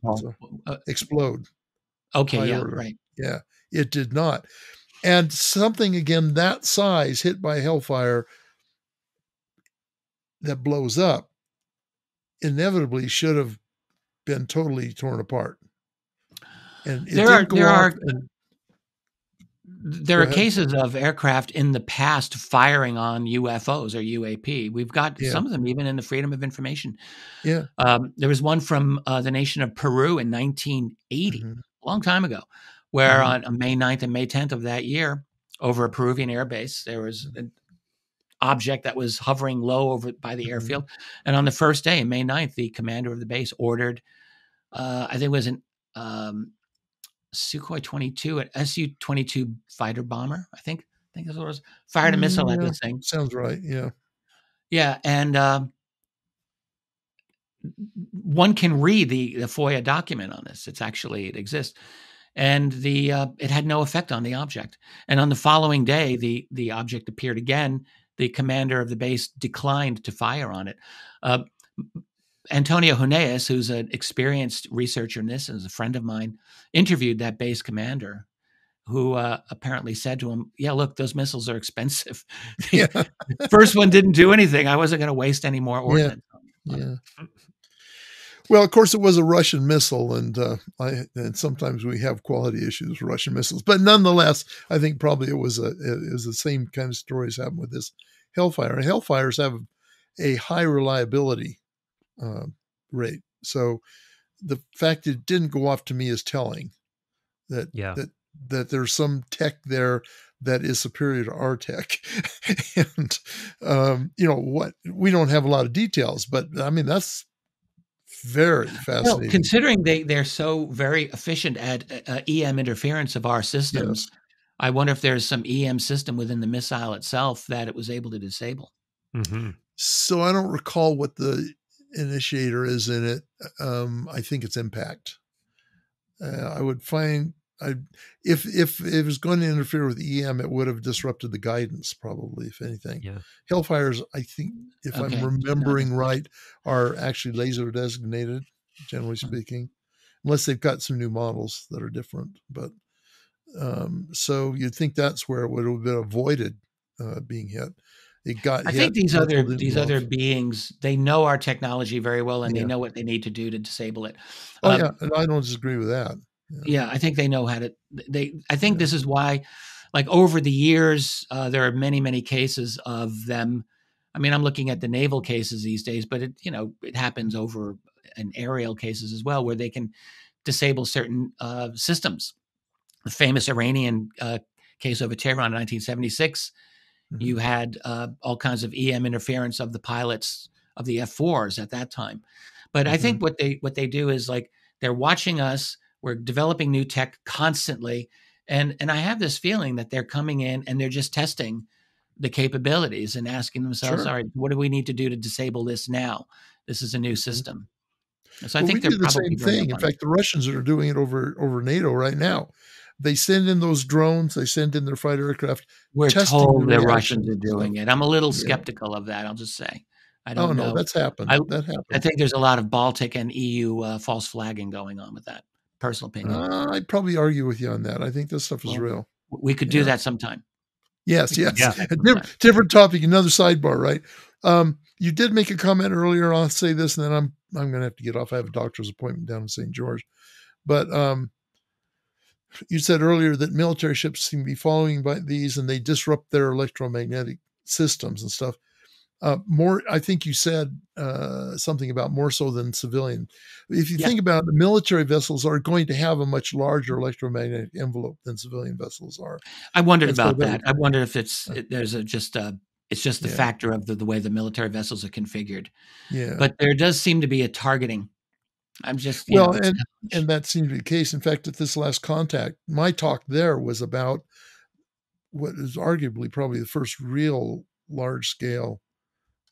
Explode. Okay, right. Yeah, it did not. And something, again, that size hit by a Hellfire that blows up inevitably should have been totally torn apart. And there are cases of aircraft in the past firing on UFOs or UAP. We've got some of them even in the Freedom of Information. Yeah. There was one from the nation of Peru in 1980, a long time ago, where on May 9th and May 10th of that year, over a Peruvian airbase, there was an object that was hovering low over by the airfield. And on the first day, May 9th, the commander of the base ordered, I think it was an Sukhoi 22, an Su-22 fighter bomber, I think that's what it was, fired a missile at this thing. Sounds right, yeah. Yeah, and one can read the FOIA document on this. It exists, and it had no effect on the object. And on the following day, the object appeared again. The commander of the base declined to fire on it. Uh, Antonio Huneeus, who's an experienced researcher in this and is a friend of mine, interviewed that base commander, who apparently said to him, "Yeah, look, those missiles are expensive. Yeah. The first one didn't do anything. I wasn't going to waste any more ordnance." Yeah. Well, of course, it was a Russian missile, and sometimes we have quality issues with Russian missiles. But nonetheless, I think probably it was the same kind of stories happen with this Hellfire. And Hellfires have a high reliability rate, so the fact it didn't go off to me is telling that there's some tech there that is superior to our tech. And what, we don't have a lot of details, but I mean, that's very fascinating. Well, considering they're so very efficient at EM interference of our systems, yes. I wonder if there's some EM system within the missile itself that it was able to disable. Mm-hmm. So I don't recall what the initiator is in it. I think it's impact. I would find if it was going to interfere with EM, it would have disrupted the guidance, probably, if anything. Yeah. Hellfires, I think, if I'm remembering right, are actually laser designated, generally speaking, unless they've got some new models that are different. But so you'd think that's where it would have been avoided being hit. It got I hit. think these other beings, they know our technology very well, and they know what they need to do to disable it. Yeah, and I don't disagree with that. Yeah, I think they know how to. I think this is why, like, over the years, there are many, many cases of them. I mean, I'm looking at the naval cases these days, but it happens over in aerial cases as well, where they can disable certain systems. The famous Iranian case over Tehran in 1976, you had all kinds of EM interference of the pilots of the F-4s at that time. But I think what they do is, like, they're watching us. We're developing new tech constantly. And I have this feeling that they're coming in and they're just testing the capabilities and asking themselves, all right, what do we need to do to disable this now? This is a new system. So I think they're do the probably same thing. In fact, the Russians are doing it over NATO right now. They send in those drones. They send in their fighter aircraft. We're told the Russians are doing it. I'm a little skeptical of that, I'll just say. I don't know. That's happened. That happened. I think there's a lot of Baltic and EU false flagging going on with that. Personal opinion. I'd probably argue with you on that. I think this stuff is real. We could do that sometime. Yes. Different topic, another sidebar, right? You did make a comment earlier. I'll say this, and then I'm going to have to get off. I have a doctor's appointment down in St. George. But you said earlier that military ships seem to be following by these, and they disrupt their electromagnetic systems and stuff. More, I think you said something about more so than civilian. If you think about it, the military vessels are going to have a much larger electromagnetic envelope than civilian vessels are. I wondered about that. I wonder if it's just the factor of the way the military vessels are configured. Yeah. But there does seem to be a targeting. I'm just and that seemed to be the case. In fact, at this last contact, my talk there was about what is arguably probably the first real large scale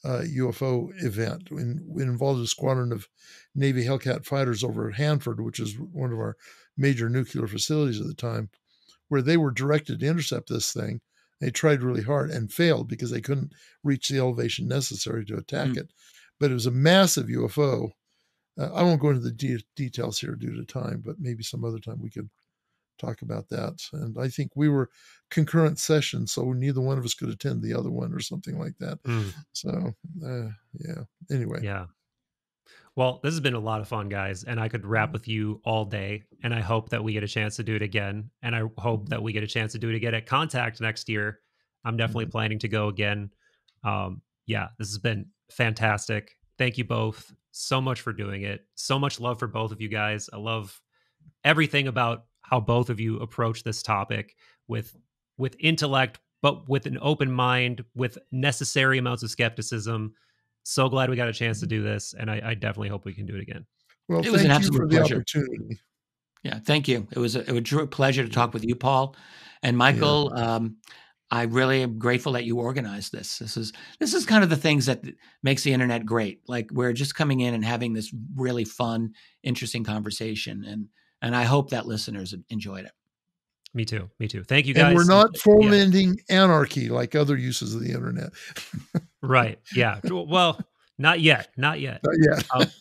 UFO event. It involved a squadron of Navy Hellcat fighters over at Hanford, which is one of our major nuclear facilities at the time, where they were directed to intercept this thing. They tried really hard and failed because they couldn't reach the elevation necessary to attack it. But it was a massive UFO. I won't go into the details here due to time, but maybe some other time we could talk about that. And I think we were concurrent sessions, so neither one of us could attend the other one or something like that. So, anyway. Yeah. Well, this has been a lot of fun, guys, and I could rap with you all day, and I hope that we get a chance to do it again, and I hope that we get a chance to do it again at Contact next year. I'm definitely planning to go again. This has been fantastic. Thank you both so much for doing it. So much love for both of you guys. I love everything about how both of you approach this topic with intellect, but with an open mind, with necessary amounts of skepticism. So glad we got a chance to do this, and I definitely hope we can do it again. Well, it was an absolute pleasure. Opportunity. Yeah, thank you. It was a true pleasure to talk with you, Paul and Michael. I really am grateful that you organized this. This is kind of the things that makes the internet great. Like, we're just coming in and having this really fun, interesting conversation, and I hope that listeners enjoyed it. Me too. Me too. Thank you, guys. And we're not fomenting anarchy like other uses of the internet. Right. Yeah. Well, not yet. Not yet. Not yet.